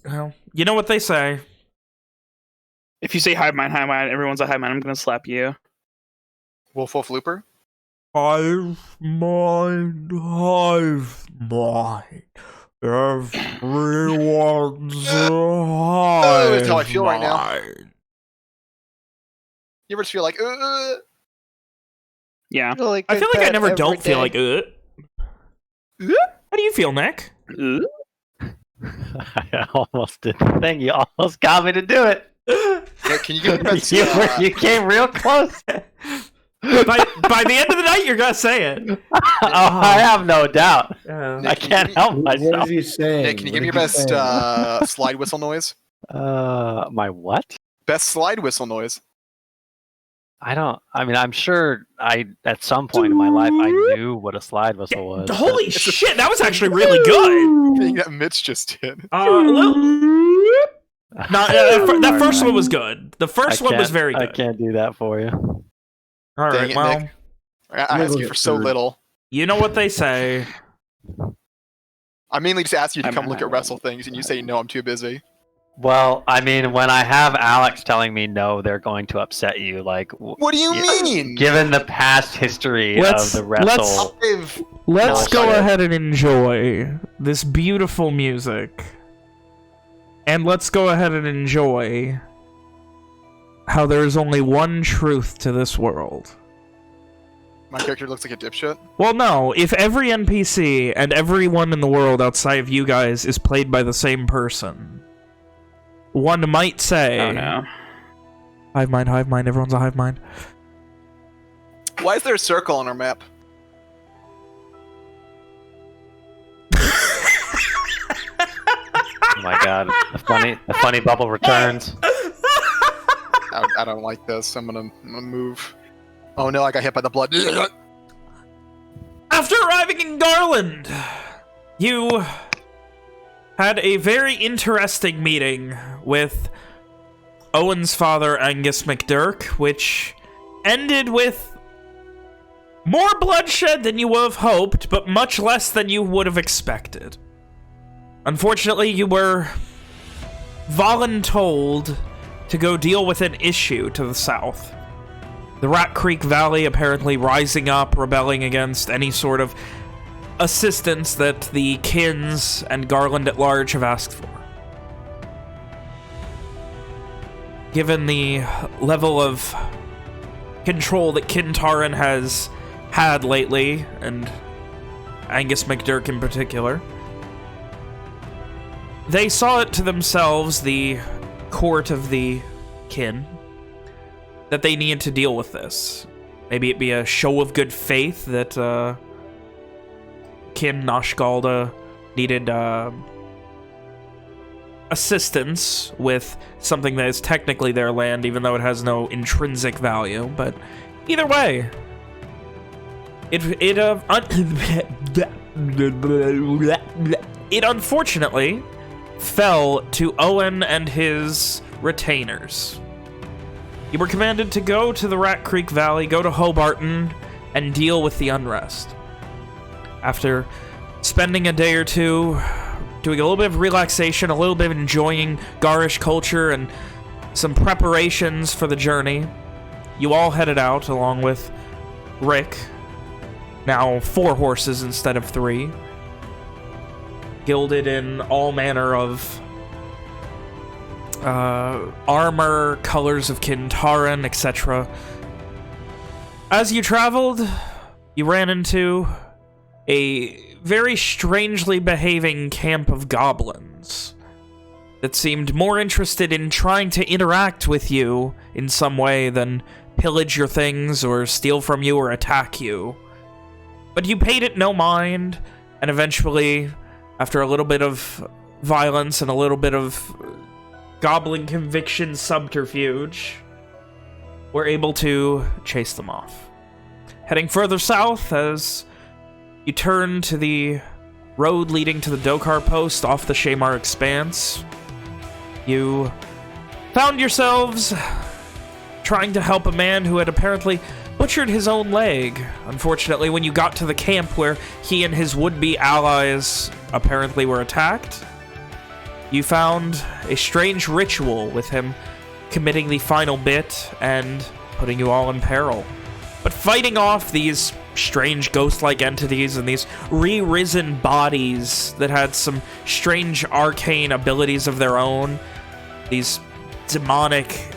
Well, you know what they say. If you say hive mind, everyone's a hive mind, I'm gonna slap you. Wolf Wolf Looper? Hive mind, hive mind. Everyone's a hive That's how I feel right now. mind. You ever just feel like, Yeah. I feel like I never don't feel like, How do you feel, Nick? I almost did the thing. You almost got me to do it. Yeah, can you give me the best? You came real close. by the end of the night, you're gonna say it. I have no doubt. Yeah. I can't help What myself. is he saying? Nick, can you give me your best slide whistle noise? My what? Best slide whistle noise. I'm sure at some point in my life, I knew what a slide whistle was. Holy shit, that was actually really good. Thing that Mitch just did. That first one was good. The first one was very good. I can't do that for you. All right, Dang it, well, Nick. I asked you for so little. you know what they say. I mainly just asked you to come look at wrestle things, and you say no, I'm too busy. Well, I mean, when I have Alex telling me no, they're going to upset you. Like, What do you mean? given the past history of the wrestle, Let's go bullshit. ahead and enjoy this beautiful music. And let's go ahead and enjoy how there is only one truth to this world. My character looks like a dipshit. Well, no. If every NPC and everyone in the world outside of you guys is played by the same person, one might say... Oh, no. Hive mind, everyone's a hive mind. Why is there a circle on our map? oh my god, the funny bubble returns. I don't like this. I'm gonna move. Oh no, I got hit by the blood. After arriving in Garland, you had a very interesting meeting with Owen's father, Angus McDurk, which ended with more bloodshed than you would have hoped, but much less than you would have expected. Unfortunately, you were voluntold to go deal with an issue to the south. The Rat Creek Valley apparently rising up, rebelling against any sort of assistance that the Kins and Garland at large have asked for. Given the level of control that Kintaran has had lately, and Angus McDurk in particular, they saw it to themselves, the court of the kin, that they needed to deal with this. Maybe it be a show of good faith that Kin Nashgalda needed assistance with something that is technically their land, even though it has no intrinsic value. But either way, it unfortunately fell to Owen and his retainers. You were commanded to go to the Rat Creek Valley, go to Hobarton, and deal with the unrest. After spending a day or two doing a little bit of relaxation, a little bit of enjoying Garish culture, and some preparations for the journey, you all headed out along with Rick, now 4 horses instead of 3, gilded in all manner of armor, colors of Kintaran, etc. As you traveled, you ran into a very strangely behaving camp of goblins that seemed more interested in trying to interact with you in some way than pillage your things or steal from you or attack you. But you paid it no mind, and eventually, after a little bit of violence and a little bit of goblin conviction subterfuge, were able to chase them off. Heading further south, as you turn to the road leading to the Dokar post off the Shamar Expanse, you found yourselves trying to help a man who had apparently butchered his own leg. Unfortunately, when you got to the camp where he and his would-be allies apparently were attacked, You found a strange ritual with him committing the final bit and putting you all in peril. But fighting off these strange ghost-like entities and these re-risen bodies that had some strange arcane abilities of their own, these demonic,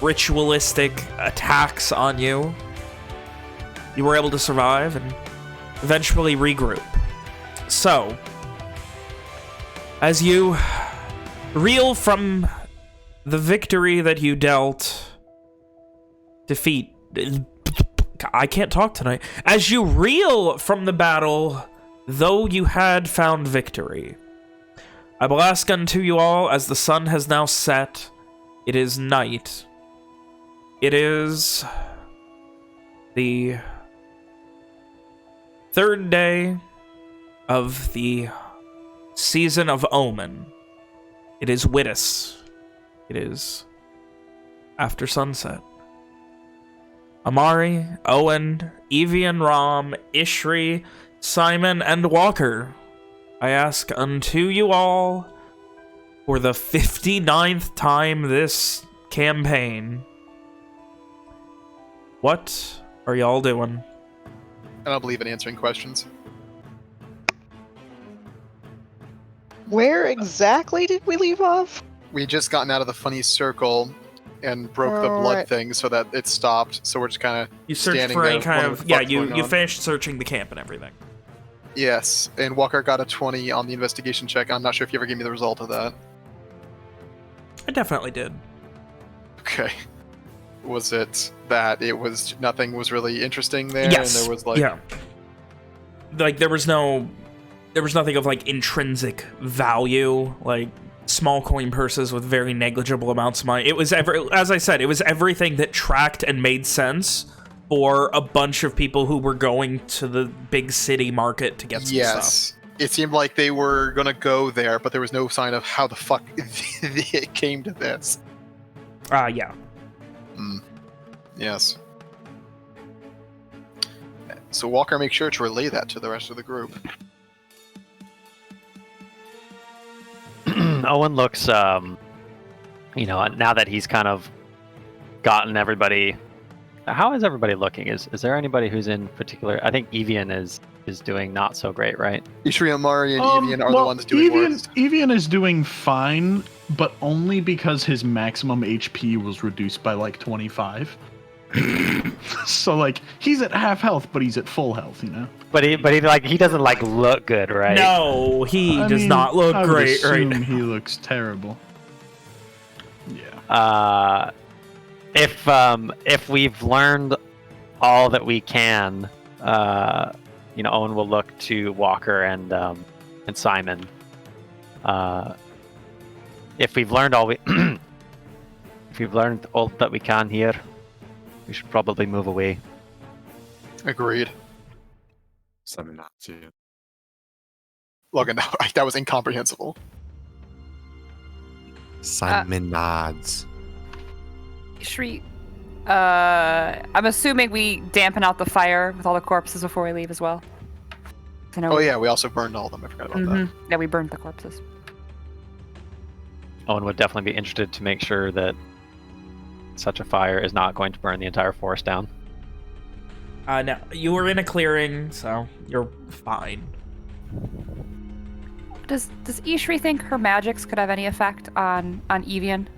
ritualistic attacks on you, you were able to survive and eventually regroup. So, as you reel from the victory that you dealt, I can't talk tonight. As you reel from the battle, though you had found victory, I will ask unto you all, as the sun has now set, it is night. It is the third day of the season of Omen. It is Wittis. It is after sunset. Amari, Owen, Evian, Ram, Ishri, Simon, and Walker, I ask unto you all, for the 59th time this campaign, what are y'all doing? I don't believe in answering questions. Where exactly did we leave off? We had just gotten out of the funny circle and broke the blood Right. thing so that it stopped. So we're just kind of You searched standing for there any kind wondering of... what the Yeah, fuck's you going on. finished searching the camp and everything. Yes, and Walker got a 20 on the investigation check. I'm not sure if you ever gave me the result of that. I definitely did. Okay. Was it that it was nothing was really interesting there? Yes. And there was like yeah. Like, there was nothing of, like, intrinsic value, like small coin purses with very negligible amounts of money. It was, as I said, it was everything that tracked and made sense for a bunch of people who were going to the big city market to get some stuff. It seemed like they were gonna go there, but there was no sign of how the fuck it came to this. Yeah. Yes. So Walker, make sure to relay that to the rest of the group. Owen looks, you know, now that he's kind of gotten everybody. How is everybody looking? Is there anybody who's in particular? I think Evian is doing not so great, right? Ishri, Amari, and Evian are the ones doing Evian, worse. Evian is doing fine, but only because his maximum HP was reduced by like 25. So like he's at half health, but he's at full health, you know. But he doesn't like look good, right? No, he I does mean, not look I would great right assume now. he looks terrible. Yeah. If we've learned all that we can, you know, Owen will look to Walker and Simon. If we've learned all that we can here, we should probably move away. Agreed. Simon nods, yeah. Logan, that was incomprehensible. Simon nods. Shri, I'm assuming we dampen out the fire with all the corpses before we leave as well. Oh yeah, we also burned all of them. I forgot about that. Yeah, we burned the corpses. Owen would definitely be interested to make sure that such a fire is not going to burn the entire forest down. No, you were in a clearing, so you're fine. Does Ishri think her magics could have any effect on Evian?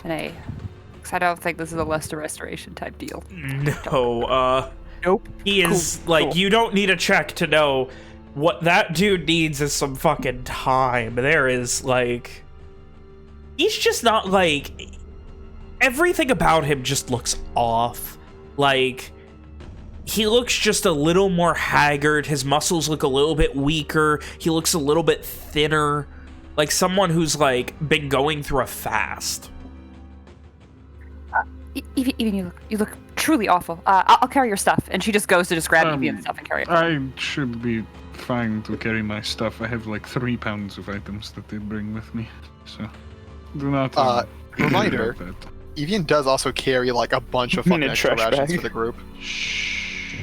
Because I don't think this is a Lester restoration type deal. No, Nope. he is, like, you don't need a check to know what that dude needs is some fucking time. There is, like... He's just not, like... Everything about him just looks off. Like, he looks just a little more haggard. His muscles look a little bit weaker. He looks a little bit thinner. Like someone who's, like, been going through a fast. Even you look truly awful. I'll carry your stuff. And she just goes to just grab Evian's stuff and carry it. I should be fine to carry my stuff. I have like 3 pounds of items that they bring with me, so do not. Reminder: about that. Evian does also carry like a bunch of You mean fucking a extra trash rations bag? for the group. Shh.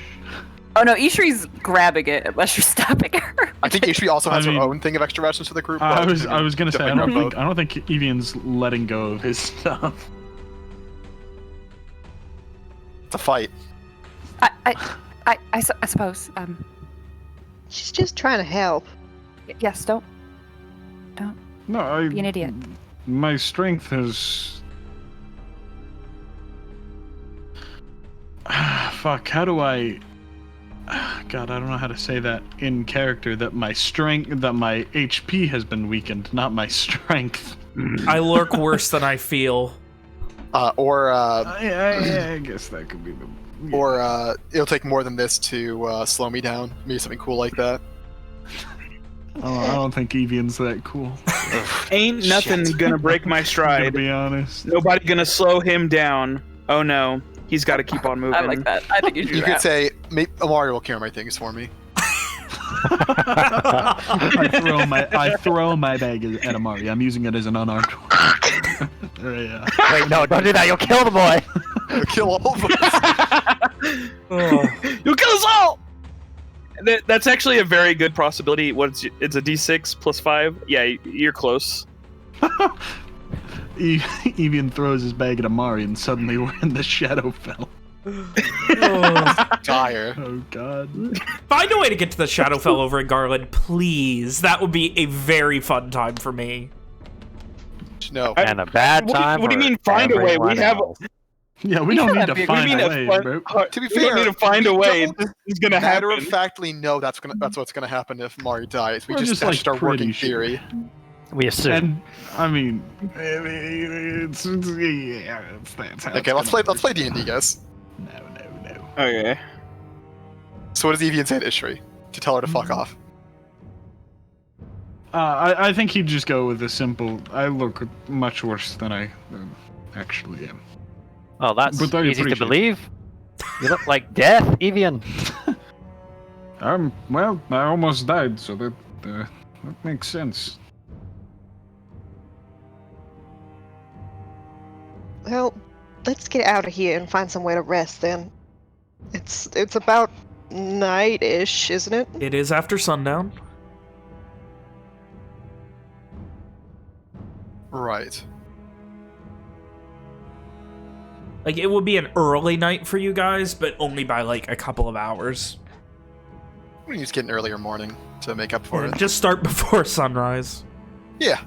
Oh no, Ishri's grabbing it unless you're stopping her. I think Ishri also has I mean, her own thing of extra rations for the group. I but was gonna say I definitely don't think Evian's letting go of his stuff. it's a fight. I suppose. She's just trying to help. Yes, don't No, be an idiot. My strength is. Fuck. How do I? God, I don't know how to say that in character. That my HP has been weakened, not my strength. I lurk worse than I feel. I guess that could be the. Yeah. Or it'll take more than this to slow me down. Maybe something cool like that. Oh, I don't think Evian's that cool. Ain't nothing gonna break my To stride. be honest. Nobody gonna slow him down. Oh no, he's got to keep on moving. I like that. I think you should. You could say, Mario will carry my things for me. I throw my bag at Amari. I'm using it as an unarmed. Yeah. Wait, no, don't do that. You'll kill the boy. He'll kill all of us. You'll kill us all. That's actually a very good possibility. It's a D6 plus 5. Yeah, you're close. Evian throws his bag at Amari, and suddenly we're in the Shadowfell. Dire. Oh god. Find a way to get to the Shadowfell over in Garland, please. That would be a very fun time for me. No. And a bad time. What do you for mean find a way? We everyone have. else. Yeah, we don't need to find a way, bro. To be We don't fair, need to find a we way. don't It's gonna matter happen. of factly know that's what's gonna happen if Mari dies. We We're just just, like, dashed our pretty working sure. theory. We assume. And I mean, it's yeah, that's how Okay, it's let's play gonna D&D, guys. work. No. Okay. So what does Evian say to Ishri? To tell her to fuck off. I think he'd just go with a simple. I look much worse than I actually am. Well, that's But I easy to appreciate it. believe. You look like death, Evian. Well, I almost died, so that makes sense. Well, let's get out of here and find somewhere to rest then. It's about night-ish, isn't it? It is after sundown. Right. Like, it would be an early night for you guys, but only by, like, a couple of hours. We can just get an earlier morning to make up for Yeah, it. just start before sunrise. Yeah.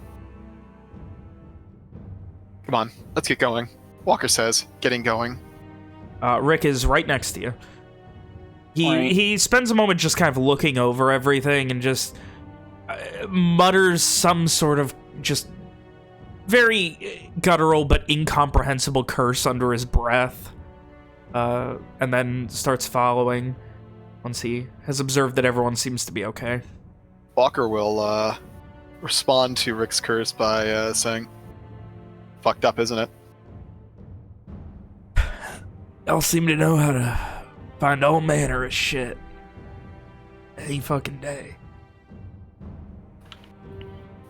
Come on, let's get going. Walker says, getting going. Rick is right next to you. Right. He spends a moment just kind of looking over everything and just mutters some sort of just very guttural but incomprehensible curse under his breath, and then starts following once he has observed that everyone seems to be okay. Walker will respond to Rick's curse by saying, fucked up, isn't it? Y'all seem to know how to find all manner of shit any fucking day.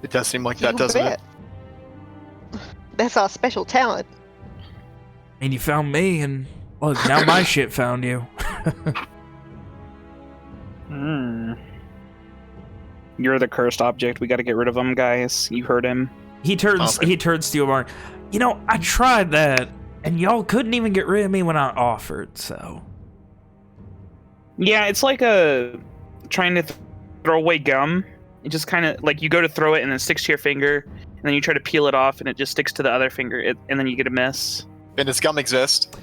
It does seem like that, You doesn't bet. it? That's our special talent. And you found me, and look, now my shit found you. You're the cursed object. We got to get rid of him, guys. You heard him. He turns Okay. he turns to you, Mark. You know, I tried that, and y'all couldn't even get rid of me when I offered, so... Yeah, it's like trying to throw away gum. It just kind of like you go to throw it and it sticks to your finger, and then you try to peel it off and it just sticks to the other finger, and then you get a miss. And does gum exist?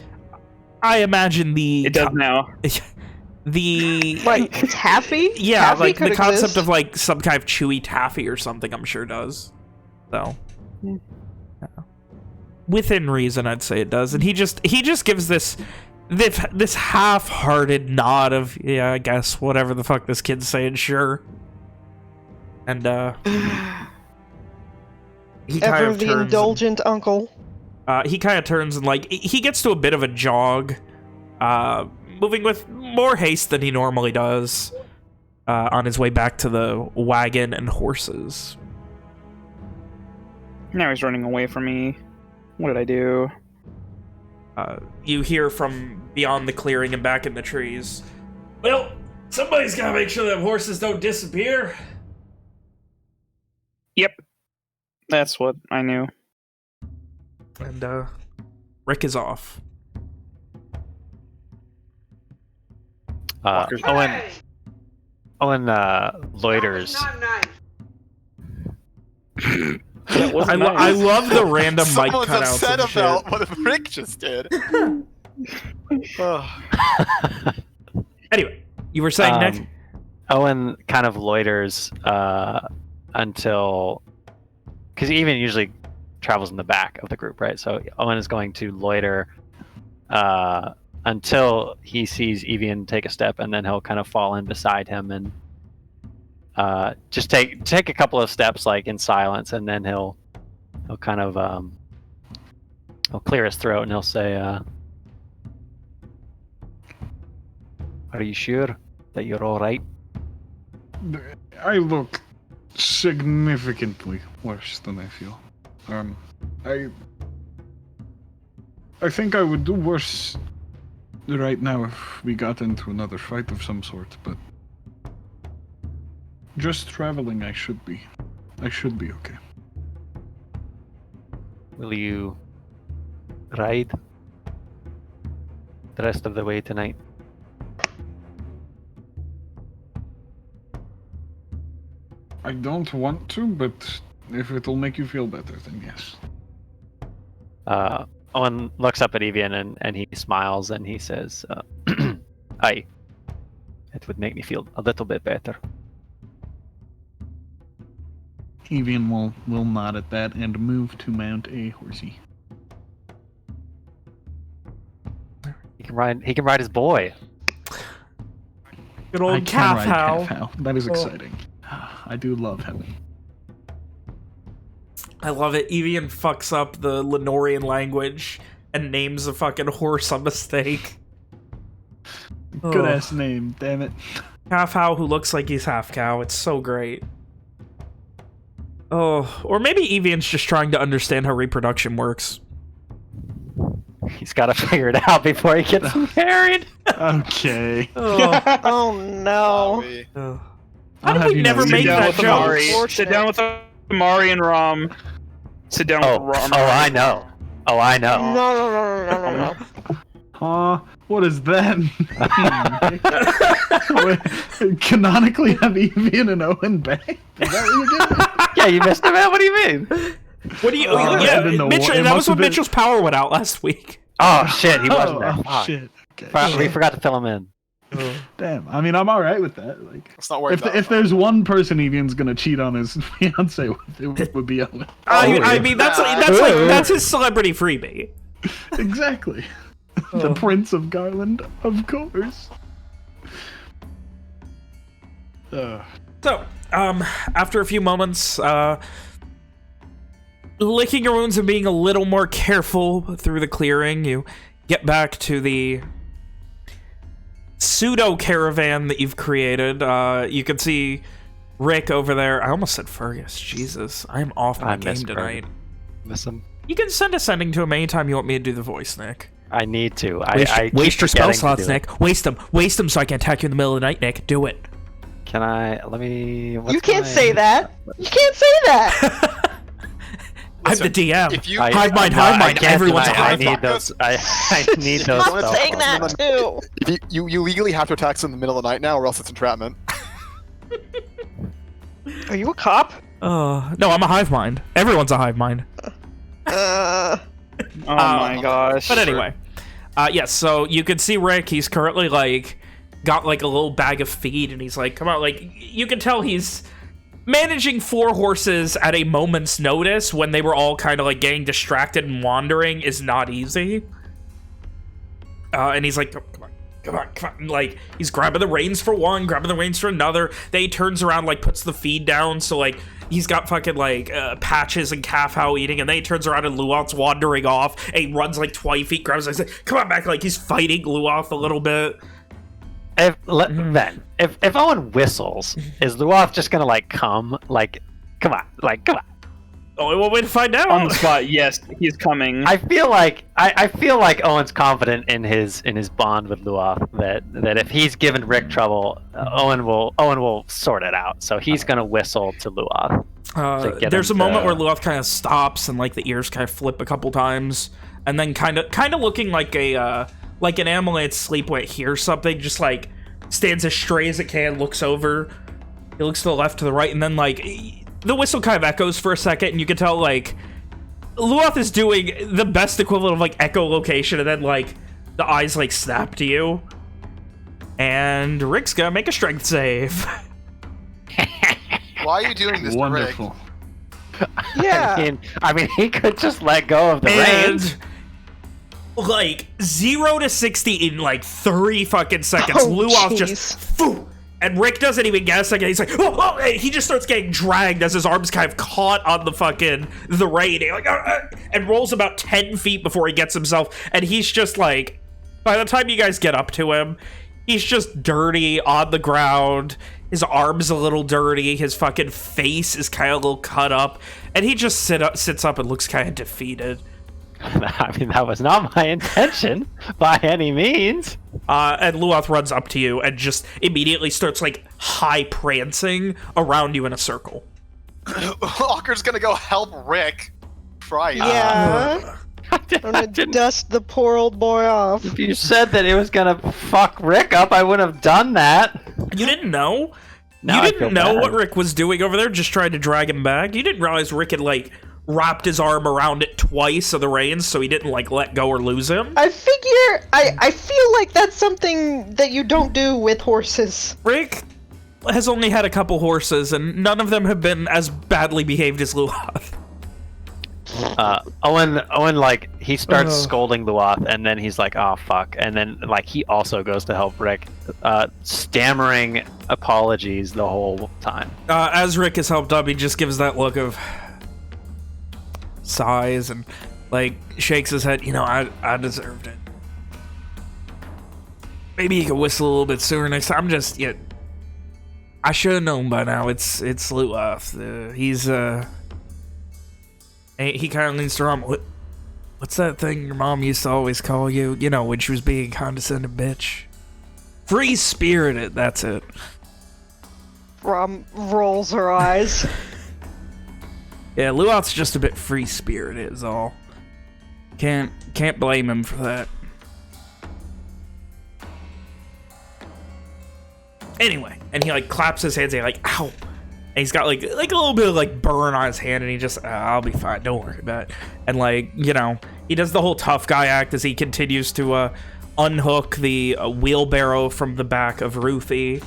I imagine the... It does now. The... Like taffy? Yeah, Taffy like the could concept exist. of like some kind of chewy taffy or something, I'm sure does. So... Yeah. Within reason, I'd say it does. And he just gives this half-hearted nod of, yeah, I guess, whatever the fuck this kid's saying, sure. And, he kind Ever of the turns... indulgent uncle. He kind of turns and, like, he gets to a bit of a jog, moving with more haste than he normally does, on his way back to the wagon and horses. Now he's running away from me. What did I do? You hear from beyond the clearing and back in the trees, Well, somebody's gotta make sure that horses don't disappear. Yep. That's what I knew. And, Rick is off. Owen loiters. I love the random mic Someone's cutouts. upset and shit. about what Rick just did. Oh. Anyway, you were saying, Nick? Owen kind of loiters until... Because Evian usually travels in the back of the group, right? So Owen is going to loiter until he sees Evian take a step, and then he'll kind of fall in beside him and just take a couple of steps, like in silence, and then he'll kind of he'll clear his throat and he'll say, "Are you sure that you're all right?" I look significantly worse than I feel. I think I would do worse right now if we got into another fight of some sort, but just traveling, I should be okay. Will you ride the rest of the way tonight? I don't want to, but if it'll make you feel better, then yes. Owen looks up at Evian and he smiles and he says, "Aye, it would make me feel a little bit better." Evian will nod at that and move to mount a horsey. He can ride his boy. Good I old can ride Calf-How. Calf-How. That is exciting. I do love him. I love it. Evian fucks up the Lenorian language and names a fucking horse on mistake. Good ass name, damn it. Calf-How, who looks like he's half cow. It's so great. Oh, or maybe Evian's just trying to understand how reproduction works. He's got to figure it out before he gets married. Okay. Oh no. How I'll did have we you never know, make down that with joke? Amari. Sit down with Amari and Rom. Sit down with Rom. I know. Oh, I know. No. What is that? Wait, canonically have Evian and Owen back? Is that what you're getting? Yeah, you missed him, man. What do you mean? What do you? I didn't know Mitch, what- it that was must when have been- Mitchell's power went out last week. Oh shit, he wasn't there. Oh, Fuck. shit. Okay. We forgot to fill him in. Damn. I mean, I'm all right with that. Like, Let's not worry about if there's one person Evian's gonna cheat on his fiance with, it would be Owen. I mean, that's his celebrity freebie. Exactly. The Prince of Garland, of course. So, after a few moments, licking your wounds and being a little more careful through the clearing, you get back to the pseudo-caravan that you've created. You can see Rick over there. I almost said Fergus. Jesus, I'm off my game tonight. Miss him. You can send a sending to him anytime you want me to do the voice, Nick. I need to. Waste your spell forgetting to slots, do it. Nick. Waste them so I can attack you in the middle of the night, Nick. Do it. Can I? Let me. You can't say that. You can't say that. I'm the DM. If you, Hive mind, everyone's a hive I need mind. those. I need those. I'm spell saying slots. that too. if you legally have to attack us in the middle of the night now, or else it's entrapment. Are you a cop? No, I'm a hive mind. Everyone's a hive mind. Uh, Oh my gosh. But anyway, yes. So you can see Rick. He's currently got like a little bag of feed, and he's like, "Come on!" Like you can tell he's managing 4 horses at a moment's notice when they were all kind of like getting distracted and wandering is not easy. And he's like, come on. And, like, he's grabbing the reins for one, grabbing the reins for another. Then he turns around, like, puts the feed down. So, like, he's got fucking, like, Patches and Calf-How eating. And then he turns around and Luoth's wandering off. And he runs, like, 20 feet, grabs his, like, come on back. Like, he's fighting Luoth a little bit. If Owen whistles, is Luoth just gonna like come? Like, come on, Only one way to find out. On the spot, yes, he's coming. I feel like Owen's confident in his bond with Luoth that if he's given Rick trouble, Owen will sort it out. So he's gonna whistle to Luoth. There's a moment where Luoth kind of stops and like the ears kind of flip a couple times, and then kind of looking like an animal in its sleep when it hears something, just like stands as straight as it can, looks over. He looks to the left, to the right, and then like the whistle kind of echoes for a second, and you can tell like Luoth is doing the best equivalent of like echolocation, and then like the eyes like snap to you, and Rick's gonna make a strength save. Why are you doing this, Wonderful. Rick? Yeah. I mean, he could just let go of the reins. Like 0 to 60 in like 3 fucking seconds. Oh, Luoth jeez. just foo, and Rick doesn't even get a second. He's like, oh, and he just starts getting dragged as his arms kind of caught on the rein, and rolls about 10 feet before he gets himself. And he's just like, by the time you guys get up to him, he's just dirty on the ground. His arm's a little dirty. His fucking face is kind of a little cut up, and he just sits up and looks kind of defeated. I mean, that was not my intention by any means. And Luoth runs up to you and just immediately starts like high prancing around you in a circle. Walker's gonna go help Rick. Christ. Yeah. I'm gonna dust the poor old boy off. If you said that it was gonna fuck Rick up, I wouldn't have done that. You didn't know? Now You I feel didn't know bad. what Rick was doing over there, just trying to drag him back? You didn't realize Rick had like wrapped his arm around it twice of the reins so he didn't like let go or lose him? I figure, I feel like that's something that you don't do with horses. Rick has only had a couple horses, and none of them have been as badly behaved as Luoth. Owen, like, he starts scolding Luoth, and then he's like, oh, fuck. And then, like, he also goes to help Rick, stammering apologies the whole time. As Rick is helped up, he just gives that look of sighs and, like, shakes his head. You know, I deserved it. Maybe you could whistle a little bit sooner next time. I'm just, yeah, I should have known by now. It's Luoth. He kind of leans to Rom. What's that thing your mom used to always call you? You know, when she was being a condescending bitch. Free-spirited, that's it. Rom rolls her eyes. Yeah, Luoth's just a bit free-spirited is all. Can't blame him for that. Anyway, and he like claps his hands and like, ow. And he's got like a little bit of like burn on his hand, and he just, I'll be fine, don't worry about it. And like, you know, he does the whole tough guy act as he continues to unhook the wheelbarrow from the back of Ruthie.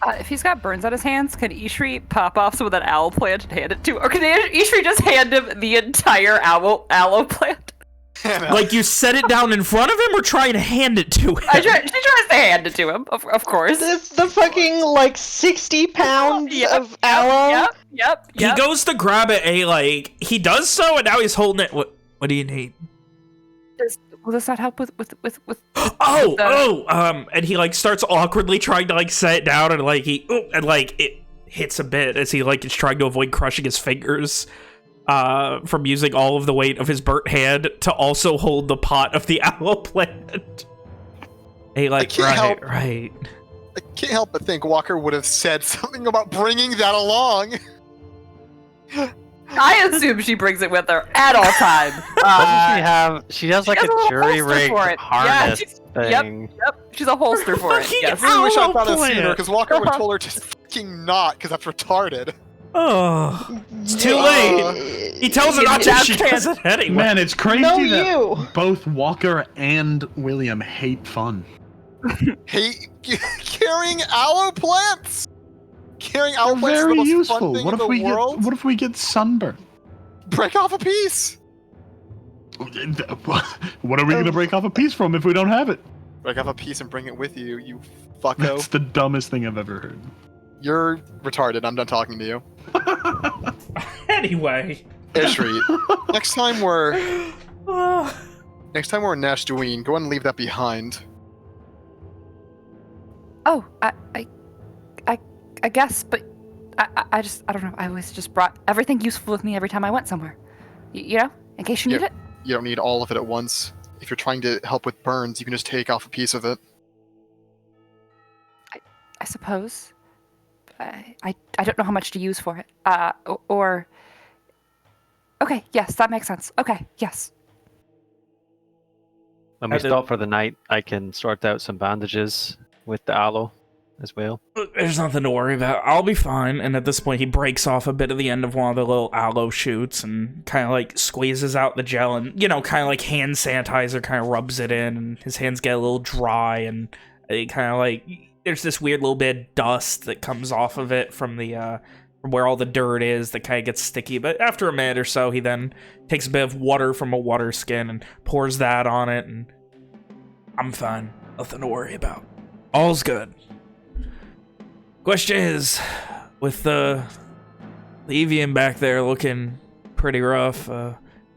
If he's got burns on his hands, can Ishri pop off some of that aloe plant and hand it to him? Or can Ishri just hand him the entire aloe plant? Like you set it down in front of him or try and hand it to him? She tries to hand it to him, of course. This the fucking like 60 pounds of aloe. Yep. He goes to grab it, and he does so, and now he's holding it. What do you need? Will this not help with and he like starts awkwardly trying to like set it down, and like it hits a bit as he like is trying to avoid crushing his fingers from using all of the weight of his burnt hand to also hold the pot of the aloe plant. He like, right. I can't help but think Walker would have said something about bringing that along. I assume she brings it with her at all times. Doesn't she have? She has like a little jury holster rig for it. harness thing. Yep. She's a holster for it. Yes. I really wish I thought of plant. sooner, because Walker would have told her to fucking not, because that's retarded. Oh, it's too late. He tells her not to. She does it anyway. Man, it's crazy No, that you. both Walker and William hate fun. Carrying aloe plants. Carrying aloe They're plants is the very most useful. fun thing What in if the we world. get? What if we get sunburned? Break off a piece. What are we gonna break off a piece from if we don't have it? Break off a piece and bring it with you, you fucko. That's the dumbest thing I've ever heard. You're retarded. I'm done talking to you. Anyway, Ishri, next time we're in Nashduin, go ahead and leave that behind. Oh, I guess, but I don't know. I always just brought everything useful with me every time I went somewhere. You know, in case you need it. You don't need all of it at once. If you're trying to help with burns, you can just take off a piece of it. I suppose. I don't know how much to use for it. Or. Okay, yes, that makes sense. Okay, yes. When we stop for the night, I can sort out some bandages with the aloe as well. There's nothing to worry about. I'll be fine. And at this point, he breaks off a bit of the end of one of the little aloe shoots and kind of like squeezes out the gel and, you know, kind of like hand sanitizer, kind of rubs it in. And his hands get a little dry and it kind of like, there's this weird little bit of dust that comes off of it from the, from where all the dirt is that kind of gets sticky. But after a minute or so, he then takes a bit of water from a water skin and pours that on it. And I'm fine. Nothing to worry about. All's good. Question is, with the Evian back there looking pretty rough,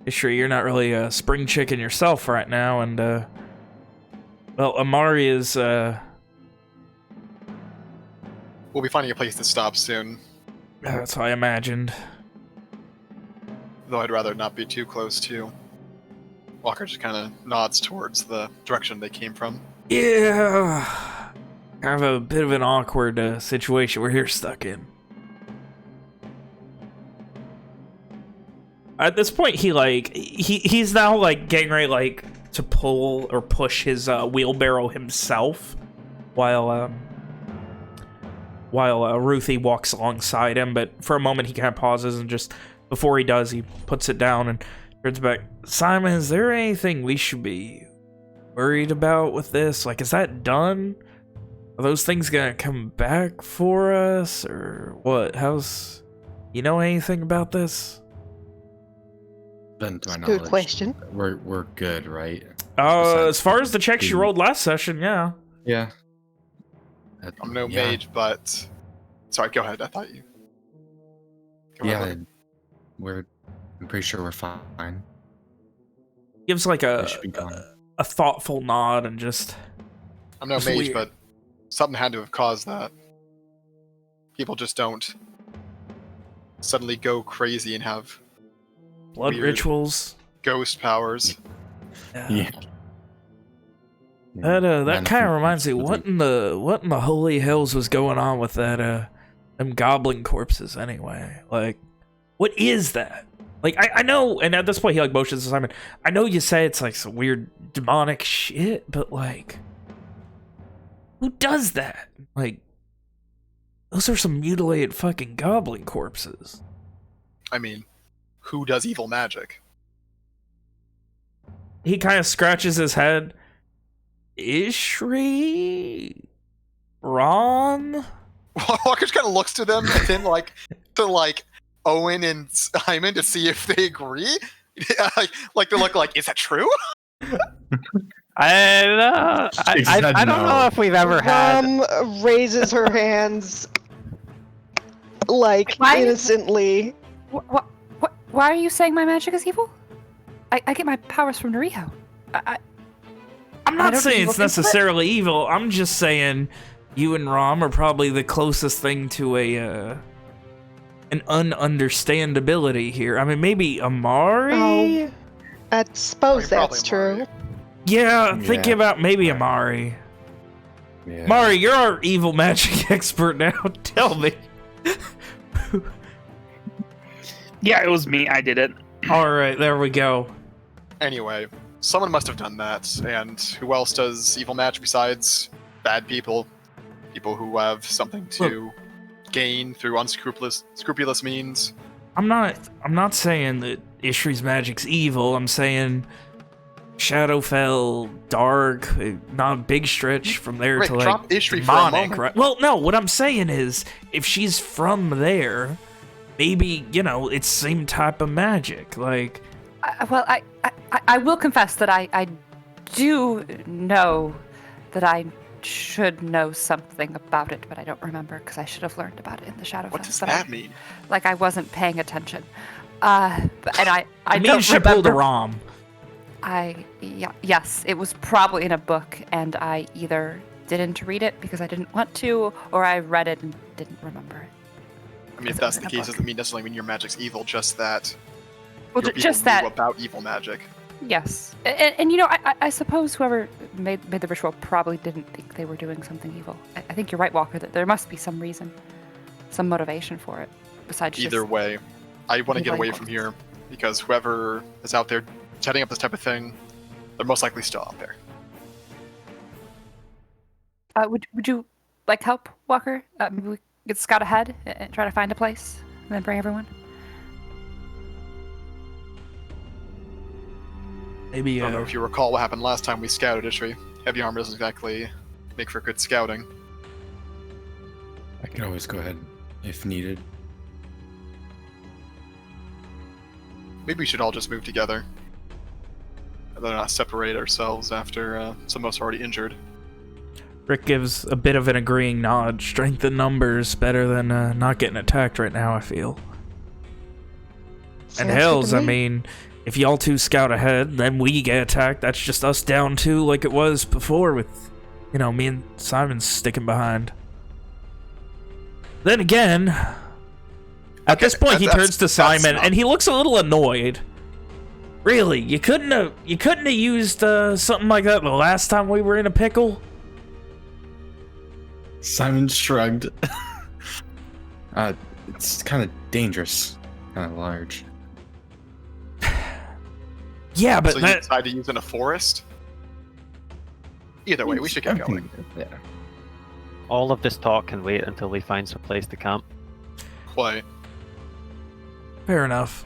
sure you're not really a spring chicken yourself right now, and, well, Amari is, We'll be finding a place to stop soon. That's how I imagined. Though I'd rather not be too close to. Walker just kind of nods towards the direction they came from. Yeah. Kind of a bit of an awkward situation we're here stuck in. At this point, he's now like getting ready like to pull or push his wheelbarrow himself, while Ruthie walks alongside him. But for a moment, he kind of pauses and just before he does, he puts it down and turns back. Simon, is there anything we should be worried about with this? Like, is that done? Are those things gonna come back for us, or what? You know anything about this? Then to my Good knowledge, question. We're good, right? As far as the checks you rolled last session, yeah. Yeah. I'm no mage, but... Sorry, go ahead. I thought you... Go ahead. I'm pretty sure we're fine. Gives like They should be gone. a thoughtful nod and just... I'm no It's mage, weird. but something had to have caused that. People just don't suddenly go crazy and have blood weird rituals. ghost powers. Yeah. That kind of reminds me. What in the holy hells was going on with that them goblin corpses anyway? Like, what is that? Like, I know, and at this point he like motions to Simon. I know you say it's like some weird demonic shit, but like, who does that? Like, those are some mutilated fucking goblin corpses. I mean, who does evil magic? He kind of scratches his head. Ishri? Ron? Walker just kind of looks to them and then to Owen and Simon to see if they agree. like they look like, is that true? I don't know if we've ever had. Raises her hands, like, Why- innocently. Why are you saying my magic is evil? I get my powers from Nariho. I'm not don't saying evil it's things, but- necessarily evil. I'm just saying you and Rom are probably the closest thing to an ununderstandability here. I mean, maybe Amari? Oh, I suppose Probably that's true. Amari. Yeah, I'm thinking Yeah. about maybe Amari. Yeah. Mari, you're our evil magic expert now. Tell me. Yeah, it was me. I did it. All right, there we go. Anyway, someone must have done that, and who else does evil magic besides bad people? People who have something to gain through scrupulous means. I'm not saying that Ishri's magic's evil. I'm saying Shadowfell, dark, not a big stretch from there Rick, to like drop Ishri for a demonic, moment. right? Well, no, what I'm saying is if she's from there, maybe, you know, it's same type of magic. Like, I will confess that I do know that I should know something about it, but I don't remember because I should have learned about it in the Shadowfell. What does but that mean? Like I wasn't paying attention. And I it don't means she pulled a remember. Rom. Yes, it was probably in a book, and I either didn't read it because I didn't want to, or I read it and didn't remember it. I mean, if that's the case, doesn't necessarily mean your magic's evil. Just that. Well, your just people knew that. about evil magic. Yes, and you know, I suppose whoever made the ritual probably didn't think they were doing something evil. I think you're right, Walker. That there must be some reason, some motivation for it, besides Either just way, I want to get away evil. from here because whoever is out there setting up this type of thing, they're most likely still out there. Would you like help, Walker? Maybe we could scout ahead and try to find a place, and then bring everyone. Maybe, I don't know if you recall what happened last time we scouted Ishri. Heavy armor doesn't exactly make for good scouting. I can always go ahead if needed. Maybe we should all just move together. And then not separate ourselves after some of us are already injured. Rick gives a bit of an agreeing nod. Strength in numbers better than not getting attacked right now, I feel. Sounds And good to hells, I me. mean, if y'all two scout ahead, then we get attacked. That's just us down two like it was before with, you know, me and Simon sticking behind. Then again, at this point he turns to Simon and he looks a little annoyed. Really, you couldn't have used something like that the last time we were in a pickle? Simon shrugged. It's kind of dangerous, kind of large. Yeah, but So you decide to use in a forest? Either way, we should get going. Yeah. All of this talk can wait until we find some place to camp. Quite. Fair enough.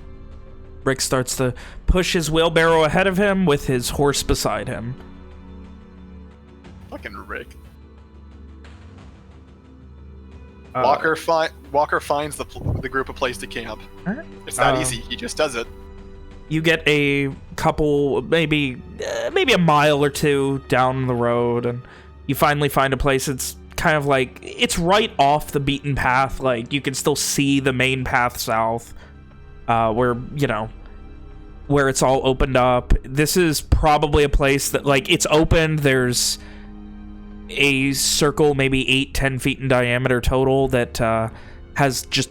Rick starts to push his wheelbarrow ahead of him with his horse beside him. Fucking Rick. Walker finds the group a place to camp. Alright. It's that easy. He just does it. You get a couple, maybe a mile or two down the road, and you finally find a place. It's kind of like, it's right off the beaten path. Like, you can still see the main path south, where, you know, where it's all opened up. This is probably a place that, like, it's opened. There's a circle, maybe 8-10 feet in diameter total, that has just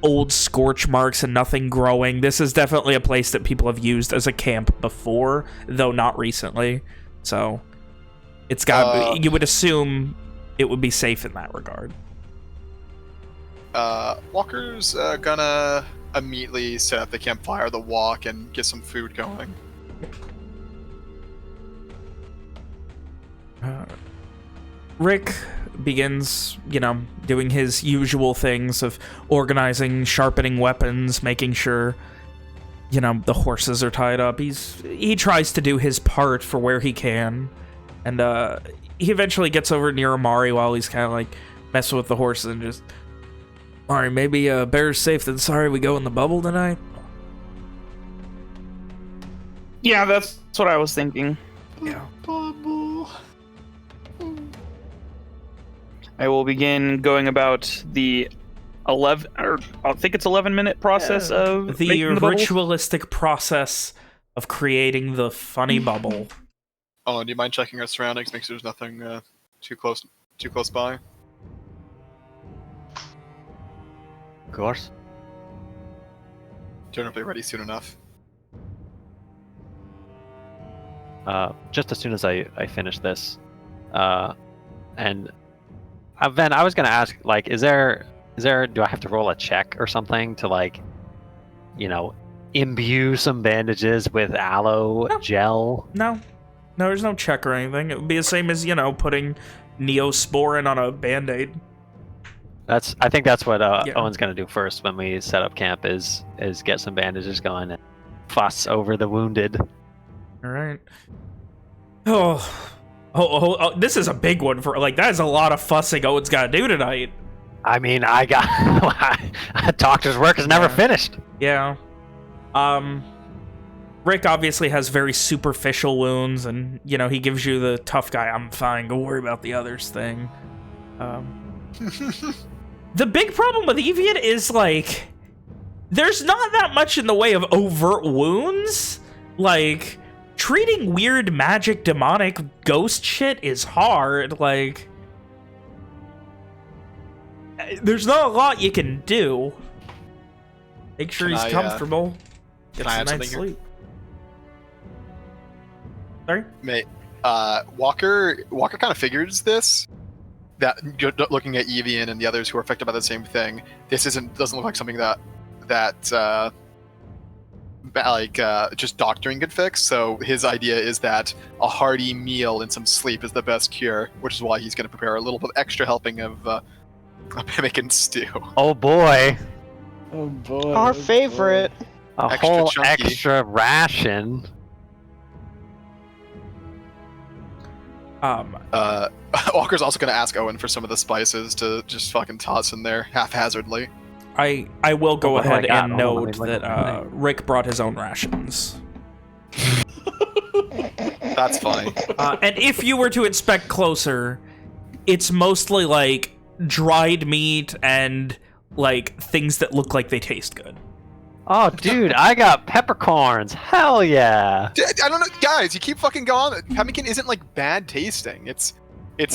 old scorch marks and nothing growing. This is definitely a place that people have used as a camp before, though not recently. So it's got, you would assume it would be safe in that regard. Walker's gonna immediately set up the campfire, the walk, and get some food going. Rick begins, you know, doing his usual things of organizing, sharpening weapons, making sure, you know, the horses are tied up. He tries to do his part for where he can. And he eventually gets over near Amari while he's kind of like messing with the horses and just, Amari, maybe better safe than sorry we go in the bubble tonight? Yeah, that's what I was thinking. Yeah. Bubble. I will begin going about the 11-minute process of The making the bubble. ritualistic process of creating the funny bubble. Oh, and do you mind checking our surroundings? Make sure there's nothing too close by. Of course. Don't be ready soon enough. Just as soon as I finish this, and Ven, I was gonna ask, like, do I have to roll a check or something to, like, you know, imbue some bandages with aloe gel? No, there's no check or anything. It would be the same as, you know, putting Neosporin on a Band-Aid. I think that's what Yeah. Owen's gonna do first when we set up camp is get some bandages going and fuss over the wounded. All right. Oh, this is a big one for, like, that is a lot of fussing Owen's got to do tonight. I mean, I doctor's work is never finished. Yeah. Rick obviously has very superficial wounds, and, you know, he gives you the tough guy, I'm fine, go worry about the others thing. The big problem with Evian is, like, there's not that much in the way of overt wounds. Like, treating weird magic, demonic, ghost shit is hard. Like, there's not a lot you can do. Make sure Can he's I, comfortable. Get I some add night's something sleep. Sorry? Mate, Walker kind of figures this. That looking at Evian and the others who are affected by the same thing, this doesn't look like something that just doctoring could fix. So his idea is that a hearty meal and some sleep is the best cure, which is why he's going to prepare a little bit extra helping of a pemmican stew. Oh boy, Oh boy. Our oh favorite. a Extra whole chunky. extra ration. Walker's also going to ask Owen for some of the spices to just fucking toss in there haphazardly. I will go What do I ahead got? and Hold on, note let me look at my that Rick brought his own rations. That's funny. And if you were to inspect closer, it's mostly like dried meat and like things that look like they taste good. Oh, dude, I got peppercorns. Hell yeah. I don't know, guys. You keep fucking going. Pemmican isn't like bad tasting. It's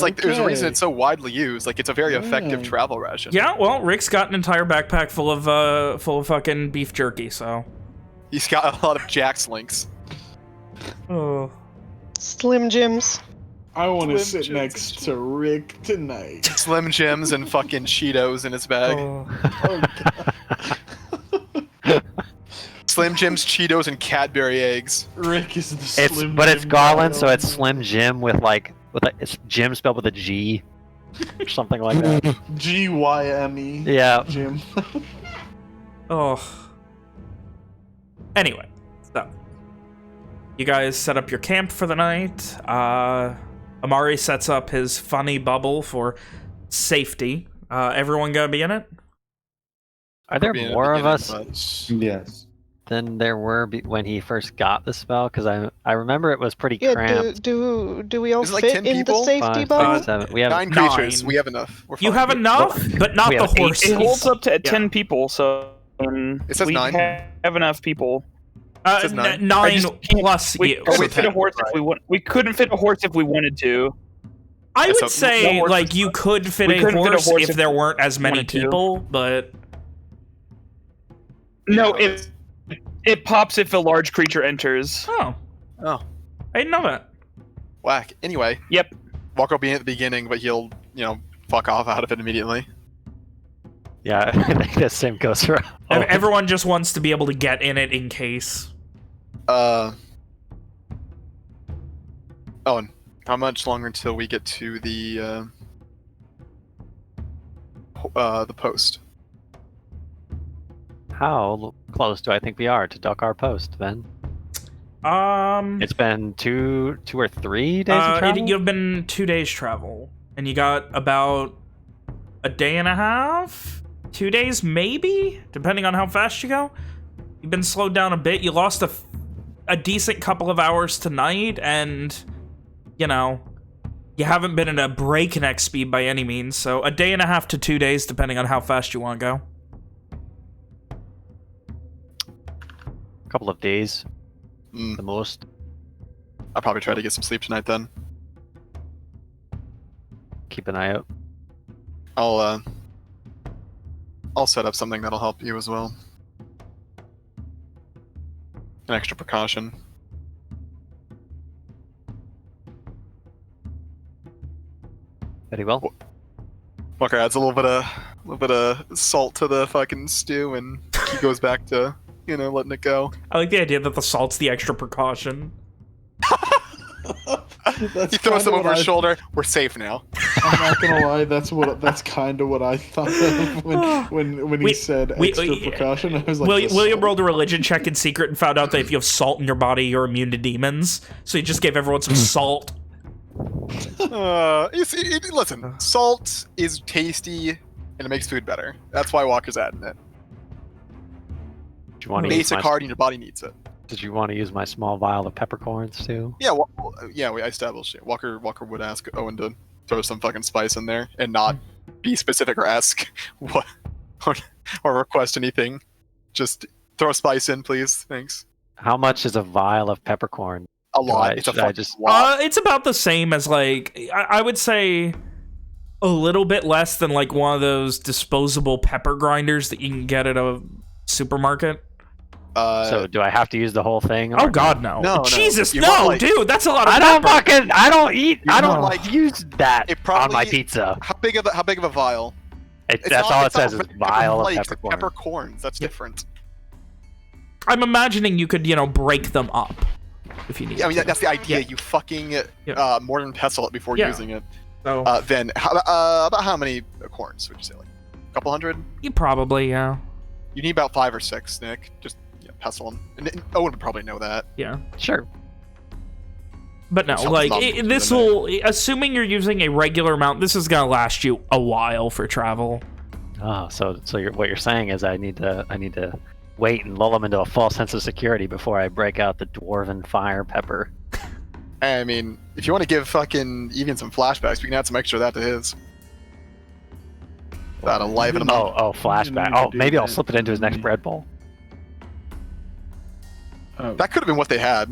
like there's a reason Okay. it's so widely used. Like it's a very effective Yeah. travel ration. Yeah, well, Rick's got an entire backpack full of fucking beef jerky, so. He's got a lot of Jack's links. Oh. Slim Jims. I want to Slim sit Jims next to Rick tonight. Slim Jims and fucking Cheetos in his bag. Oh god. Slim Jims, Cheetos, and Cadbury eggs. Rick is the It's Slim but it's Jim Garland, guy. so it's Slim Jim with it's Jim spelled with a G, or something like that. GYME. Yeah. Jim. Oh. Anyway, so you guys set up your camp for the night. Amari sets up his funny bubble for safety. Everyone gonna be in it? Are there Be in the more of beginning, us but- Yes. than there were when he first got the spell? Because I remember it was pretty Yeah, cramped. do we all Is it like fit 10 in the people? safety 5, bubble? 6, 7. We have 9 creatures. 9. We have enough. We're You fine. have enough, but not We the have 8. horses. It holds up to Yeah. 10 people, so It says we 9. have enough people. It says 9. 9 I just can't- plus We you. Oh, couldn't wait, fit a 10, horse if we want. We couldn't fit a horse if we wanted to. I Yeah, would so say, no horses, like, you could fit We a couldn't fit a horse horse if if there we weren't as many wanted to. people, but... No, it pops if a large creature enters. Oh. Oh. I didn't know that. Whack. Anyway, Yep. Walker will be in at the beginning, but he'll, fuck off out of it immediately. Yeah, I think the same goes for. Everyone just wants to be able to get in it in case. Oh, and how much longer until we get to the post? How close do I think we are to Duck Post, then? It's been two or 3 days of travel? You've been 2 days travel, and you got about a day and a half? 2 days, maybe? Depending on how fast you go. You've been slowed down a bit. You lost a decent couple of hours tonight, and, you haven't been at a breakneck speed by any means, so a day and a half to 2 days, depending on how fast you want to go. A couple of days, Mm, the most. I'll probably try to get some sleep tonight then. Keep an eye out. I'll set up something that'll help you as well. An extra precaution. Very well. Walker adds a little bit of salt to the fucking stew, and he goes back to, letting it go. I like the idea that the salt's the extra precaution. That's He throws kinda them over what his shoulder. We're safe now. I'm not gonna lie. That's kind of what I thought of when he said extra precaution. I was like, William rolled a religion check in secret and found out that if you have salt in your body, you're immune to demons. So he just gave everyone some salt. Listen, salt is tasty and it makes food better. That's why Walker's adding it. Did you want to use Basic my, hard and your body needs it. Did you want to use my small vial of peppercorns too? Yeah, I established it. Walker would ask Owen to throw some fucking spice in there and not be specific or ask what or request anything. Just throw spice in, please. Thanks. How much is a vial of peppercorn? A lot. Right, It's a should I fucking just- lot. It's about the same as, like, I would say a little bit less than, like, one of those disposable pepper grinders that you can get at a supermarket. So do I have to use the whole thing? Oh God, no! No, Jesus, You're no, more like- dude, that's a lot of I don't pepper. I don't eat. I don't like- use that It probably- on my pizza. How big of a vial? That's all it says is vial of flakes, peppercorn. peppercorns. That's different. I'm imagining you could, break them up if you need. Yeah, I mean to. that's the idea. Yeah. You fucking mortar and pestle it before Yeah. using it. So Then about how many corns would you say? Like a couple hundred? you probably, yeah. You need about 5 or 6, Nick. Just pestle them. And Owen would probably know that. Yeah. Sure. But no, Sounds like, nonsense, this doesn't will, assuming you're using a regular amount, this is gonna last you a while for travel. Oh, so what you're saying is I need to wait and lull them into a false sense of security before I break out the dwarven fire pepper. I mean, if you want to give fucking Evian some flashbacks, we can add some extra of that to his. That'll liven him up. Oh, flashback. need to Oh, do maybe I'll that. slip it into his next bread bowl. Oh, That could have been what they had.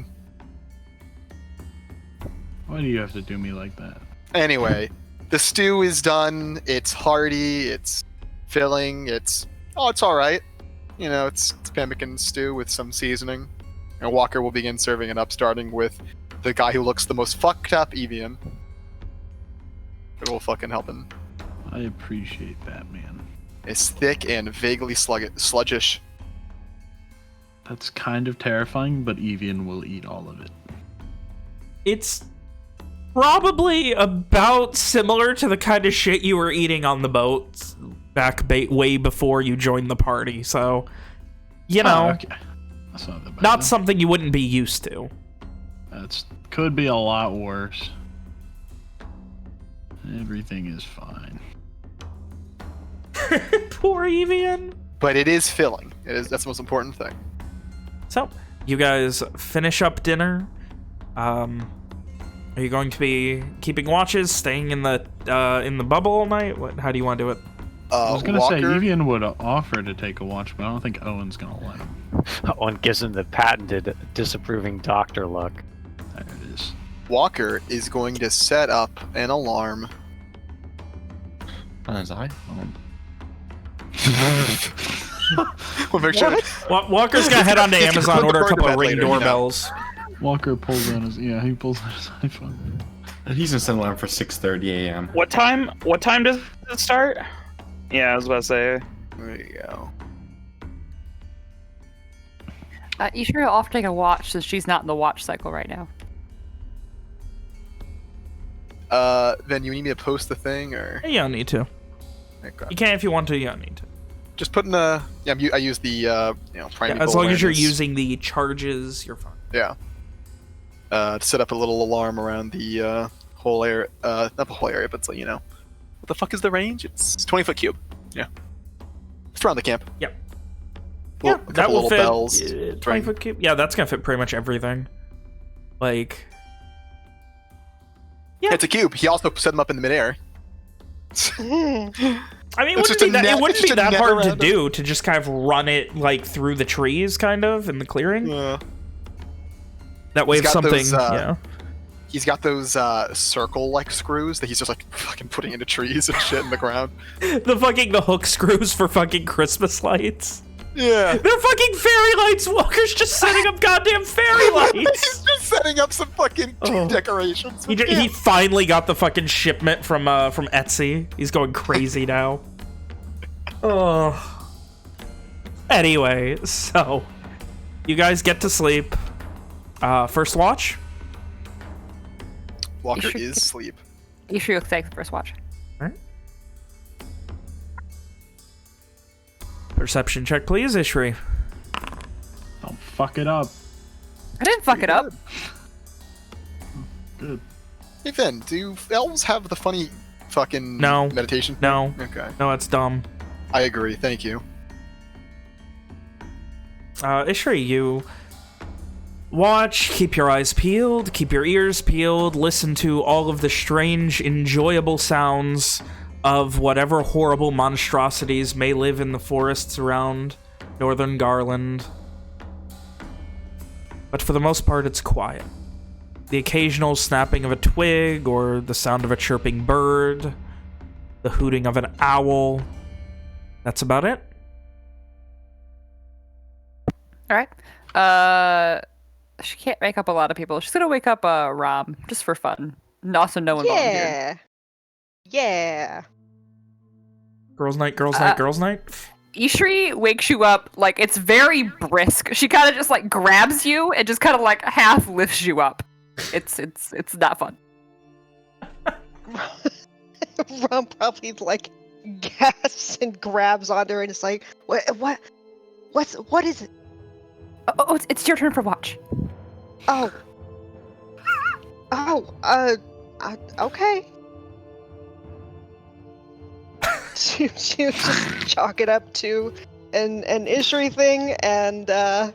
why do you have to do me like that? Anyway, the stew is done. It's hearty. It's filling. It's all right. It's pemmican stew with some seasoning. And Walker will begin serving it up, starting with the guy who looks the most fucked up, Evian. It will fucking help him. I appreciate that, man. It's thick and vaguely sludgish. That's kind of terrifying, but Evian will eat all of it. It's probably about similar to the kind of shit you were eating on the boat back way before you joined the party, so, Oh, okay. That's not that bad. not then. something you wouldn't be used to. That's could be a lot worse. Everything is fine. Poor Evian. But it is filling. That's the most important thing. So, you guys finish up dinner. Are you going to be keeping watches, staying in the bubble all night? How do you want to do it? I was gonna say Walker, Evian would offer to take a watch, but I don't think Owen's gonna let him. One gives him the patented disapproving doctor look. There it is. Walker is going to set up an alarm. On his eye? We'll make sure. Walker's gonna head on to He's gonna Amazon, put order the a couple bird of to bed Ring later, doorbells. Walker pulls on his he pulls on his iPhone. He's gonna set an alarm for 6:30 a.m. What time does it start? Yeah, I was about to say. There you go. Ishri will off take a watch since she's not in the watch cycle right now. Then you need me to post the thing, or You don't need to. okay. You can if you want to. You don't need to. Just put in the. Yeah, I use the primeval As long as you're awareness. using the charges, you're fine. Yeah. To set up a little alarm around the whole area. Not the whole area, but it's like, what the fuck is the range? It's 20-foot cube. Yeah. Just around the camp. Yep. Yeah, Yeah, that will fit. bells. 20-foot cube. Yeah, that's gonna fit pretty much everything. Like. Yeah. It's a cube. He also set them up in the midair. I mean, It's just a net- it wouldn't it's be just a that net hard to around do to just kind of run it like through the trees, kind of in the clearing. Yeah. That way, He's if got something, those, yeah. He's got those circle-like screws that he's just like fucking putting into trees and shit in the ground. the hook screws for fucking Christmas lights. Yeah. They're fucking fairy lights. Walker's just setting up goddamn fairy lights. He's just setting up some fucking decorations. He finally got the fucking shipment from Etsy. He's going crazy now. Oh. Anyway, so you guys get to sleep. First watch. Walker You should is get- asleep. Ishri will take the first watch. Perception check, please, Ishri. Don't fuck it up. I didn't fuck it up. Good. Hey Finn, do elves have the funny fucking No. meditation? No, Okay. no, it's dumb. I agree. Thank you. Ishri, you watch, keep your eyes peeled, keep your ears peeled, listen to all of the strange, enjoyable sounds of whatever horrible monstrosities may live in the forests around Northern Garland. But for the most part, it's quiet. The occasional snapping of a twig or the sound of a chirping bird, the hooting of an owl. That's about it. All right. She can't wake up a lot of people. She's gonna wake up Rom just for fun. And also, no one volunteered. Yeah. Girls' night, girls' night, girls' night. Ishri wakes you up like it's very brisk. She kind of just like grabs you and just kind of like half lifts you up. It's not fun. Rom probably like gasps and grabs onto her and it's like, what is it? Oh, it's your turn for watch. Oh. Okay. She was just chalk it up to an Ishri thing and go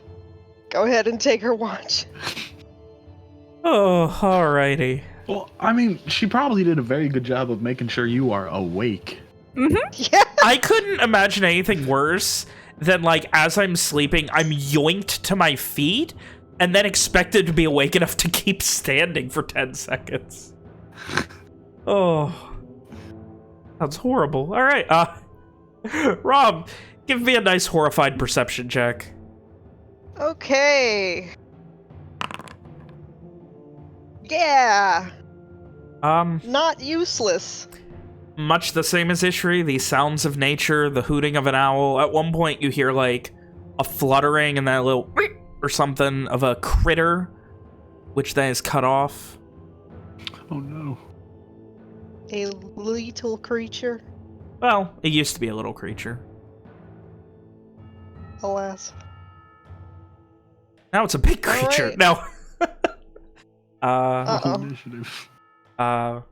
ahead and take her watch. Oh, alrighty. Well, I mean, she probably did a very good job of making sure you are awake. Yeah. I couldn't imagine anything worse than, like, as I'm sleeping, I'm yoinked to my feet and then expected to be awake enough to keep standing for 10 seconds. Oh. Sounds horrible. All right, Rob, give me a nice horrified perception check. Okay. Yeah. Not useless. Much the same as Ishri, the sounds of nature, the hooting of an owl. At one point, you hear, like, a fluttering and that little or something of a critter, which then is cut off. Oh, no. A little creature? Well, it used to be a little creature. Alas. Now it's a big creature. Right. No. Initiative. Other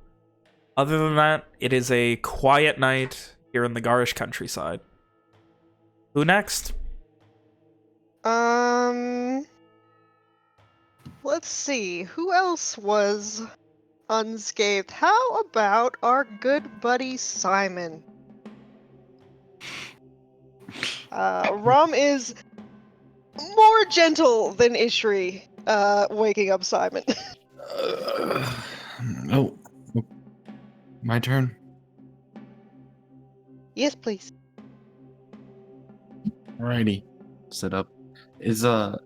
than that, it is a quiet night here in the Garish countryside. Who next? Let's see. Who else was unscathed? How about our good buddy Simon? Rom is more gentle than Ishri, waking up Simon. Oh, my turn. Yes, please. Alrighty, set up. Is what?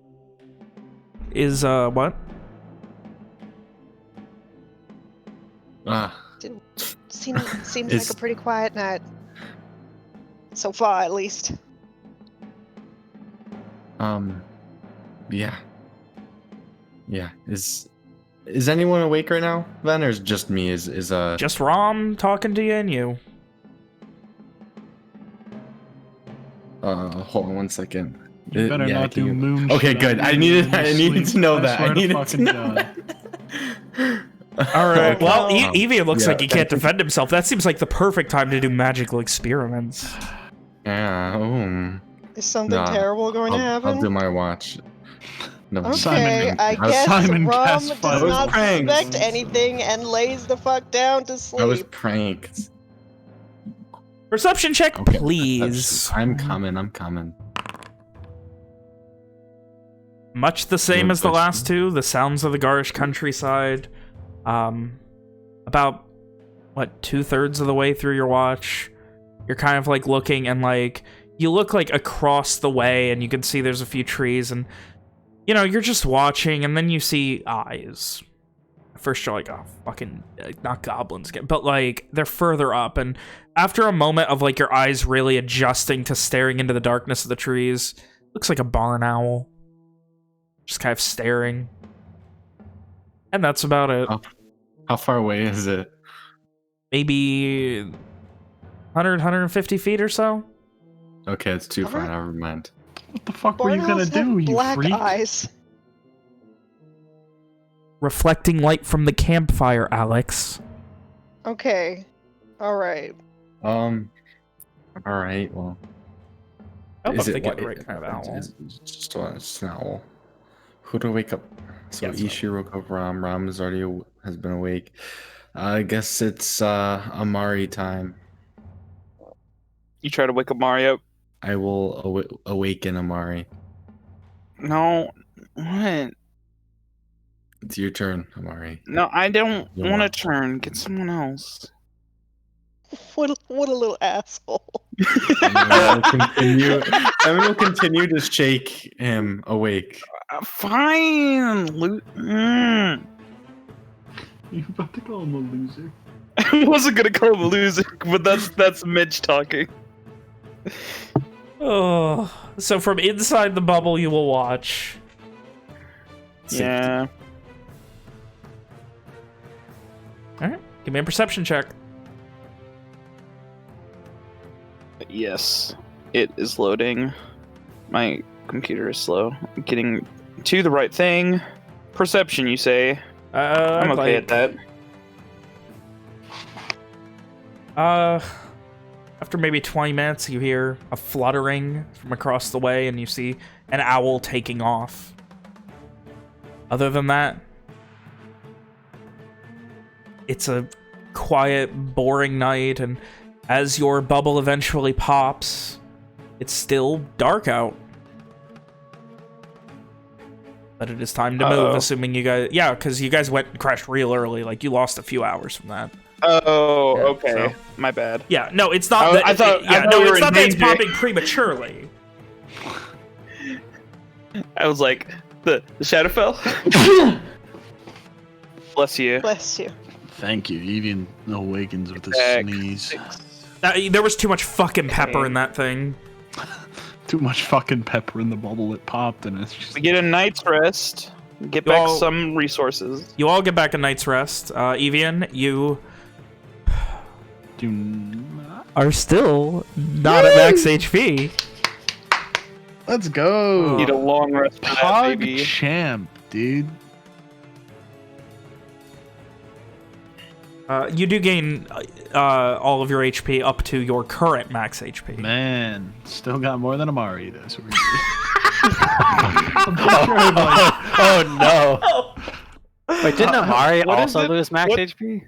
Seems like a pretty quiet night. So far, at least. Yeah. Is anyone awake right now, then, or is it just me? Is Just Rom talking to you and you. Hold on one second. You better not do moon. Okay, good. I needed to know that. I needed to know that. All right. Well, Okay. Evie looks Yeah, like he can't defend himself. That seems like the perfect time to do magical experiments. Yeah. Is something terrible going to happen? I'll do my watch. No, Okay, I guess Simon Rom cast does fire. not pranked. suspect anything and lays the fuck down to sleep. I was pranked. Perception check, Okay, please. I'm coming. Much the same Good as the question. last two. The sounds of the Garish countryside. About, what, 2/3 of the way through your watch, you're kind of like looking and like, you look like across the way and you can see there's a few trees and, you know, you're just watching and then you see eyes. At first you're like, oh, fucking, not goblins, but like, they're further up. And after a moment of like your eyes really adjusting to staring into the darkness of the trees, looks like a barn owl. Just kind of staring. And that's about it. How far away is it? Maybe 100, 150 feet or so. Okay, it's too far. Alright. Never mind. What the fuck were you Barn gonna owls have do, you black freak? eyes. Reflecting light from the campfire, Alex. Okay. Alright. All right. Well, I hope is I'm it thinking the right kind of owl. It's just an owl. Who do I wake up? So Yes, Ishii woke up Ram. Ram has been awake. I guess it's Amari time. You try to wake up Mario. I will awaken Amari. No. What? It's your turn, Amari. No, I don't You want to want- turn. Get someone else. What a little asshole. Simon will continue to shake him awake. Fine. You about to call him a loser? I wasn't gonna call him a loser, but that's Mitch talking. Oh, so from inside the bubble, you will watch. Yeah. All right, give me a perception check. Yes, it is loading. My computer is slow. I'm getting to the right thing. Perception, you say? I'm okay at that. After maybe 20 minutes, you hear a fluttering from across the way, and you see an owl taking off. Other than that, it's a quiet, boring night, and as your bubble eventually pops, it's still dark out. But it is time to move, assuming you guys... Yeah, because you guys went and crashed real early. Like, you lost a few hours from that. Oh, Yeah, okay. so- My bad. Yeah, no, it's not that... I thought we it's were not in that it's danger. popping prematurely. I was like, the Shadowfell? Bless you. Bless you. Thank you. Evian awakens with a Back. sneeze. There was too much fucking pepper in that thing. Too much fucking pepper in the bubble that popped, and it's just... We get a night's rest. Get You back all- some resources. You all get back a night's rest. Evian, you Do not... are still not at max HP. Let's go! Need a long rest for that, Pog baby. champ, dude. You do gain all of your HP up to your current max HP. Man, still got more than Amari, though. So I'm pretty sure I'm like, Oh no! Wait, didn't Amari what is also it? lose max What- HP?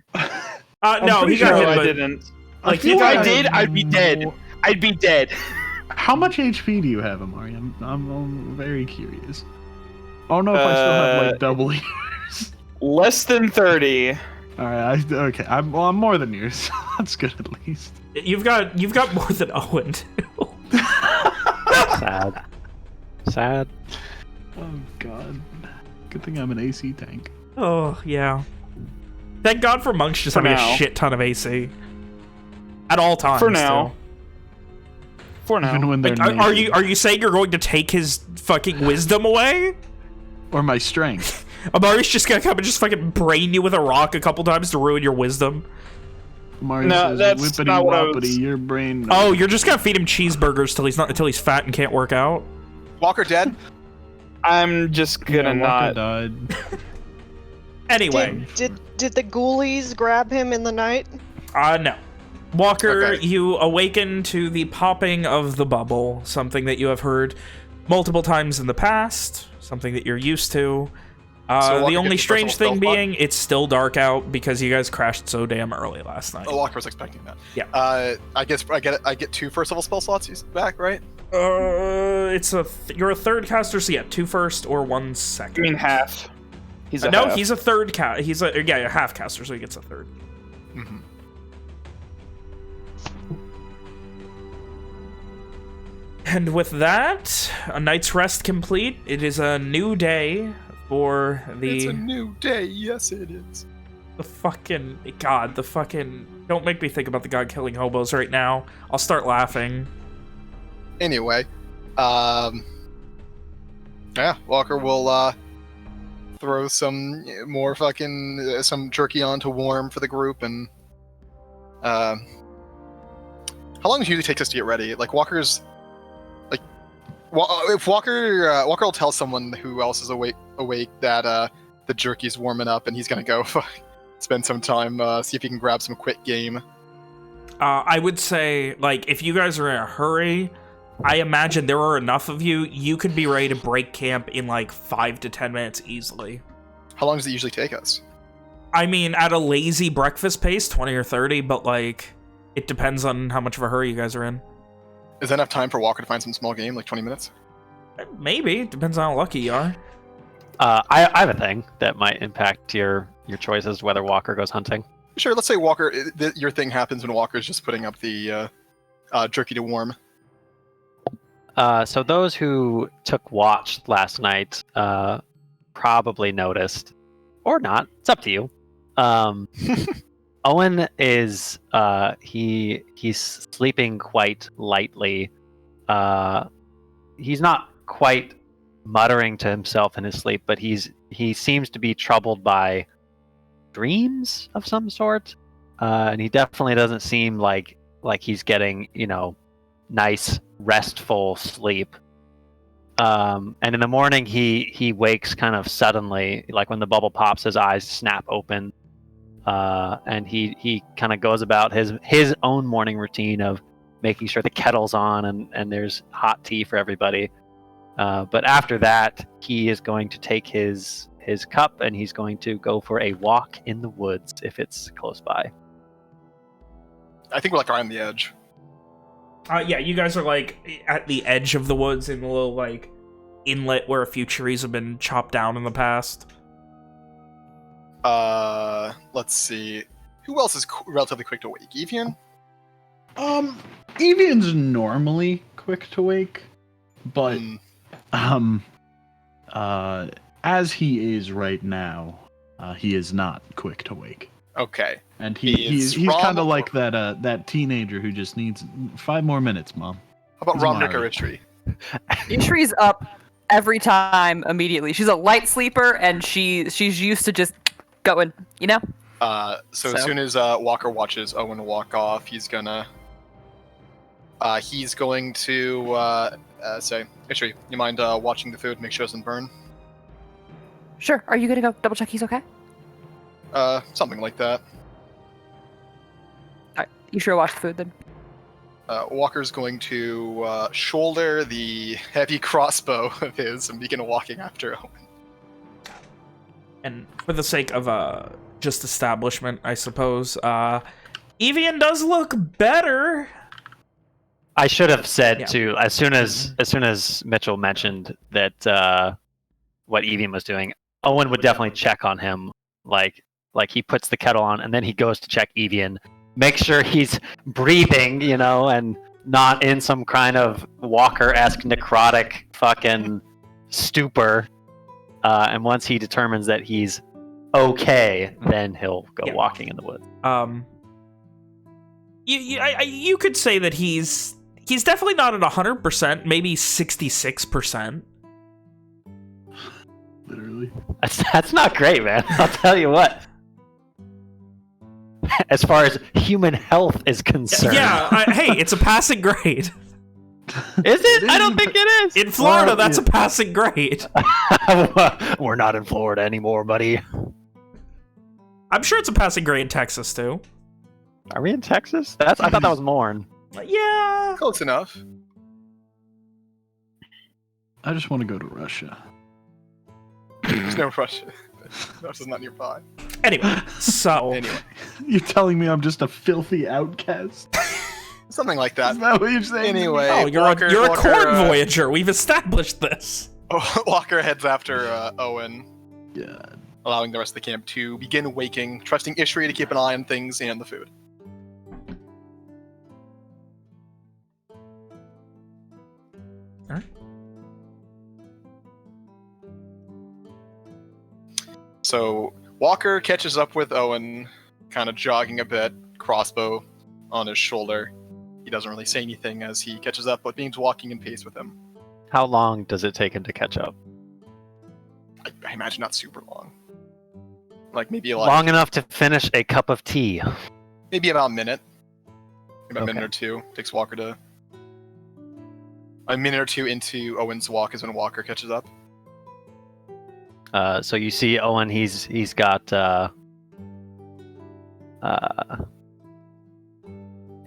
No, pretty he got sure hit, I but didn't. like feel he If got I did, I'd be dead. I'd be dead. how much HP do you have, Amari? I'm very curious. I don't know if I still have like double yours. Less than 30. All right, okay. I'm more than yours. That's good at least. You've got more than Owen too. Sad. Sad. Oh god. Good thing I'm an AC tank. Oh yeah. Thank God for monks just For having now. a shit ton of AC at all times. For now. too. For now. Even when they're Like, are naked. you saying you're going to take his fucking wisdom away? Or my strength. Amari's just gonna come and just fucking brain you with a rock a couple times to ruin your wisdom. Amari No, says, that's whippity not what I was- woppity, your brain. Oh, you're just gonna feed him cheeseburgers till he's fat and can't work out? Walker dead. I'm just Yeah, gonna Walker not. died. Anyway, Did the ghoulies grab him in the night? no. Walker, Okay. you awaken to the popping of the bubble, something that you have heard multiple times in the past, something that you're used to. So Walker The only gets the strange personal thing stealth being, it's still dark out because you guys crashed so damn early last night. Oh, Walker was expecting that. Yeah. I guess I get 2 first level spell slots back, right? You're a third caster, so yeah, 2 first or 1 I second. mean, half. He's a No, half. he's a third he's a half caster, so he gets a third. Mm-hmm. And with that, a night's rest complete. It is a new day for It's a the new day. Yes, it is. fucking god. The fucking don't make me think about the god killing hobos right now. I'll start laughing. Anyway, yeah, Walker will throw some more fucking some jerky on to warm for the group, and how long does it usually take us to get ready? Like Walker's, like, if Walker will tell someone who else is awake that the jerky's warming up, and he's gonna go spend some time see if he can grab some quick game. I would say, like, if you guys are in a hurry, I imagine there are enough of you. You could be ready to break camp in like 5 to 10 minutes easily. How long does it usually take us? I mean, at a lazy breakfast pace, 20 or 30, but like, it depends on how much of a hurry you guys are in. Is that enough time for Walker to find some small game, like 20 minutes? Maybe. Depends on how lucky you are. I have a thing that might impact your choices whether Walker goes hunting. Sure, let's say Walker. Your thing happens when Walker's just putting up the jerky to warm. So those who took watch last night probably noticed, or not. It's up to you. Owen is he's sleeping quite lightly. He's not quite muttering to himself in his sleep, but he seems to be troubled by dreams of some sort, and he definitely doesn't seem like he's getting nice restful sleep. And in the morning he wakes kind of suddenly, like when the bubble pops, his eyes snap open, and he kind of goes about his own morning routine of making sure the kettle's on and there's hot tea for everybody. But after that, he is going to take his cup and he's going to go for a walk in the woods if it's close by. I think we're like on the edge. Yeah, you guys are like at the edge of the woods in the little like inlet where a few trees have been chopped down in the past. Let's see. Who else is relatively quick to wake? Evian? Evian's normally quick to wake, but as he is right now, he is not quick to wake. Okay. And he's kind of like that teenager who just needs 5 more minutes, Mom. How about Romnick or Ishri? Ishri's up every time immediately. She's a light sleeper, and she's used to just going, So as soon as Walker watches Owen walk off, he's going to say, Ishri, you mind watching the food, make sure it doesn't burn? Sure. Are you gonna go double check he's okay? Something like that. Alright, you sure watch the food then? Walker's going to shoulder the heavy crossbow of his and begin walking after Owen. And for the sake of just establishment, I suppose, Evian does look better. I should have said too, as soon as Mitchell mentioned that what Evian was doing, Owen would definitely check on him, like he puts the kettle on and then he goes to check Evian, make sure he's breathing, and not in some kind of Walker-esque necrotic fucking stupor. And once he determines that he's okay, then he'll go walking in the woods. You could say that he's definitely not at 100%, maybe 66%. Literally. That's not great, man. I'll tell you what. As far as human health is concerned. Yeah, hey, it's a passing grade. Is it? I don't think it is. In Florida, that's a passing grade. We're not in Florida anymore, buddy. I'm sure it's a passing grade in Texas, too. Are we in Texas? I thought that was Morn. Yeah. Close enough. I just want to go to Russia. There's no Russia. Russia's not nearby. Anyway, so... You're telling me I'm just a filthy outcast? Something like that. Is that what you're saying? Anyway, oh, you're a corn voyager. We've established this. Walker heads after Owen. Yeah. Allowing the rest of the camp to begin waking, trusting Ishri to keep an eye on things and the food. All right. So Walker catches up with Owen, kind of jogging a bit, crossbow on his shoulder. He doesn't really say anything as he catches up, but begins walking in pace with him. How long does it take him to catch up? I imagine not super long. Like maybe long enough to finish a cup of tea. Maybe about a minute. Maybe a minute or two. Takes Walker to... A minute or two into Owen's walk is when Walker catches up. So you see Owen, he's got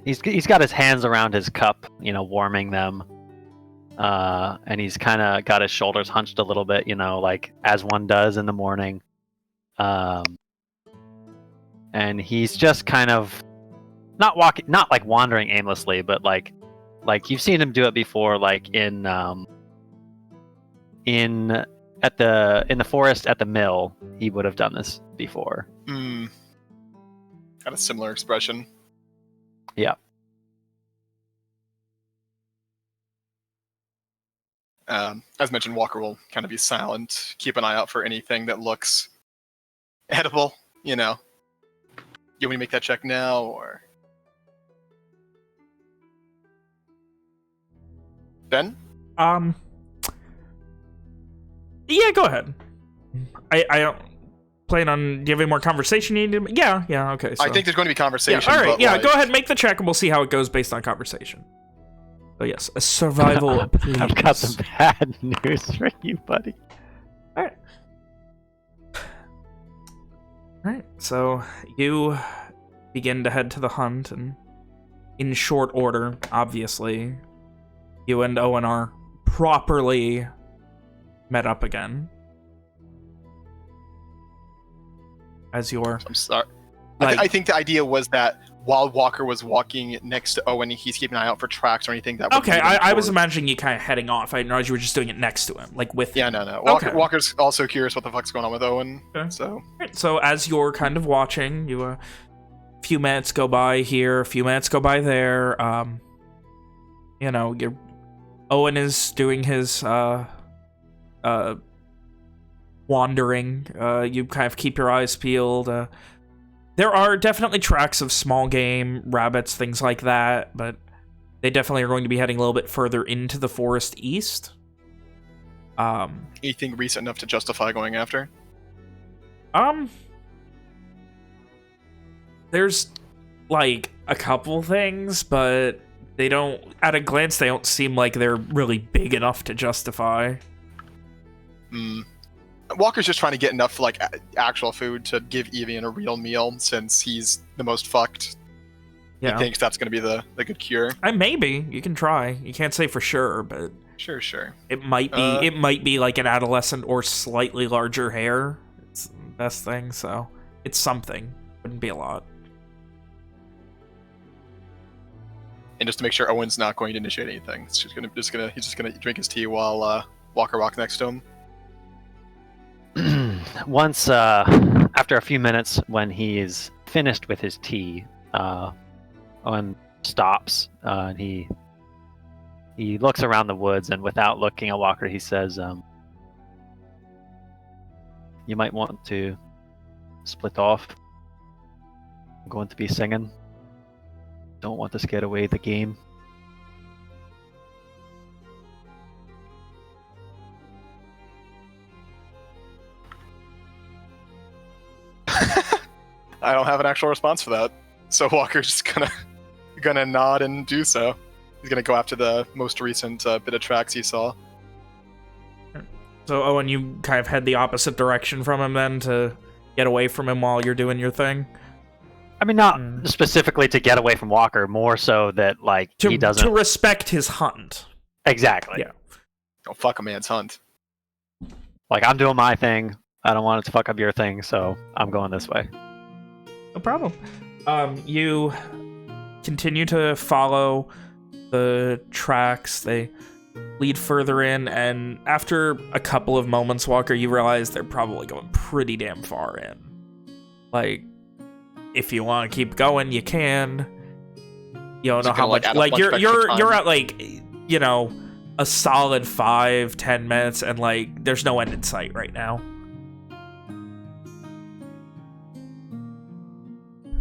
he's got his hands around his cup, warming them. And he's kind of got his shoulders hunched a little bit, like as one does in the morning. And he's just kind of not like wandering aimlessly, but like you've seen him do it before, like in the forest at the mill. He would have done this before. Got a similar expression. Yeah. As mentioned, Walker will kind of be silent, keep an eye out for anything that looks edible. You want me to make that check now, or Ben? Yeah, go ahead. I don't plan on. Do you have any more conversation you need to? Yeah. Okay. So. I think there's going to be conversation. Yeah, all right. But Yeah, go ahead, and make the check, and we'll see how it goes based on conversation. So yes, a survival. I've got some bad news for you, buddy. All right. So you begin to head to the hunt, and in short order, obviously, you and Owen are properly met up again. As your... I'm sorry. I think the idea was that while Walker was walking next to Owen, he's keeping an eye out for tracks or anything that would Okay, I was imagining you kind of heading off. I didn't realize you were just doing it next to him, like with him. No. Okay. Walker's also curious what the fuck's going on with Owen. Okay. So... Right, so as you're kind of watching, you a few minutes go by here, a few minutes go by there. Owen is doing his wandering. You kind of keep your eyes peeled. There are definitely tracks of small game, rabbits, things like that, but they definitely are going to be heading a little bit further into the forest east. Anything recent enough to justify going after? There's like a couple things, but they don't, at a glance, they don't seem like they're really big enough to justify. Walker's just trying to get enough like actual food to give Evian a real meal, since he's the most fucked. Yeah. He thinks that's going to be the good cure. Maybe you can try. You can't say for sure, but sure. It might be. It might be like an adolescent or slightly larger hair. It's the best thing. So it's something. Wouldn't be a lot. And just to make sure Owen's not going to initiate anything, he's just gonna drink his tea while Walker walks next to him. Once, after a few minutes, when he is finished with his tea, Owen stops, and he looks around the woods, and without looking at Walker, he says, "You might want to split off. I'm going to be singing. Don't want to scare away the game." I don't have an actual response for that, so Walker's just gonna nod and do so. He's gonna go after the most recent bit of tracks he saw. So Owen, you kind of head the opposite direction from him then to get away from him while you're doing your thing? I mean, not specifically to get away from Walker, more so that, like, he doesn't... To respect his hunt. Exactly. Yeah. Don't fuck a man's hunt. Like, I'm doing my thing. I don't want it to fuck up your thing, so I'm going this way. No problem. You continue to follow the tracks. They lead further in, and after a couple of moments, Walker, you realize they're probably going pretty damn far in. Like, if you want to keep going, you can. You don't know how much. Like, you're at, like, a solid 5-10 minutes, and, like, there's no end in sight right now.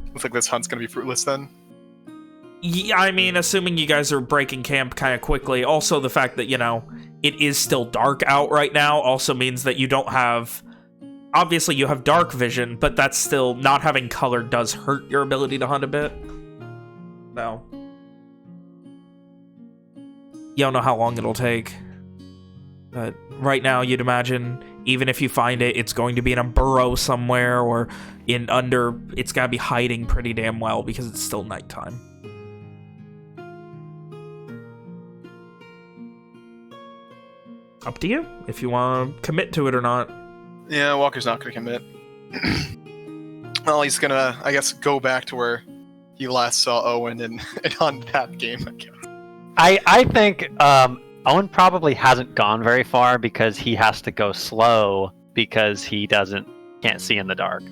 Looks like this hunt's gonna be fruitless then. Yeah, I mean, assuming you guys are breaking camp kind of quickly. Also, the fact that, it is still dark out right now also means that you don't have... Obviously, you have dark vision, but that's still... Not having color does hurt your ability to hunt a bit. So... You don't know how long it'll take. But right now, you'd imagine, even if you find it, it's going to be in a burrow somewhere, or it's gotta be hiding pretty damn well, because it's still nighttime. Up to you, if you want to commit to it or not. Yeah, Walker's not going to commit. Well, he's going to, I guess, go back to where he last saw Owen and on that game, I guess. I think Owen probably hasn't gone very far because he has to go slow because he can't see in the dark.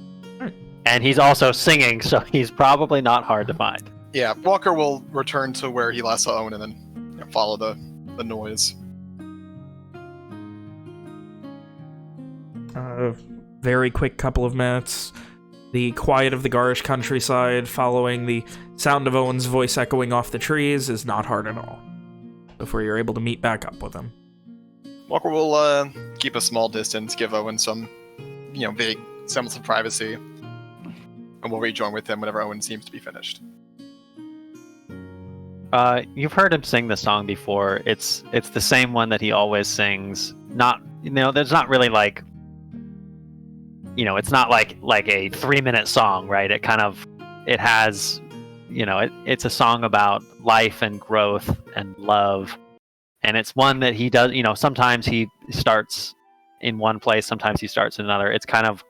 And he's also singing, so he's probably not hard to find. Yeah, Walker will return to where he last saw Owen and then follow the noise. Very quick couple of minutes. The quiet of the garish countryside following the sound of Owen's voice echoing off the trees is not hard at all. Before you're able to meet back up with him. Walker will keep a small distance, give Owen some, vague semblance of privacy, and we'll rejoin with him whenever Owen seems to be finished. You've heard him sing the song before. It's the same one that he always sings. Not, there's not really like, it's not like a 3-minute song, right? It has, it's a song about life and growth and love. And it's one that he does, sometimes he starts in one place, sometimes he starts in another. It's kind of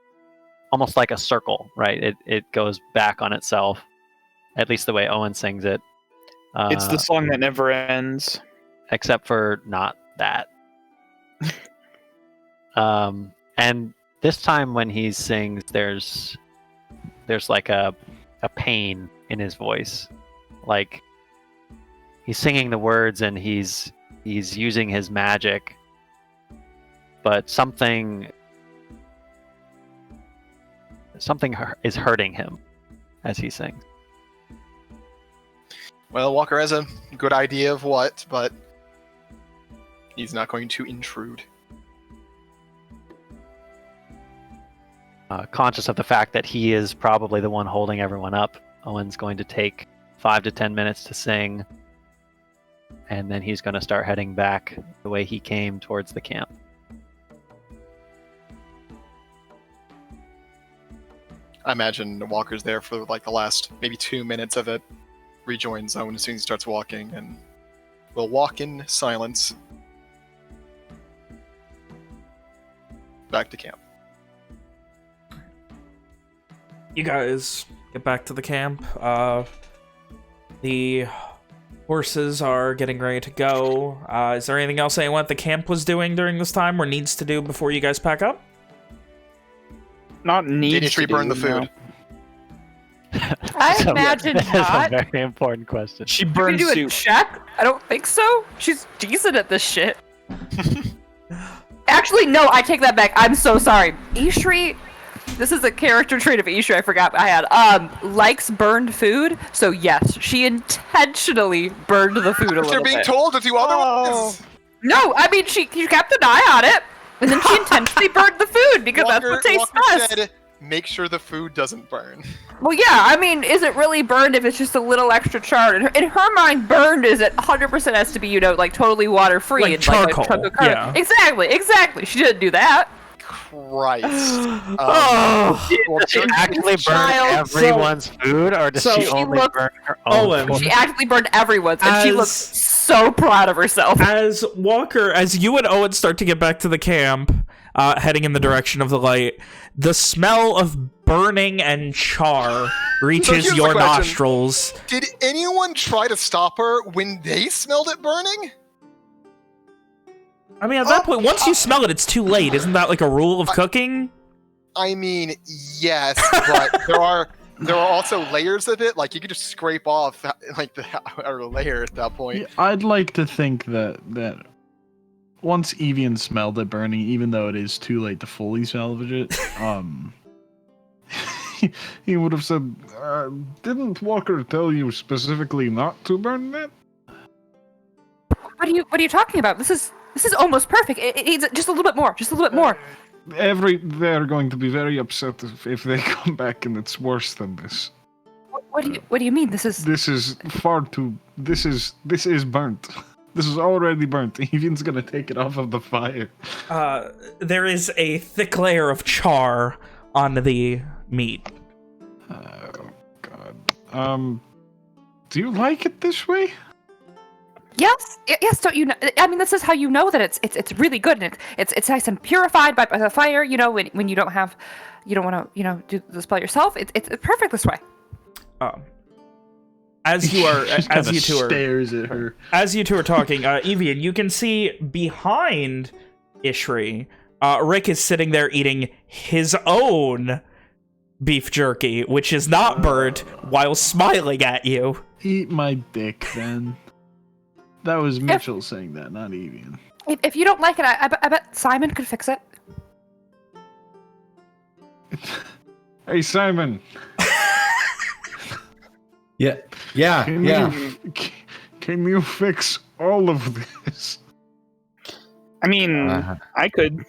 almost like a circle, right? It goes back on itself, at least the way Owen sings it. It's the song that never ends. Except for not that. And this time when he sings, there's like a pain in his voice. Like he's singing the words and he's using his magic, but something is hurting him as he sings. Well, Walker has a good idea of what, but he's not going to intrude. Conscious of the fact that he is probably the one holding everyone up, Owen's going to take 5 to 10 minutes to sing, and then he's going to start heading back the way he came towards the camp. I imagine Walker's there for like the last maybe 2 minutes of it, rejoins Owen as soon as he starts walking, and will walk in silence back to camp. You guys get back to the camp. The horses are getting ready to go. Is there anything else anyone at the camp was doing during this time or needs to do before you guys pack up? Not needs Did she burn the food? I imagine not. That's a very important question. She You burned can do soup. a check? I don't think so. She's decent at this shit. Actually, no, I take that back. I'm so sorry. Ishri, this is a character trait of Ishri I forgot I had. Likes burned food, so yes, she intentionally burned the food a little After being bit. told to do otherwise. No, I mean, she kept an eye on it, and then she intentionally burned the food because that's what tastes Walker best. said, make sure the food doesn't burn. Well, yeah, I mean, is it really burned if it's just a little extra charred? In her mind, burned is it 100% has to be, like totally water-free. Like and charcoal, like a chunk of carbon. yeah. Exactly. She didn't do that. Christ. Oh. Well, Does she actually burn Child, everyone's food, or does so she she only looked- burn her own Owen. food? She actually burned everyone's, and she looked so proud of herself. As Walker, as you and Owen start to get back to the camp, heading in the direction of the light, the smell of burning and char reaches here's the your question. nostrils. Did anyone try to stop her when they smelled it burning? I mean, at that point, once you smell it, it's too late. Isn't that like a rule of cooking? I mean, yes, but there are also layers of it. Like you could just scrape off like the outer layer at that point. Yeah, I'd like to think that once Evian smelled it burning, even though it is too late to fully salvage it, he would have said, "Didn't Walker tell you specifically not to burn that?" What are you talking about? This is almost perfect. It needs just a little bit more. Just a little bit more. They're going to be very upset if they come back and it's worse than this. What do you mean? This is far too. This is burnt. This is already burnt. Evian's gonna take it off of the fire. There is a thick layer of char on the meat. Oh God. Do you like it this way? Yes. Don't you know? I mean, this is how you know that it's really good, and it's nice and purified by the fire. You know, when you don't want to do the spell yourself. It's perfect this way. As you two stares at her. As you two are talking, Evian, you can see behind Ishri, Rick is sitting there eating his own beef jerky, which is not burnt, while smiling at you. Eat my dick, then. That was Mitchell saying that, not Evian. If you don't like it, I bet Simon could fix it. Hey, Simon. Yeah. Can you fix all of this? I mean, I could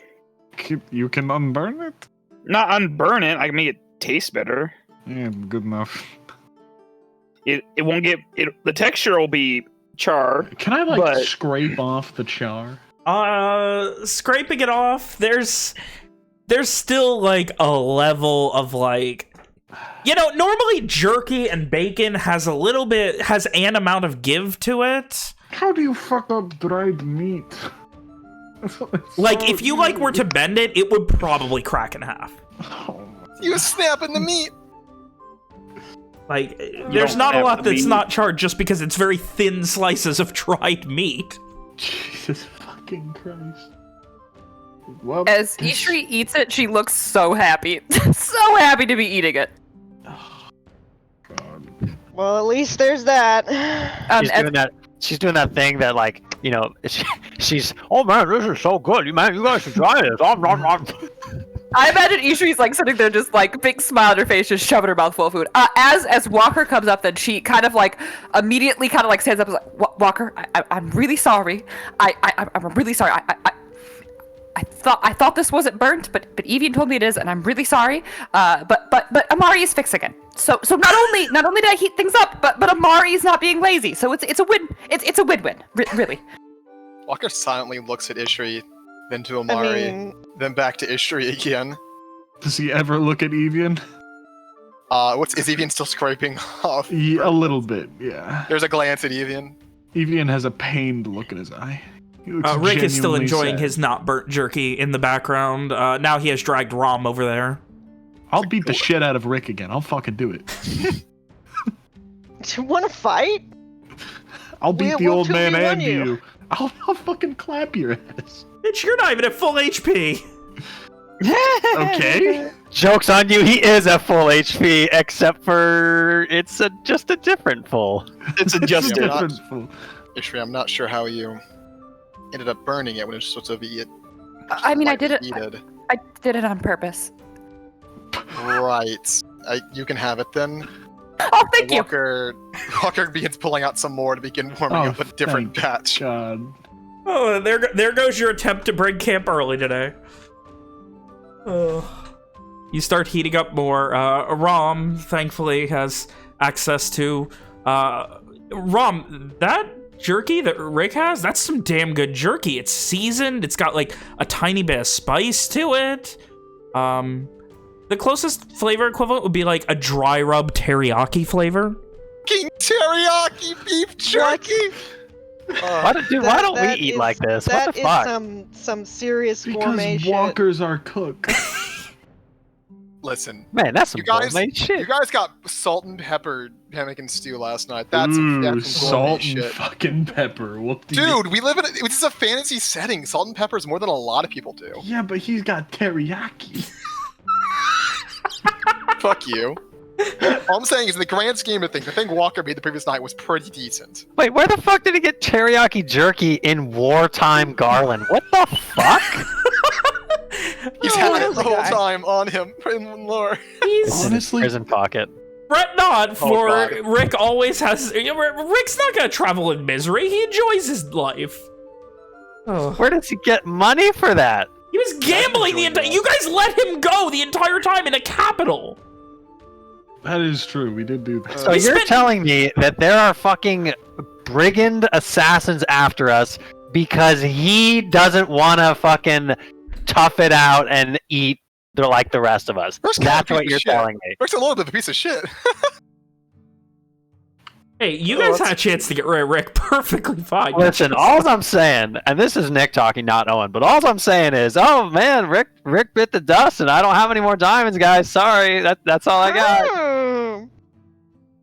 You can unburn it? not unburn it. I can make it taste better. Yeah, good enough. It won't get it. The texture will be char. Can I like but- scrape off the char? Scraping it off, there's still like a level of like, you know, normally jerky and bacon has an amount of give to it. How do you fuck up dried meat? Like if you like were to bend it, it would probably crack in half. You snapping the meat. Like there's don't not a have lot the that's meat. not charred just because it's very thin slices of dried meat. Jesus fucking Christ. Well, As Ishri eats it, she looks so happy. So happy to be eating it. God. Well, at least there's that. She's doing that thing that, like, you know, she's. Oh man, this is so good, man! You guys should try this. I imagine Ishri's like sitting there, just like big smile on her face, just shoving her mouth full of food. As Walker comes up, then she kind of like immediately kind of like stands up and is like, Walker, I'm really sorry. I'm really sorry. I thought this wasn't burnt, but Evian told me it is, and I'm really sorry. But Amari is fixing it. So not only did I heat things up, but Amari is not being lazy. So it's a win. It's a win-win, really. Walker silently looks at Ishri, then to Amari, then back to Ishri again. Does he ever look at Evian? Is Evian still scraping off? Yeah, a little bit, yeah. There's a glance at Evian. Evian has a pained look in his eye. Rick is still genuinely enjoying sad. his not burnt jerky in the background. Now he has dragged Rom over there. I'll beat the shit out of Rick again. I'll fucking do it. Do you want to fight? I'll beat the We'll old man 2v1 and you. you. I'll fucking clap your ass. Bitch, you're not even at full HP. Okay. Joke's on you. He is at full HP, except for it's just a different full. It's adjusted. Yeah, Different fool. Ishri, I'm not sure how you ended up burning it when it's supposed to be I mean, I did it. heated. I did it on purpose. Right. You can have it then. Oh, thank you. Walker begins pulling out some more to begin warming Oh, up a different thank batch. God. Oh, there goes your attempt to bring camp early today. You start heating up more. Rom, thankfully, has access to... Rom, that jerky that Rick has, that's some damn good jerky. It's seasoned. It's got, like, a tiny bit of spice to it. The closest flavor equivalent would be, like, a dry rub teriyaki flavor. King teriyaki beef jerky! Why don't we eat like this? What the fuck? That is some serious Because gourmet shit. Walker's our cook. Listen, Man, that's some you guys, gourmet shit. you guys got salt and pepper hammock and stew last night. That's Ooh, that's some gourmet salt and shit. fucking pepper. What do Dude, we live in this is a fantasy setting. Salt and pepper is more than a lot of people do. Yeah, but he's got teriyaki. Fuck you. All I'm saying is, in the grand scheme of things, the thing Walker made the previous night was pretty decent. Wait, where the fuck did he get teriyaki jerky in wartime Garland? What the fuck? He's had it the whole time on him in lore. He's Honestly, Prison pocket. fret not, for God. Rick always has... Rick's not gonna travel in misery. He enjoys his life. Oh. Where does he get money for that? He was gambling the entire... You guys let him go the entire time in a capital. that is true. We did do that. So We you're spent- telling me that there are fucking brigand assassins after us because he doesn't want to fucking tough it out and eat like the rest of us. Rick's kind That's of a what piece you're of shit. telling me. Rick's a little bit of a piece of shit. Hey, you guys had a chance to get rid of Rick perfectly fine. Listen, all I'm saying, and this is Nick talking, not Owen, but all I'm saying is, oh man, Rick bit the dust, and I don't have any more diamonds, guys. Sorry, that's all I got. Mm.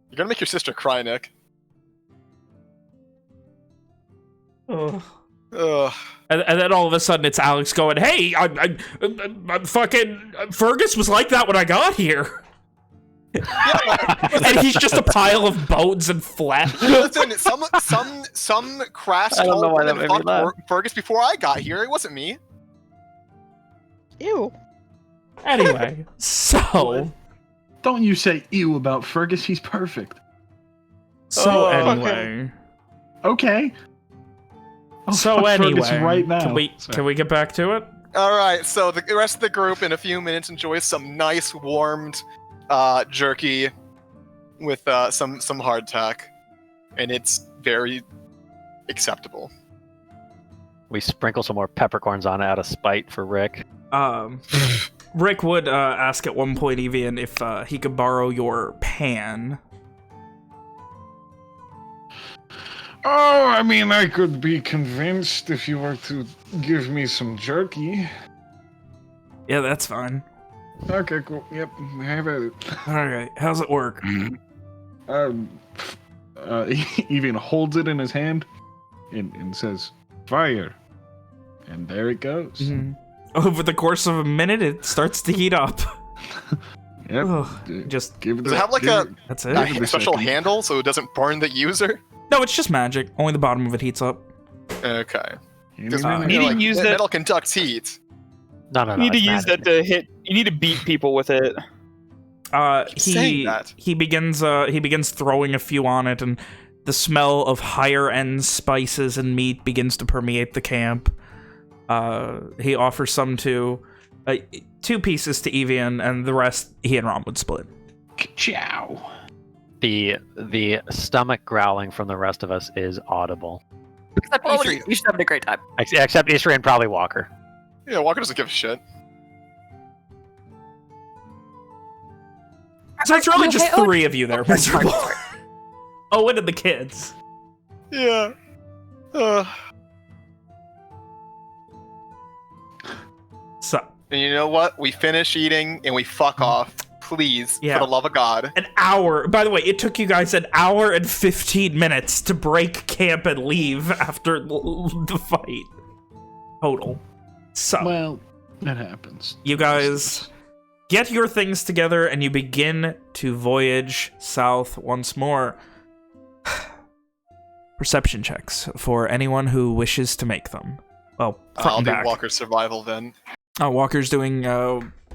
You're gonna make your sister cry, Nick. Ugh. Ugh. And then all of a sudden it's Alex going, hey, I'm fucking... Fergus was like that when I got here. And he's just a pile of bones and flesh. Listen, some crass I don't know tall why that woman made me fucked laugh. Fergus before I got here. It wasn't me. Ew. Anyway, so Don't you say ew about Fergus, he's perfect. so Oh, anyway, Okay. I'll so fuck Fergus anyway, right now. can we get back to it? All right, so the rest of the group in a few minutes enjoys some nice warmed jerky with some hardtack, and it's very acceptable. We sprinkle some more peppercorns on it out of spite for Rick. Rick would ask at one point, Evian, if he could borrow your pan. Oh, I mean, I could be convinced if you were to give me some jerky. Yeah, that's fine. Okay, cool. Yep, have at it. All right, how's it work? Evian holds it in his hand and says, "Fire." And there it goes. Mhm. Over the course of a minute, it starts to heat up. Yep. Ugh, just Give it Does it have like a that's Give it. it a special second. handle so it doesn't burn the user? No, it's just magic. Only the bottom of it heats up. Okay. You Because know, need to like, use that- metal conducts heat. No, You need to it's use magic. that to hit. You need to beat people with it. saying that. He begins throwing a few on it, and the smell of higher end spices and meat begins to permeate the camp. He offers some to 2 pieces to Evian, and the rest he and Rom would split. Ciao. The stomach growling from the rest of us is audible. Except Oh, Ishri, you should have a great time. Except Ishri and probably Walker. Yeah, Walker doesn't give a shit. So it's really You just okay, Owen? 3 of you there, miserable. Owen and the kids. Yeah. So, And you know what? We finish eating and we fuck off. Please, Yeah. for the love of God. an hour. By the way, it took you guys an hour and 15 minutes to break camp and leave after the fight. Total. So, Well, that happens. you guys get your things together and you begin to voyage south once more. Perception checks for anyone who wishes to make them. Well, front I'll and do back. Walker's survival then. Walker's doing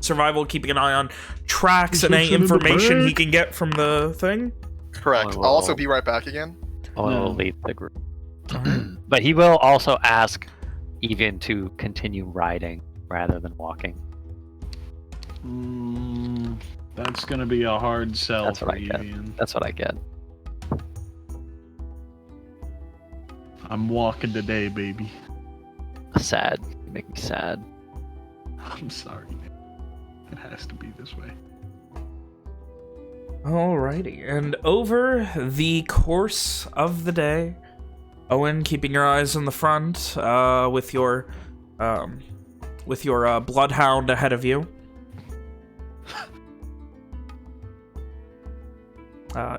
survival, keeping an eye on tracks and any Perception in the information he back. can get from the thing. Correct. Oh, I'll also wow. be right back again. Owen No. will lead the group. But he will also ask Evian to continue riding rather than walking. That's gonna be a hard sell That's for what I get. Evian. That's what I get. I'm walking today, baby. Sad. You make me sad. I'm sorry, man. It has to be this way. Alrighty, and over the course of the day, Owen, keeping your eyes on the front, with your bloodhound ahead of you.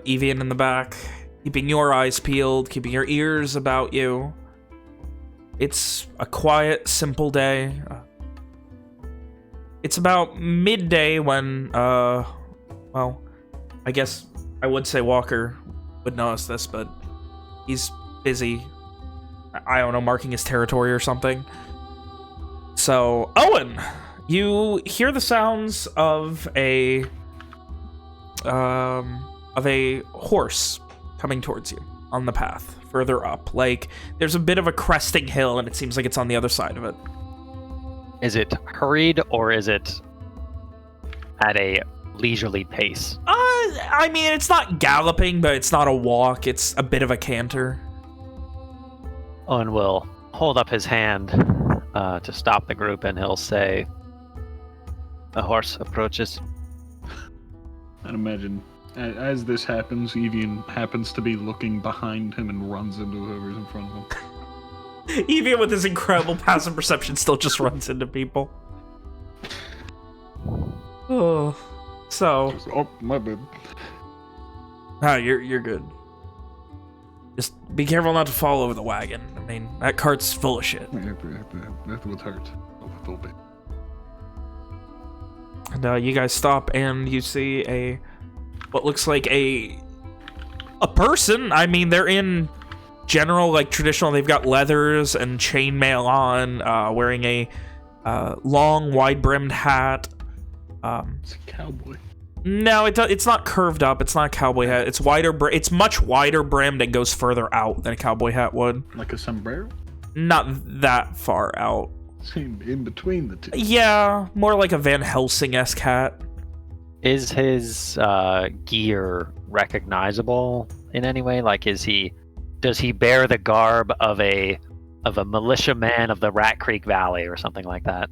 Evian in the back, keeping your eyes peeled, keeping your ears about you. It's a quiet, simple day. It's about midday when, well, I guess I would say Walker would notice this, but he's busy, I don't know, marking his territory or something. So, Owen, you hear the sounds of a horse coming towards you on the path further up. Like, there's a bit of a cresting hill, and it seems like it's on the other side of it. Is it hurried or is it at a leisurely pace? I mean, it's not galloping, but it's not a walk. It's a bit of a canter. Owen will hold up his hand to stop the group, and he'll say, "A horse approaches." I'd imagine as this happens, Evian happens to be looking behind him and runs into whoever's in front of him. Evian, with his incredible passive perception, still just runs into people. Oh, so Oh, my bad. you're good. Just be careful not to fall over the wagon. I mean, that cart's full of shit. That would hurt a little bit. And you guys stop, and you see a what looks like a person. I mean, they're in general, like, traditional. They've got leathers and chainmail on, wearing a long, wide-brimmed hat. It's a cowboy. No, it's not curved up. It's not a cowboy hat. It's wider. It's much wider brimmed and goes further out than a cowboy hat would. Like a sombrero? Not that far out. In between the two. Yeah, more like a Van Helsing-esque hat. Is his gear recognizable in any way? Like, does he bear the garb of a militiaman of the Rat Creek Valley or something like that?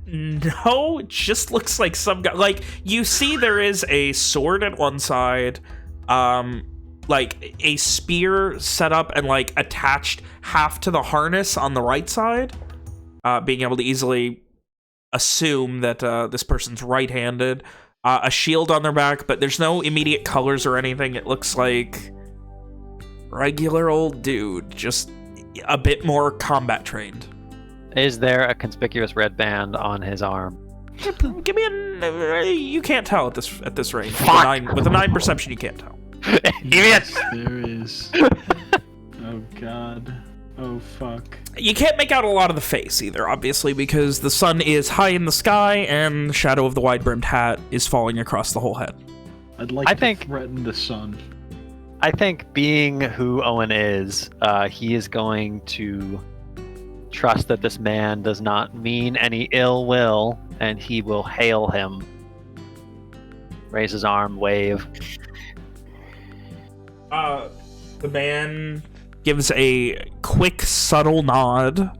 No, it just looks like some guy. Like, you see there is a sword at one side, like a spear set up and like attached half to the harness on the right side, being able to easily assume that this person's right-handed. A shield on their back, but there's no immediate colors or anything. It looks like regular old dude, just a bit more combat trained. Is there a conspicuous red band on his arm? Give me you can't tell at this range. With a 9 perception, you can't tell. Yes, there is. Oh god. Oh fuck. You can't make out a lot of the face either, obviously, because the sun is high in the sky and the shadow of the wide-brimmed hat is falling across the whole head. I'd like to threaten the sun. I think, being who Owen is, he is going to trust that this man does not mean any ill will, and he will hail him. Raise his arm, wave. The man gives a quick, subtle nod,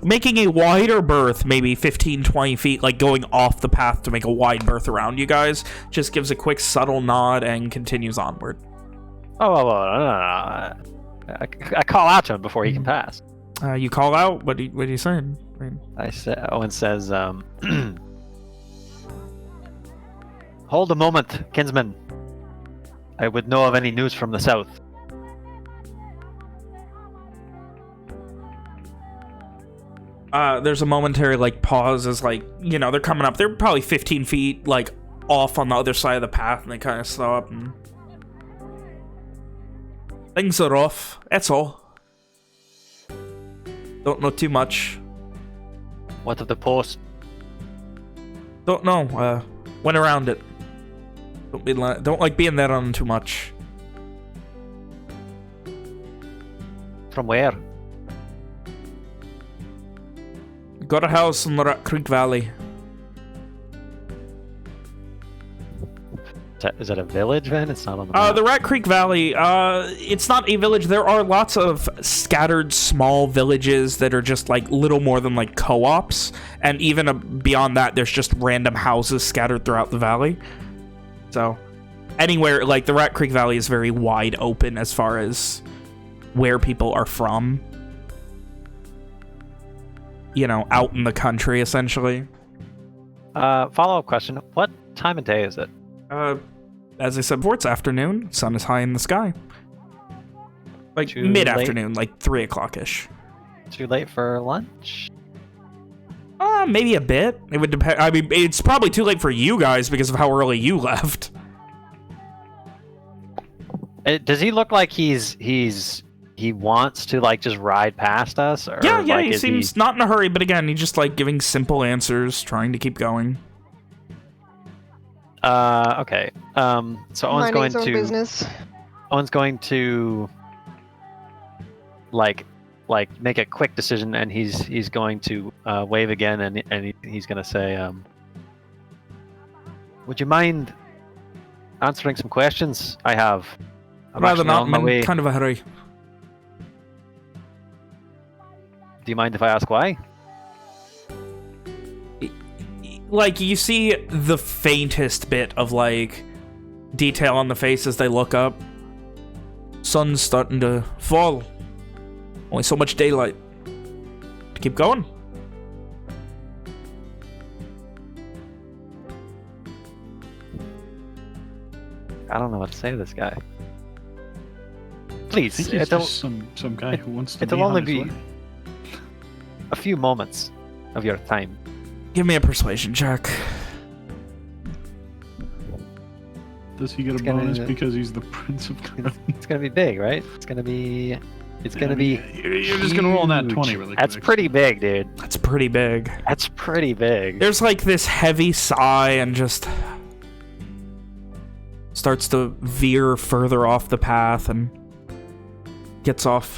making a wider berth, maybe 15, 20 feet, like going off the path to make a wide berth around you guys. Just gives a quick, subtle nod and continues onward. No. I call out to him before he can pass. You call out? What are you saying? Owen says, hold a moment, kinsman. I would know of any news from the south. There's a momentary, like, pause as, like, you know, they're coming up. They're probably 15 feet, like, off on the other side of the path, and they kind of slow up, and things are off. That's all. Don't know too much. What of the post? Don't know. Went around it. Don't like being there on too much. From where? Got a house in the Rat Creek Valley. Is that a village, then? It's not on the map. The Rat Creek Valley, it's not a village. There are lots of scattered small villages that are just, like, little more than, like, co-ops. And even beyond that, there's just random houses scattered throughout the valley. So, anywhere, like, the Rat Creek Valley is very wide open as far as where people are from. You know, out in the country, essentially. Follow-up question. What time of day is it? As I said before, it's afternoon. Sun is high in the sky. Like, mid-afternoon, like 3 o'clock-ish. Too late for lunch? Maybe a bit. It would depend. I mean, it's probably too late for you guys because of how early you left. Does he look like he wants to, like, just ride past us? Or, yeah, like, he seems not in a hurry, but again, he's just, like, giving simple answers, trying to keep going. Okay. So Owen's going to business. Owen's going to like make a quick decision, and he's going to wave again, and he's going to say, would you mind answering some questions I have? Rather not, I'm in kind of a hurry. Do you mind if I ask why? Like, you see the faintest bit of, like, detail on the face as they look up. Sun's starting to fall. Only so much daylight. Keep going. I don't know what to say to this guy. Please, I think he's just some guy who wants to it'll only be a few moments of your time. Give me a persuasion check. Does he get a bonus because he's the Prince of Clown? It's gonna be big, right? It's gonna be. You're just gonna roll that 20 really quick. That's pretty big, dude. That's pretty big. That's pretty big. There's like this heavy sigh and just starts to veer further off the path and gets off,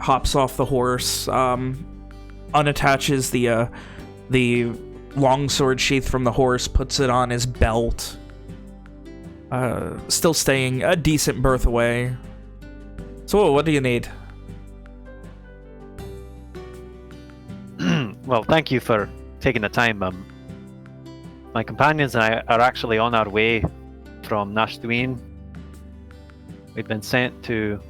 hops off the horse, unattaches the longsword sheath from the horse, puts it on his belt, still staying a decent berth away. So what do you need? Well, thank you for taking the time. My companions and I are actually on our way from Nashtuin. We've been sent to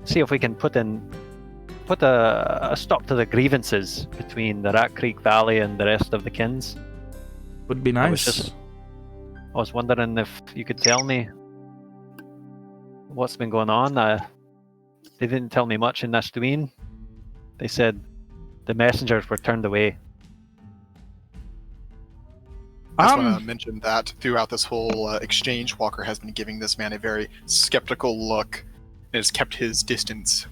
see if we can put a stop to the grievances between the Rat Creek Valley and the rest of the kins. Would be nice. I was wondering if you could tell me what's been going on. They didn't tell me much in Nashtuin. They said the messengers were turned away. I just want to mention that throughout this whole exchange, Walker has been giving this man a very skeptical look and has kept his distance.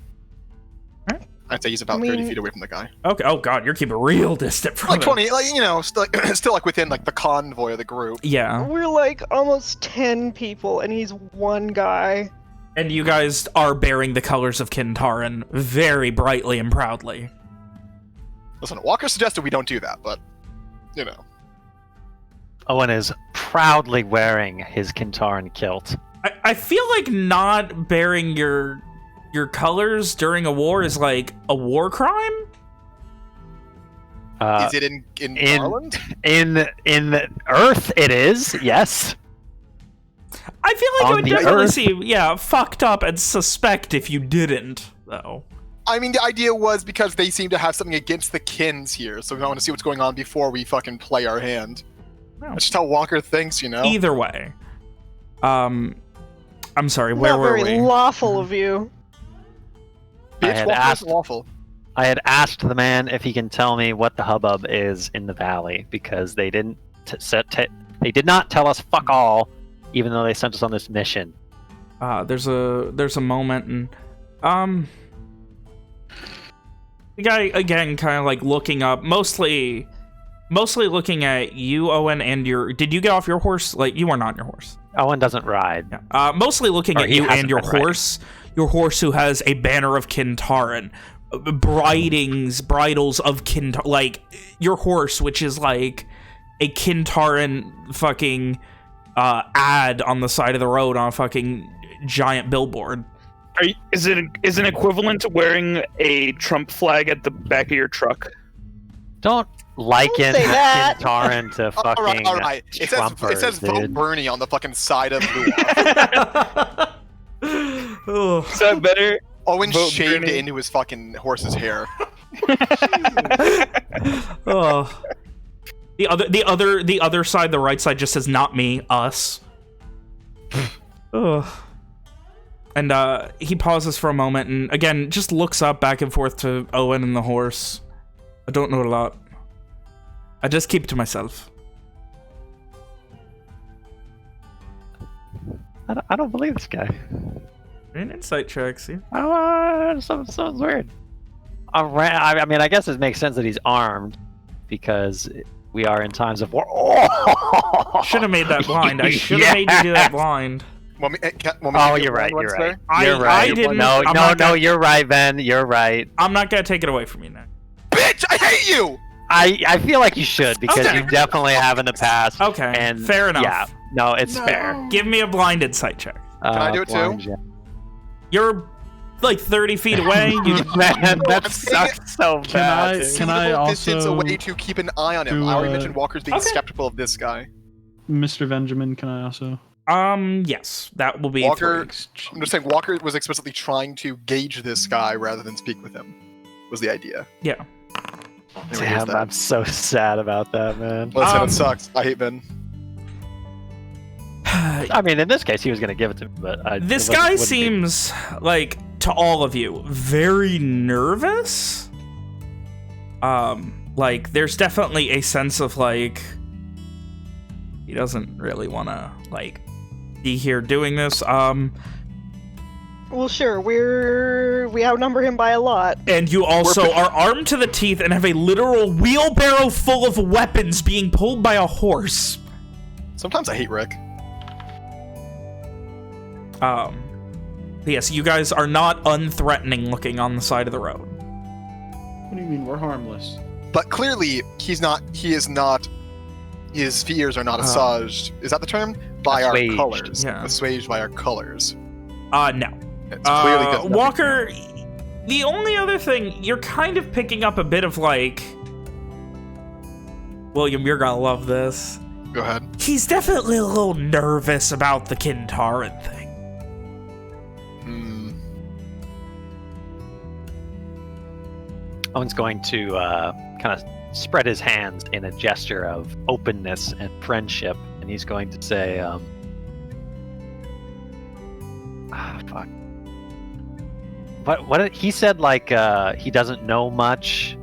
Right. I'd say he's about 30 feet away from the guy. Okay. Oh God, you're keeping real distant from like him. 20, like, you know, still like within like the convoy of the group. Yeah. We're like almost 10 people, and he's one guy. And you guys are bearing the colors of Kintaran very brightly and proudly. Listen, Walker suggested we don't do that, but, you know. Owen is proudly wearing his Kintaran kilt. I feel like not bearing your colors during a war is like a war crime? Is it in Ireland? In Earth, it is, yes. I feel like it would definitely seem, fucked up and suspect if you didn't, though. I mean, the idea was because they seem to have something against the kins here, so we want to see what's going on before we fucking play our hand. That's just how Walker thinks, you know? Either way. I'm sorry, where were we? Not very lawful of you. I had asked the man if he can tell me what the hubbub is in the valley, because they didn't they did not tell us fuck all, even though they sent us on this mission. There's a moment, and the guy again kind of like looking up, mostly looking at you, Owen, and did you get off your horse? Like, you are not on your horse. Owen doesn't ride. Yeah. Mostly looking at you and your horse. Your horse who has a banner of Kintaran. Bridles of Kintaran. Like, your horse, which is like a Kintaran fucking ad on the side of the road on a fucking giant billboard. Is it equivalent to wearing a Trump flag at the back of your truck? Don't liken Kintaran to fucking all right. It says Vote Bernie on the fucking side of Blue. Is that better? Owen shaved it into his fucking horse's hair. Oh. The other side, the right side, just says "not me, us." Ugh. And he pauses for a moment and again just looks up back and forth to Owen and the horse. I don't know a lot. I just keep it to myself. I don't believe this guy. An insight check, see? Sounds weird. I mean, I guess it makes sense that he's armed because we are in times of war. Should have made that blind. I should have made you do that blind. You're right. You're right. I didn't. No, you're right, Ben. You're right. I'm not gonna take it away from you now. Bitch, I hate you! I feel like you should because you definitely have in the past. Okay, and fair enough. Yeah, no, it's fair. Give me a blind insight check. Can I do it too? You're like 30 feet away. Man, that sucks so bad. Can I also distance away to keep an eye on him? I already mentioned Walker's being skeptical of this guy. Mr. Benjamin, can I also? Yes, that will be Walker. I'm just saying, Walker was explicitly trying to gauge this guy rather than speak with him. Was the idea? Yeah. Damn, I'm so sad about that, man. Listen, it sucks. I hate Ben. I mean, in this case, he was going to give it to me, but this guy seems like, to all of you, very nervous. Like, there's definitely a sense of like, He doesn't really want to, like, be here doing this. Well, sure, we outnumber him by a lot. And you also are armed to the teeth and have a literal wheelbarrow full of weapons being pulled by a horse. Sometimes I hate Rick. Yes, you guys are not unthreatening looking on the side of the road. What do you mean we're harmless? But clearly, he is not, his fears are not assuaged, is that the term? By Assuaged. our colors. Yeah. Assuaged by our colors. No. It's clearly got nothing Walker, to do. the only other thing, you're kind of picking up a bit of, like... William, you're gonna love this. Go ahead. He's definitely a little nervous about the Kintaran thing. Owen's going to kind of spread his hands in a gesture of openness and friendship, and he's going to say, fuck. What he said, like, he doesn't know much.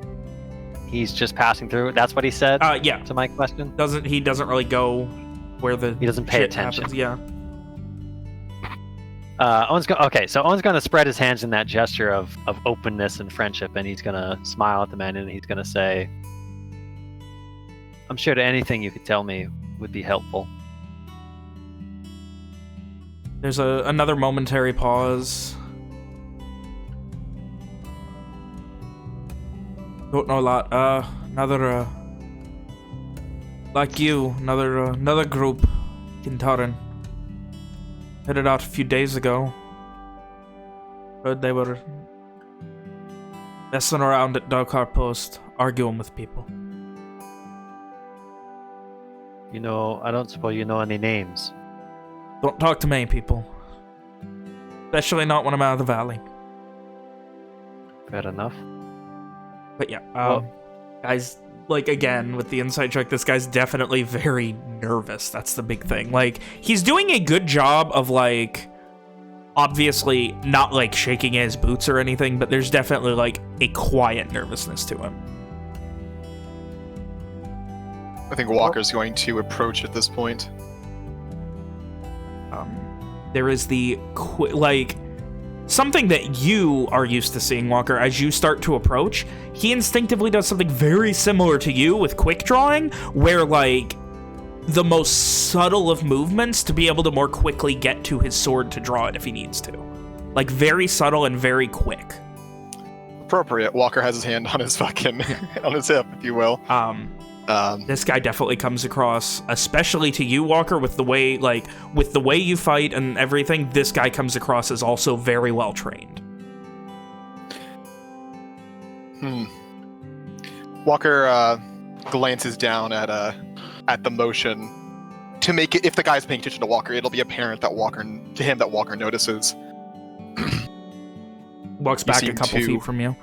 He's just passing through. That's what he said? Yeah. To my question? He doesn't really go where the He doesn't pay shit attention. happens. Yeah. Owen's going to spread his hands in that gesture of openness and friendship, and he's going to smile at the man, and he's going to say, I'm sure that anything you could tell me would be helpful. There's another momentary pause. Don't know a lot. Another, like you, another group, Kintaran. Headed out a few days ago. Heard they were messing around at Darkar Post, arguing with people. You know, I don't suppose you know any names. Don't talk to many people. Especially not when I'm out of the valley. Fair enough. But yeah, guys, like, again, with the inside check, this guy's definitely very nervous. That's the big thing. Like, he's doing a good job of, like, obviously not, like, shaking his boots or anything, but there's definitely, like, a quiet nervousness to him. I think Walker's going to approach at this point. There is the, something that you are used to seeing, Walker, as you start to approach, he instinctively does something very similar to you with quick drawing, where, like, the most subtle of movements to be able to more quickly get to his sword to draw it if he needs to. Like, very subtle and very quick. Appropriate. Walker has his hand on his fucking, on his hip, if you will. This guy definitely comes across, especially to you, Walker, with the way, like, with the way you fight and everything, this guy comes across as also very well trained. Walker glances down at the motion to make it, if the guy's paying attention to Walker, it'll be apparent that Walker notices. Walks back a couple feet from you.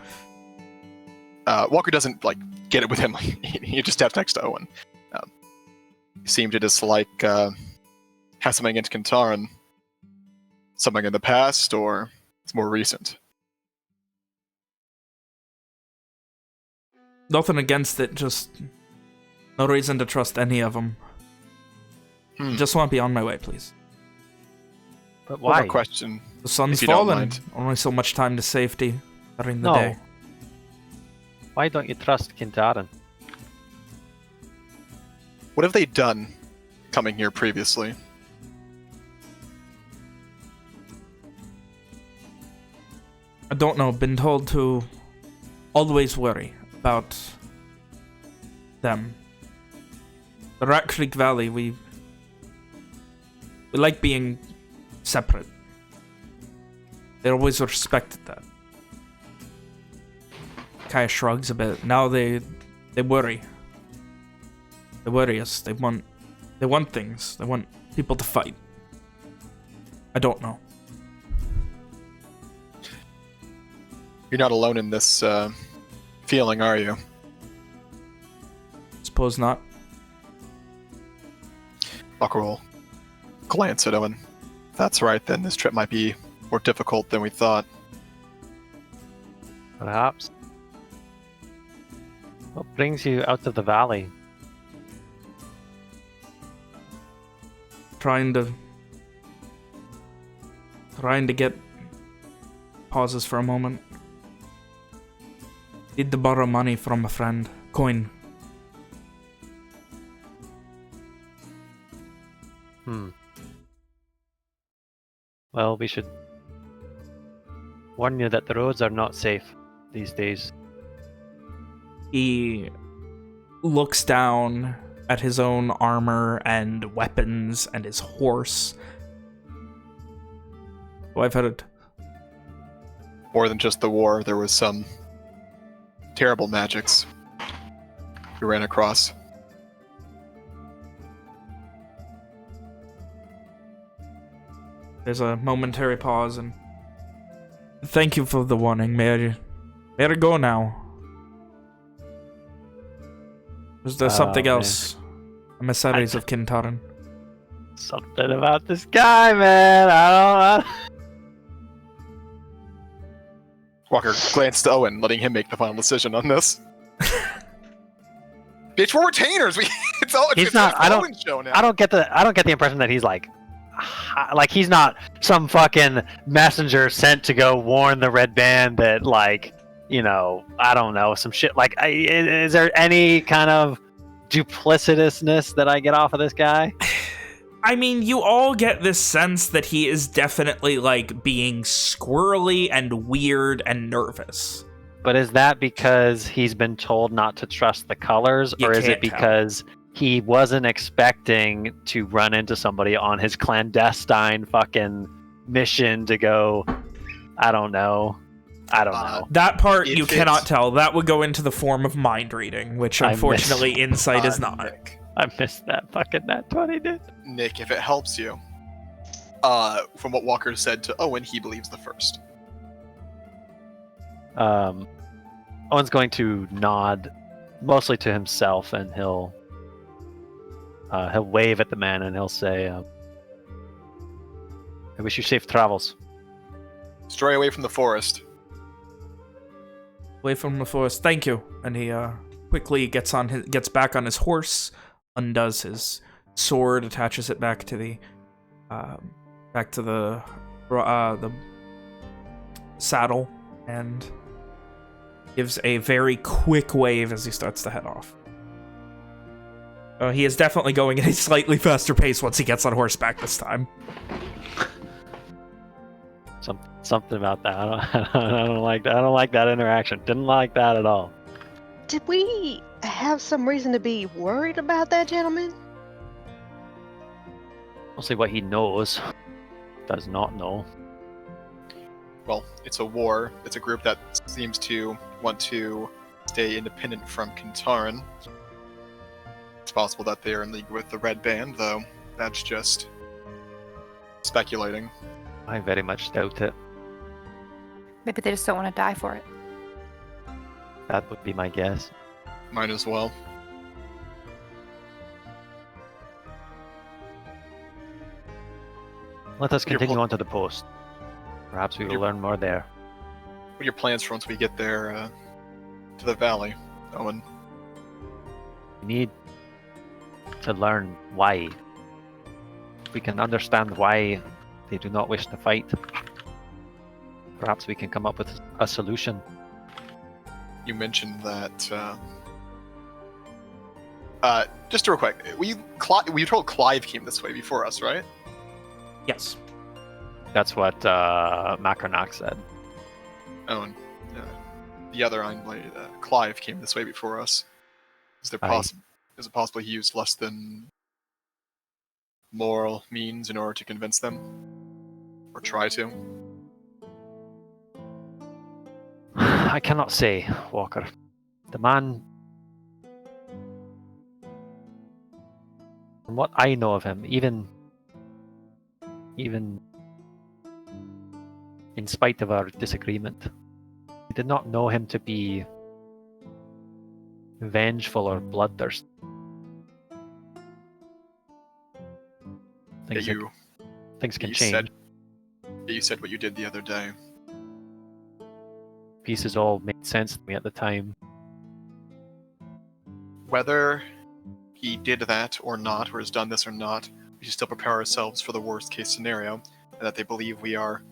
Walker doesn't, like, get it with him. He just steps next to Owen. You seem to dislike, have something against Kintaran. Something in the past, or it's more recent? Nothing against it, just no reason to trust any of them. Just want to be on my way, please. But why? One question. The sun's if you don't falling. mind. Only so much time to safety during the day. Why don't you trust Kintaran? What have they done coming here previously? I don't know. Been told to always worry about them. The Rat Creek Valley, we like being separate. They always respected that. Kaya shrugs a bit. Now they worry. They worry us. They want things. They want people to fight. I don't know. You're not alone in this feeling, are you? Suppose not. Walker will glance at Owen. That's right, then this trip might be more difficult than we thought. Perhaps. What brings you out of the valley? trying to get pauses for a moment. Need to borrow money from a friend. Coin. Well, we should warn you that the roads are not safe these days. He looks down at his own armor and weapons and his horse. Oh, I've had it. More than just the war, there was some terrible magics we ran across. There's a momentary pause, and thank you for the warning. May I go now? Is there something else? Emissaries of Kintaran. Something about this guy, man. I don't. Walker glanced to Owen, letting him make the final decision on this. Bitch, we're retainers. It's not. Owen's show now. I don't get the impression that he's like he's not some fucking messenger sent to go warn the Red Band that, like, you know, I don't know, some shit. Like, is there any kind of duplicitousness that I get off of this guy? I mean, you all get this sense that he is definitely, like, being squirrely and weird and nervous. But is that because he's been told not to trust the colors, or is it because he wasn't expecting to run into somebody on his clandestine fucking mission to go, I don't know. That part you cannot tell. That would go into the form of mind reading, which unfortunately insight is not. Nick. I missed that fucking nat 20, dude. Nick, if it helps you, from what Walker said to Owen, he believes the first. Owen's going to nod mostly to himself, and he'll wave at the man and he'll say, I wish you safe travels. Stray away from the forest. Away from the forest. Thank you. And he quickly gets back on his horse, undoes his sword, attaches it back to the saddle, and gives a very quick wave as he starts to head off. He is definitely going at a slightly faster pace once he gets on horseback this time. Something about that. I don't like that. I don't like that interaction. Didn't like that at all. Did we have some reason to be worried about that gentleman? Mostly what he knows, does not know. Well, it's a war. It's a group that seems to want to stay independent from Kintaran. It's possible that they are in league with the Red Band, though that's just speculating. I very much doubt it. Maybe they just don't want to die for it. That would be my guess. Mine as well. Let us continue on to the post. Perhaps we will learn more there. What are your plans for once we get there to the valley, Owen? We need to learn why. We can understand why they do not wish to fight. Perhaps we can come up with a solution. You mentioned that. Just real quick, we were told Clive came this way before us, right? Yes. That's what Macronac said. Oh, and the other Ironblade, Clive came this way before us. Is it possible he used less than moral means in order to convince them? Or try to? I cannot say, Walker. The man, from what I know of him, even in spite of our disagreement, I did not know him to be vengeful or bloodthirsty. Things can change. You said what you did the other day. Pieces all made sense to me at the time. Whether he did that or not, or has done this or not, we should still prepare ourselves for the worst case scenario, and that they believe we are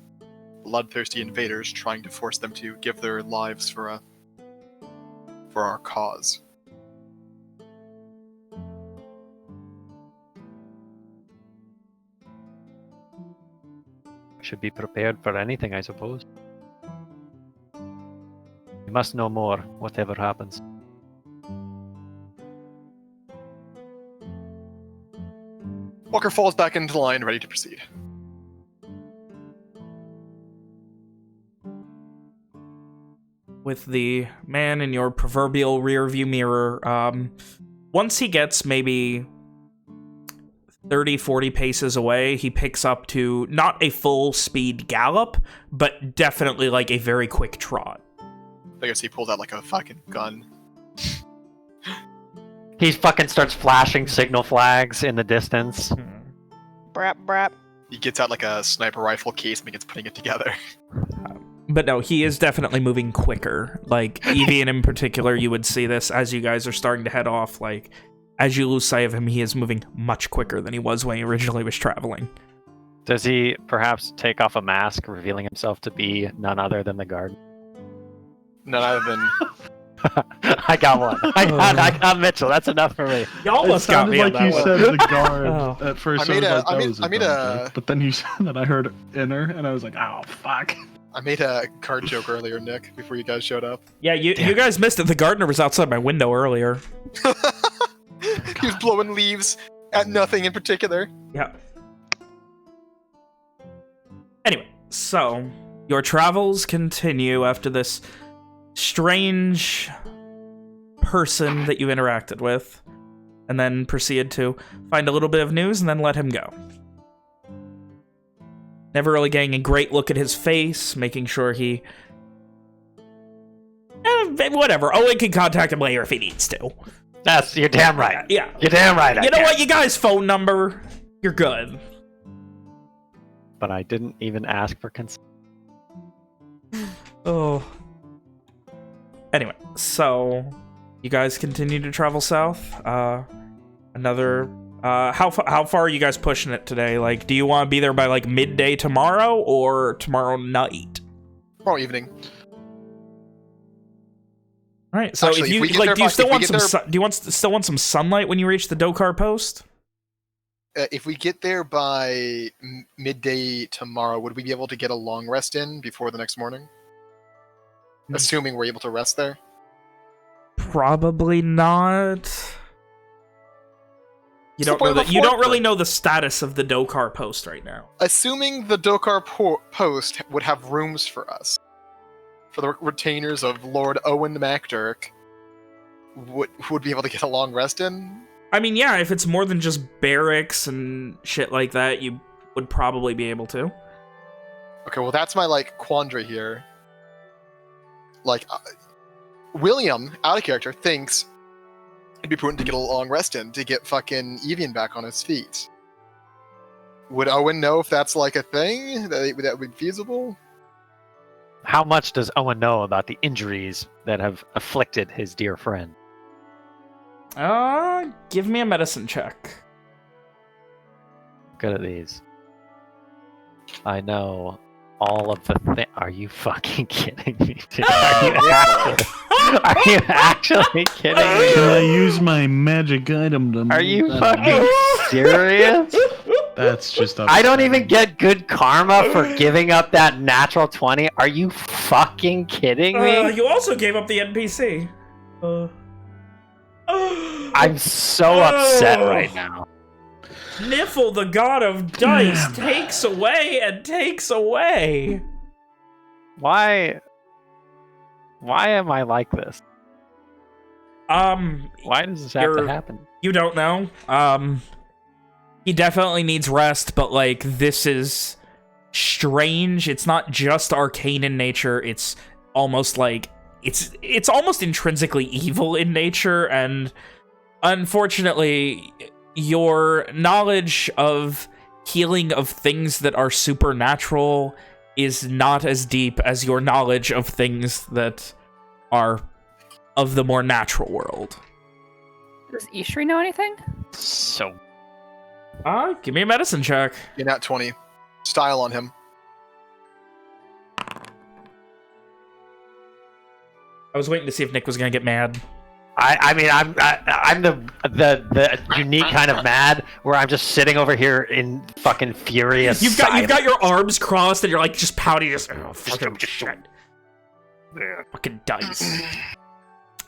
bloodthirsty invaders trying to force them to give their lives for our cause. Should be prepared for anything, I suppose. We must know more, whatever happens. Walker falls back into the line, ready to proceed. With the man in your proverbial rearview mirror, once he gets maybe 30, 40 paces away, he picks up to not a full speed gallop, but definitely like a very quick trot. I guess he pulled out like a fucking gun. He fucking starts flashing signal flags in the distance. Brap, brap. He gets out like a sniper rifle case and begins putting it together. But no, he is definitely moving quicker. Like, Evian in particular, you would see this as you guys are starting to head off. Like, as you lose sight of him, he is moving much quicker than he was when he originally was traveling. Does he perhaps take off a mask, revealing himself to be none other than the guard? None other than... I got one. I got Mitchell. That's enough for me. You almost it got me sounded on like that you one. said the guard Oh. at first. But then you said that I heard inner, and I was like, oh, fuck. I made a card joke earlier, Nick, before you guys showed up. Yeah, you guys missed it. The gardener was outside my window earlier. He was blowing leaves at nothing in particular. Yeah. Anyway, so your travels continue after this strange person that you interacted with, and then proceed to find a little bit of news and then let him go. Never really getting a great look at his face, making sure he... whatever. Owen can contact him later if he needs to. You're damn right. Yeah. You're damn right. You know what? You guys' phone number. You're good. But I didn't even ask for consent. Oh. Anyway, so you guys continue to travel south. How far are you guys pushing it today? Like, do you want to be there by like midday tomorrow or tomorrow night? Tomorrow evening. All right. So Actually, if you like, do you still want still want some sunlight when you reach the Dokar post? If we get there by midday tomorrow, would we be able to get a long rest in before the next morning? Assuming we're able to rest there? Probably not. You don't really know the status of the Dokar post right now. Assuming the Dokar post would have rooms for us, for the retainers of Lord Owen MacDurk, would be able to get a long rest in? I mean, yeah, if it's more than just barracks and shit like that, you would probably be able to. Okay, well that's my, like, quandary here. Like, William, out of character, thinks it'd be prudent to get a long rest in to get fucking Evian back on his feet. Would Owen know if that's, like, a thing? That would be feasible? How much does Owen know about the injuries that have afflicted his dear friend? Give me a medicine check. Good at these. I know all of the things. Are you fucking kidding me, dude? Are you actually kidding me? Can I use my magic item to... Are you fucking serious? That's just... I don't even get good karma for giving up that natural 20. Are you fucking kidding me? You also gave up the NPC. I'm so upset right now. Niffle, the god of dice, takes away and takes away. Why am I like this? Why does this have to happen? You don't know. He definitely needs rest, but like this is strange. It's not just arcane in nature. It's almost like it's almost intrinsically evil in nature, and unfortunately your knowledge of healing of things that are supernatural is not as deep as your knowledge of things that are of the more natural world. Does Ishri know anything? So Give me a medicine check. You're not 20. Style on him. I was waiting to see if Nick was gonna get mad. I'm the unique kind of mad where I'm just sitting over here in fucking furious. You've got your arms crossed and you're like just pouting, just fucking shit. Fucking dice.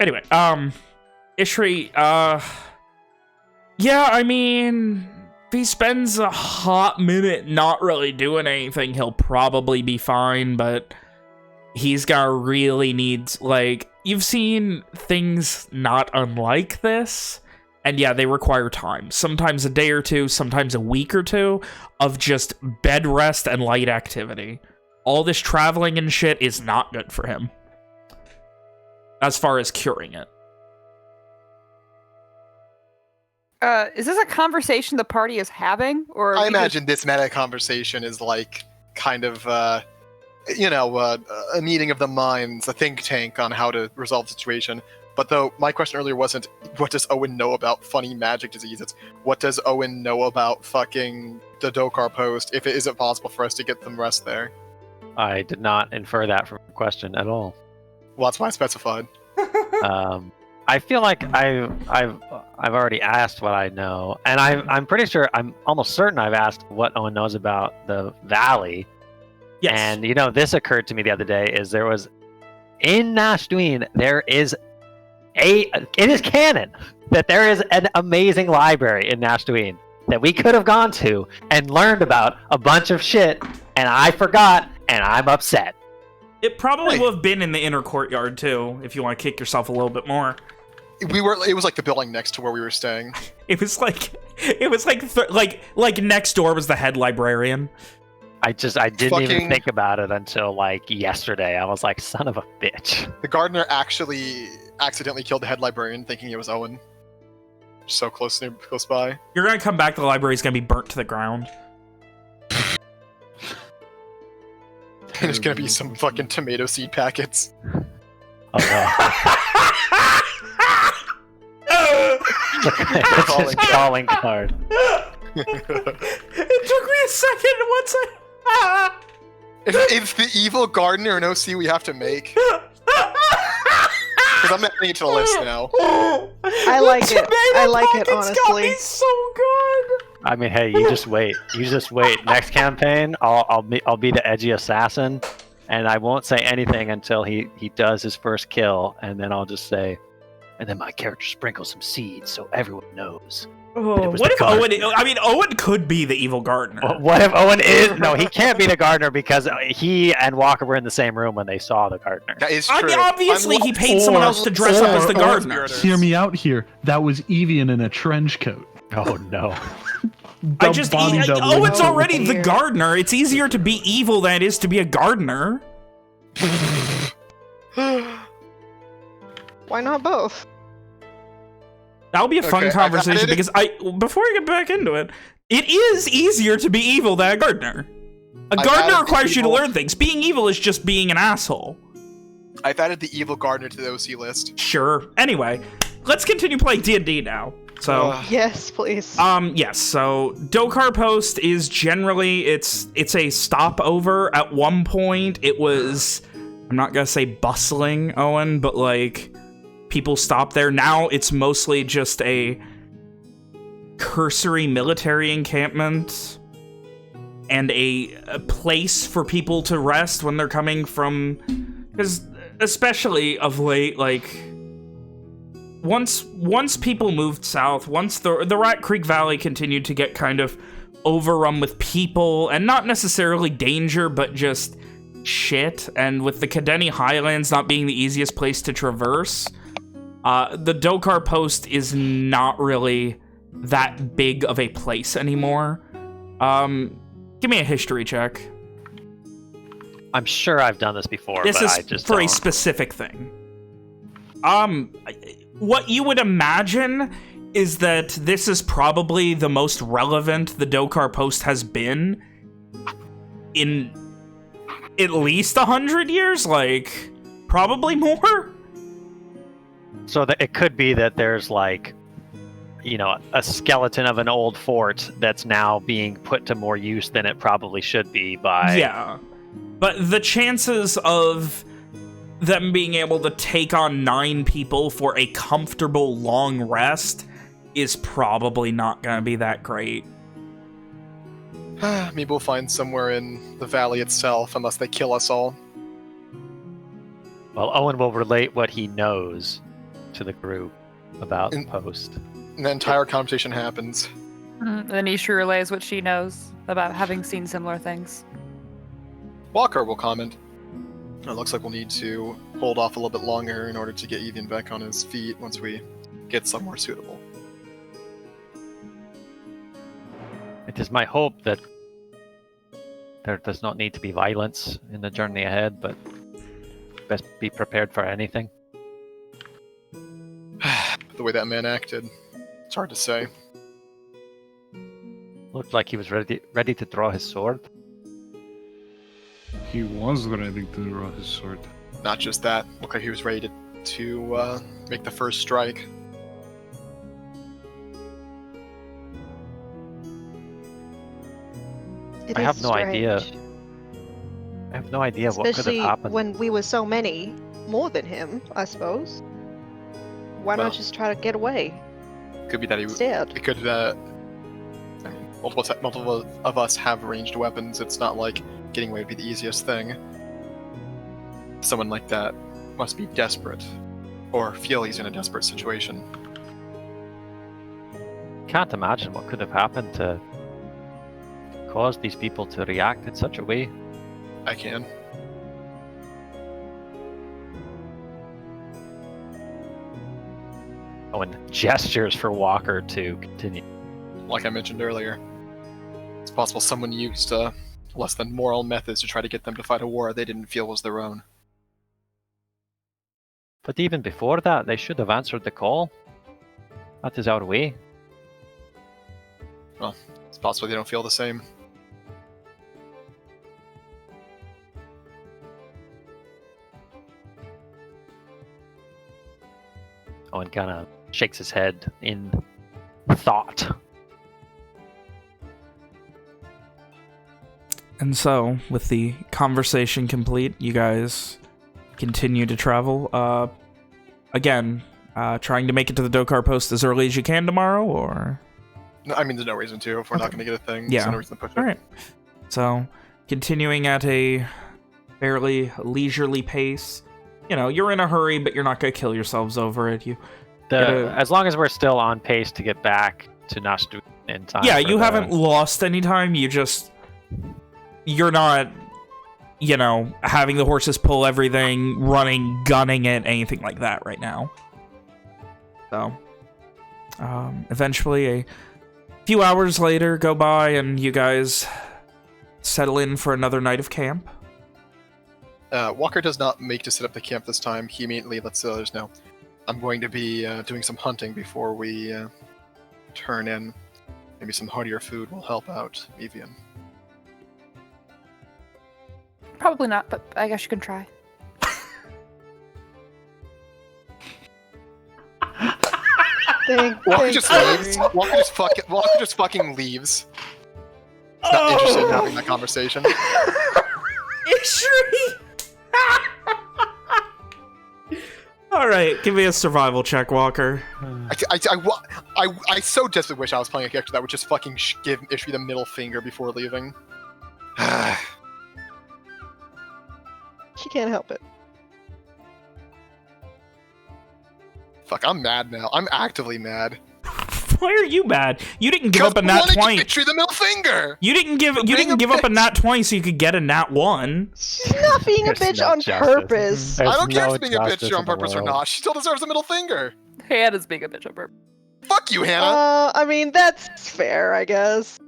Anyway, Ishri, yeah, I mean, if he spends a hot minute not really doing anything, he'll probably be fine, but he's gonna really need, like, you've seen things not unlike this, and yeah, they require time. Sometimes a day or two, sometimes a week or two of just bed rest and light activity. All this traveling and shit is not good for him, as far as curing it. Is this a conversation the party is having, or I imagine this meta conversation is like kind of, a meeting of the minds, a think tank on how to resolve the situation. But though my question earlier wasn't what does Owen know about funny magic disease, it's what does Owen know about fucking the Dokar post if it isn't possible for us to get them rest there. I did not infer that from the question at all. Well, that's why I specified. I feel like I've already asked what I know, and I'm pretty sure, I'm almost certain I've asked what Owen knows about the valley. Yes. And this occurred to me the other day, is there was in Nashduin it is canon that there is an amazing library in Nashduin that we could have gone to and learned about a bunch of shit, and I forgot, and I'm upset. It probably would have been in the inner courtyard too, if you want to kick yourself a little bit more. It was like the building next to where we were staying. It was like next door was the head librarian. I didn't even think about it until like yesterday. I was like, son of a bitch. The gardener actually accidentally killed the head librarian thinking it was Owen. So close by. You're gonna come back, the library's gonna be burnt to the ground. There's gonna be some fucking tomato seed packets. Oh no. It's his calling card. It took me a second once It's the evil gardener and OC we have to make. Because I'm adding it to the list now. I like it. I like it, honestly. Got me so good. I mean, hey, you just wait. Next campaign, I'll be the edgy assassin, and I won't say anything until he does his first kill, and then I'll just say, and then my character sprinkles some seeds so everyone knows. Oh, what if Owen? I mean, Owen could be the evil gardener. What if Owen is? No, he can't be the gardener because he and Walker were in the same room when they saw the gardener. That is true. I mean, obviously, he paid someone else to dress up as the gardener. Hear me out here. That was Evian in a trench coat. Oh no. Owen's already the gardener. It's easier to be evil than it is to be a gardener. Why not both? That'll be a fun conversation because before I get back into it, it is easier to be evil than a gardener. A gardener requires you to learn things. Being evil is just being an asshole. I've added the evil gardener to the OC list. Sure. Anyway, let's continue playing D&D now. So yes, please. Yes. So Dokar Post is generally it's a stopover. At one point, it was, I'm not gonna say bustling, Owen, but like people stop there. Now it's mostly just a cursory military encampment and a place for people to rest when they're coming from, because especially of late, like once people moved south, once the Rat Creek Valley continued to get kind of overrun with people, and not necessarily danger, but just shit, and with the Kadeni Highlands not being the easiest place to traverse, the Dokar Post is not really that big of a place anymore. Give me a history check. I'm sure I've done this before, this but is I just for don't. A specific thing. What you would imagine is that this is probably the most relevant the Dokar Post has been in at least 100 years, like probably more. So it could be that there's like a skeleton of an old fort that's now being put to more use than it probably should be by... Yeah. But the chances of them being able to take on 9 people for a comfortable long rest is probably not going to be that great. Maybe we'll find somewhere in the valley itself, unless they kill us all. Well, Owen will relate what he knows to the group about the post. And the entire conversation happens. And then Isha relays what she knows about having seen similar things. Walker will comment. It looks like we'll need to hold off a little bit longer in order to get Evian back on his feet once we get somewhere suitable. It is my hope that there does not need to be violence in the journey ahead, but best be prepared for anything. The way that man acted, it's hard to say. Looked like he was ready to draw his sword. He was ready to draw his sword. Not just that, looked like he was ready to make the first strike. It I is have no idea. strange. I have no idea what could have Especially happened. when we were so many, more than him, I suppose. Why Well, not just try to get away Could be that he. instead? It could. I mean, multiple of us have ranged weapons. It's not like getting away would be the easiest thing. Someone like that must be desperate, or feel he's in a desperate situation. Can't imagine what could have happened to cause these people to react in such a way. I can. Owen gestures for Walker to continue. Like I mentioned earlier, it's possible someone used less than moral methods to try to get them to fight a war they didn't feel was their own. But even before that, they should have answered the call. That is our way. Well, it's possible they don't feel the same. Owen kind of shakes his head in thought. And so, with the conversation complete, you guys continue to travel. Again, trying to make it to the Dokar post as early as you can tomorrow, or? No, I mean, there's no reason to. If we're not going to get a thing, Yeah. there's no reason to push it. All right. So, continuing at a fairly leisurely pace. You know, you're in a hurry, but you're not going to kill yourselves over it. As long as we're still on pace to get back to Nashtu in time. Yeah, for you haven't lost any time. You're not, having the horses pull everything, running, gunning it, anything like that right now. So, eventually a few hours later go by and you guys settle in for another night of camp. Walker does not make to set up the camp this time. He immediately lets the others know. I'm going to be doing some hunting before we turn in. Maybe some heartier food will help out Evian. Probably not, but I guess you can try. Walker just leaves. Walker just fucking leaves. He's not interested in having that conversation. Ishri! All right, give me a survival check, Walker. I so desperately wish I was playing a character that would just fucking give Ishri the middle finger before leaving. She can't help it. Fuck, I'm mad now. I'm actively mad. Why are you mad? You didn't give up a nat 20. Give Ishri the middle finger. You didn't give up a nat 20 so you could get a nat 1. She's not being a bitch on purpose. I don't care if she's being a bitch on purpose or not. She still deserves a middle finger. Hannah's being a bitch on purpose. Fuck you, Hannah. I mean, that's fair, I guess.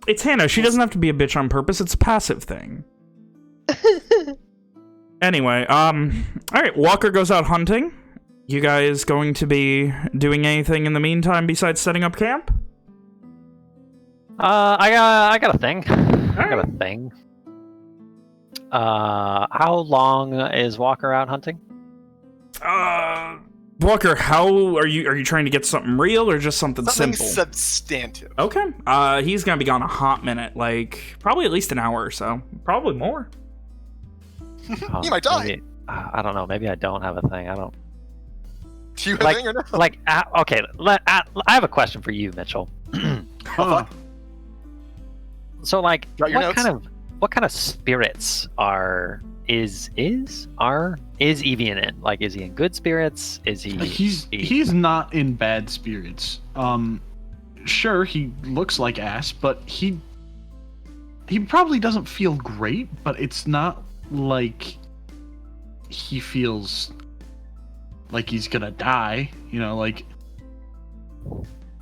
It's Hannah. She doesn't have to be a bitch on purpose. It's a passive thing. Anyway, all right. Walker goes out hunting. You guys going to be doing anything in the meantime besides setting up camp? I got a thing. I got a thing. How long is Walker out hunting? Walker, how are you trying to get something real or just something simple? Substantive. Okay. He's gonna be gone a hot minute, like probably at least an hour or so, probably more. You might die. Maybe, I don't know. Maybe I don't have a thing. I don't. Do you have a thing or no? Like, okay. I have a question for you, Mitchell. Huh. So, like, Got your notes? what kind of spirits is Evian in? Like, is he in good spirits? Is he? He's not in bad spirits. Sure, he looks like ass, but he probably doesn't feel great. But it's not like he feels like he's gonna die. You know, like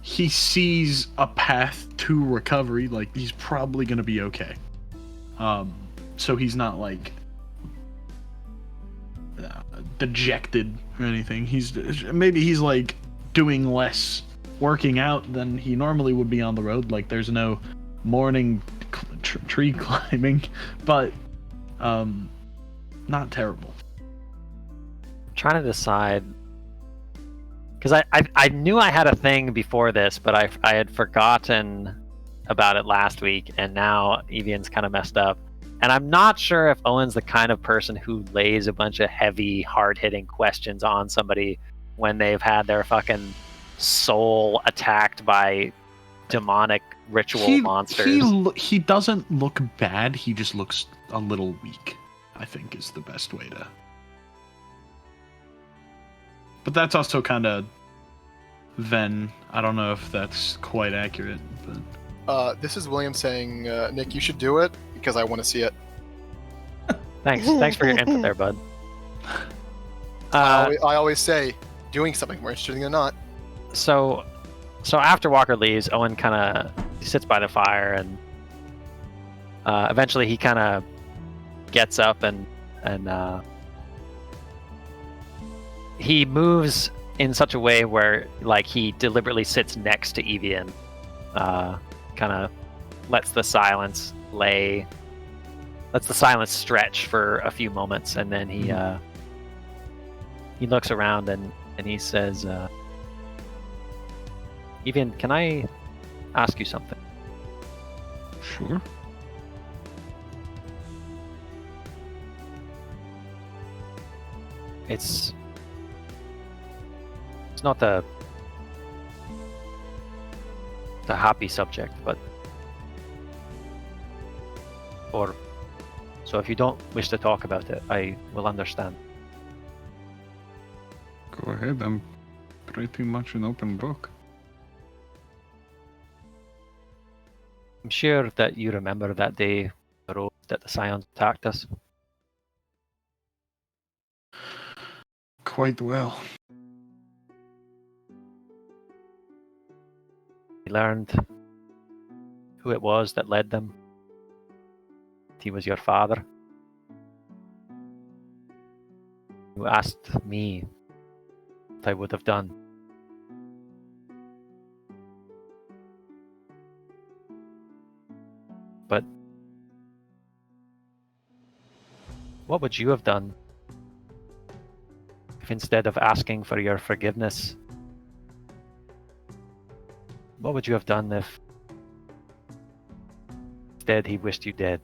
he sees a path to recovery. Like he's probably gonna be okay. So he's not like dejected or anything. He's like doing less working out than he normally would be on the road. Like there's no morning tree climbing, but not terrible. I'm trying to decide, because I knew I had a thing before this, but I had forgotten about it last week, and now Evian's kind of messed up. And I'm not sure if Owen's the kind of person who lays a bunch of heavy, hard-hitting questions on somebody when they've had their fucking soul attacked by demonic ritual monsters. He doesn't look bad. He just looks a little weak, I think is the best way to. But that's also kind of Ven. I don't know if that's quite accurate, but. This is William saying, Nick, you should do it because I want to see it. Thanks for your input there, bud. I always say, doing something more interesting than not. So after Walker leaves, Owen kind of sits by the fire, and eventually he kind of gets up and he moves in such a way where like he deliberately sits next to Evian, kind of lets the silence stretch for a few moments, and then he looks around and he says, Evian, can I ask you something? Sure. It's not the happy subject, but so if you don't wish to talk about it, I will understand. Go ahead, I'm pretty much an open book. I'm sure that you remember that day on the road that the Scions attacked us. Quite well. We learned who it was that led them. He was your father, who asked me what I would have done. But what would you have done if instead of asking for your forgiveness, what would you have done if instead he wished you dead?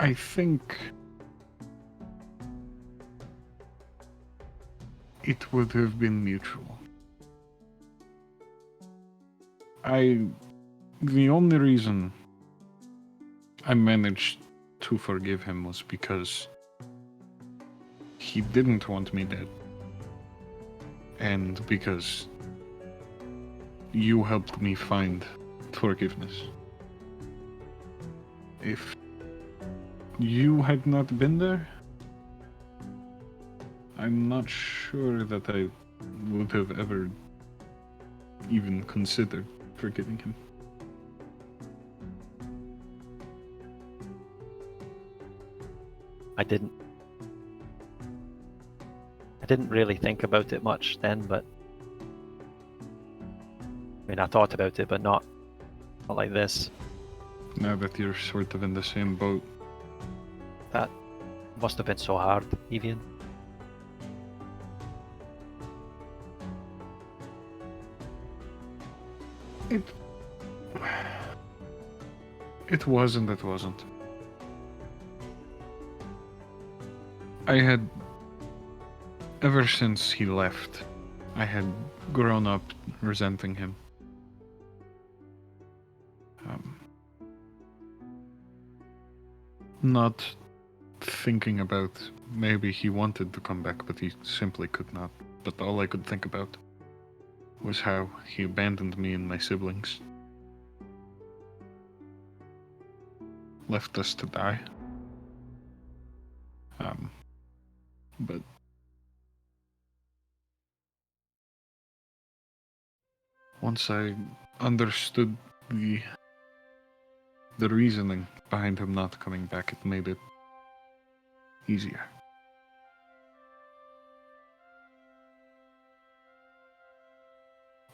I think it would have been mutual. The only reason I managed to forgive him was because he didn't want me dead. And because you helped me find forgiveness. If you had not been there, I'm not sure that I would have ever even considered forgiving him. I didn't really think about it much then, but I mean, I thought about it, but not like this. Now that you're sort of in the same boat, Must have been so hard, Evian. It wasn't. I had, ever since he left, I had grown up resenting him. Not thinking about maybe he wanted to come back, but he simply could not. But all I could think about was how he abandoned me and my siblings. Left us to die. But once I understood the reasoning behind him not coming back, it made it easier.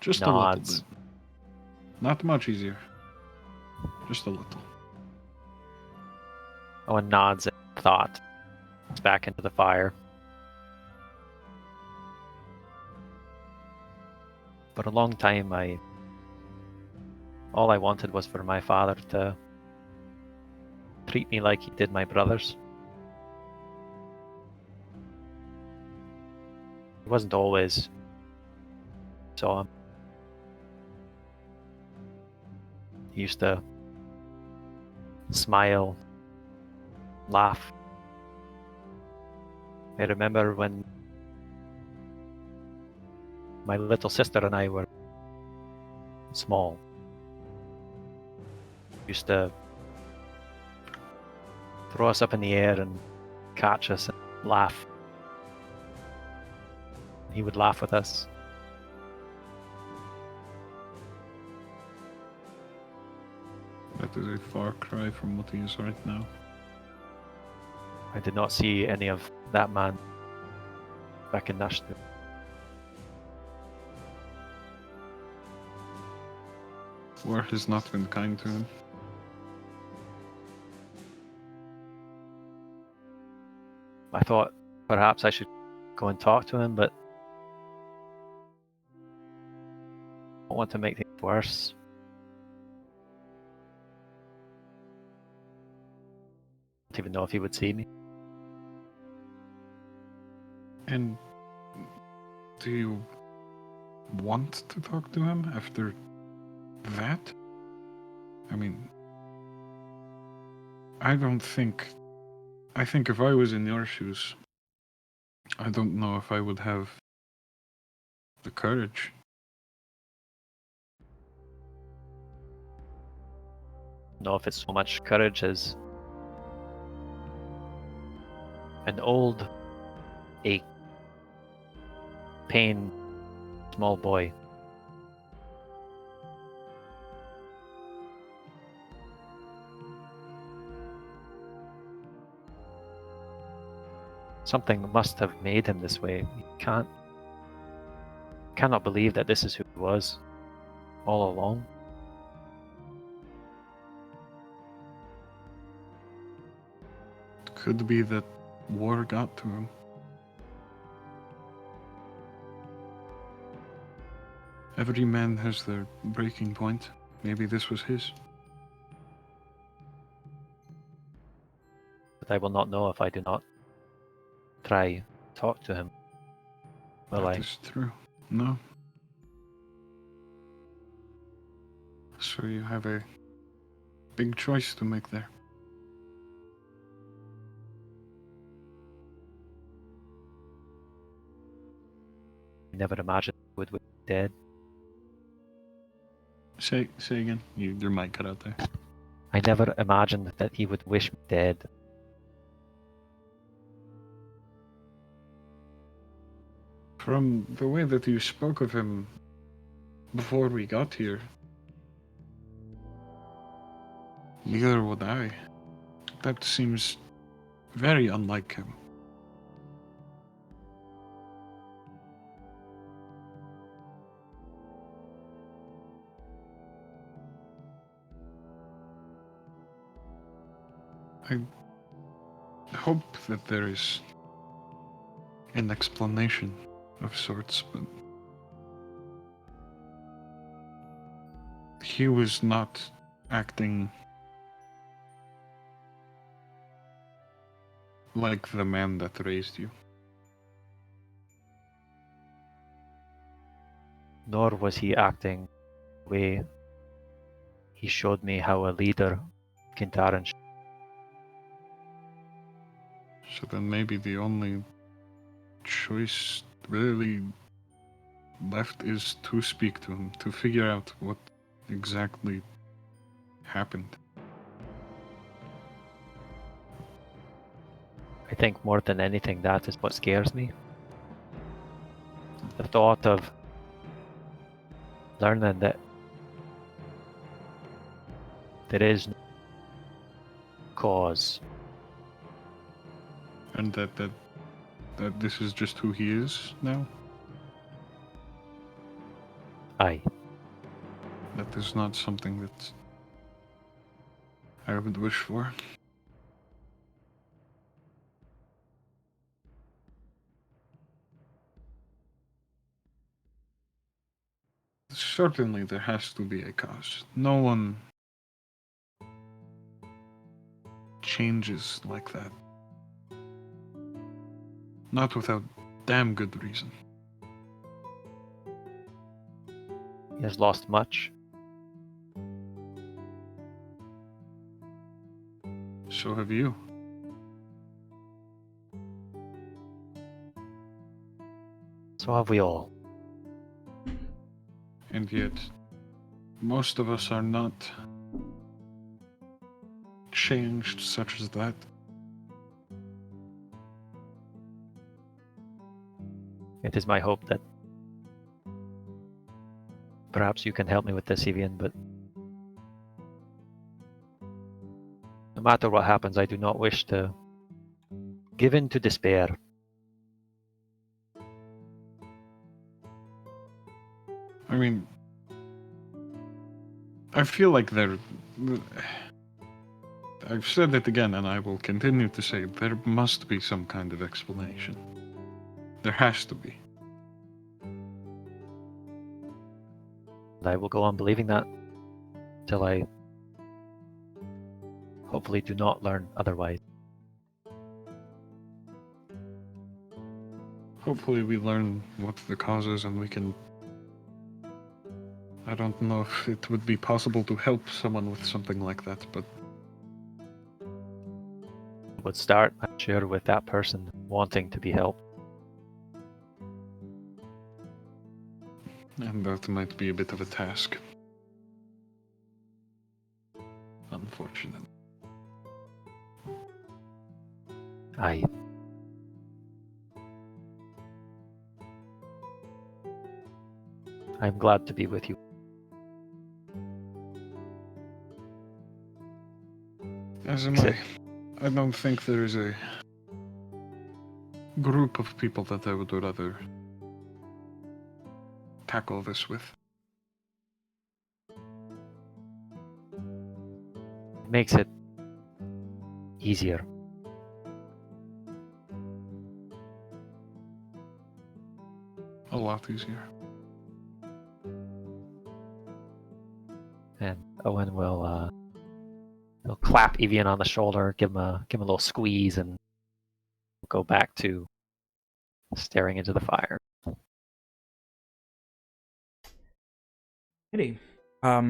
Just Nods. a little bit. Not much easier. Just a little. Owen nods in thought. It's back into the fire. For a long time, all I wanted was for my father to treat me like he did my brothers. He wasn't always saw him. He used to smile, laugh. I remember when my little sister and I were small. He used to throw us up in the air and catch us and laugh. He would laugh with us. That is a far cry from what he is right now. I did not see any of that man back in Nashville. War has not been kind to him. I thought perhaps I should go and talk to him, but I don't want to make things worse. I don't even know if he would see me. And do you want to talk to him after that? I mean, I think if I was in your shoes, I don't know if I would have the courage. I don't know if it's so much courage as an old ache, pain, small boy. Something must have made him this way. He cannot believe that this is who he was all along. Could be that war got to him. Every man has their breaking point. Maybe this was his. But I will not know if I do not try talk to him. Will I? That is true. No. So you have a big choice to make there. I never imagined he would be dead. Say again. Your mic cut out there. I never imagined that he would wish me dead. From the way that you spoke of him before we got here, neither would I. That seems very unlike him. I hope that there is an explanation of sorts, but he was not acting like the man that raised you. Nor was he acting the way he showed me how a leader can tarnish. So then maybe the only choice really left is to speak to him, to figure out what exactly happened. I think more than anything, that is what scares me. The thought of learning that there is no cause. And that this is just who he is now? Aye. That is not something that I would wish for. Certainly there has to be a cause. No one changes like that. Not without damn good reason. He has lost much. So have you. So have we all. And yet, most of us are not changed such as that. It is my hope that perhaps you can help me with this, Evian, but no matter what happens, I do not wish to give in to despair. I mean, I feel like I've said it again, and I will continue to say there must be some kind of explanation. There has to be. And I will go on believing that till I hopefully do not learn otherwise. Hopefully we learn what the cause is and we can... I don't know if it would be possible to help someone with something like that, but... It would start, I'm sure, with that person wanting to be helped. And that might be a bit of a task. Unfortunate. Aye. I'm glad to be with you. As am I. I don't think there is a group of people that I would rather tackle this with. It makes it easier. A lot easier. And Owen will he'll clap Evian on the shoulder, give him a little squeeze, and go back to staring into the fire. Hey, a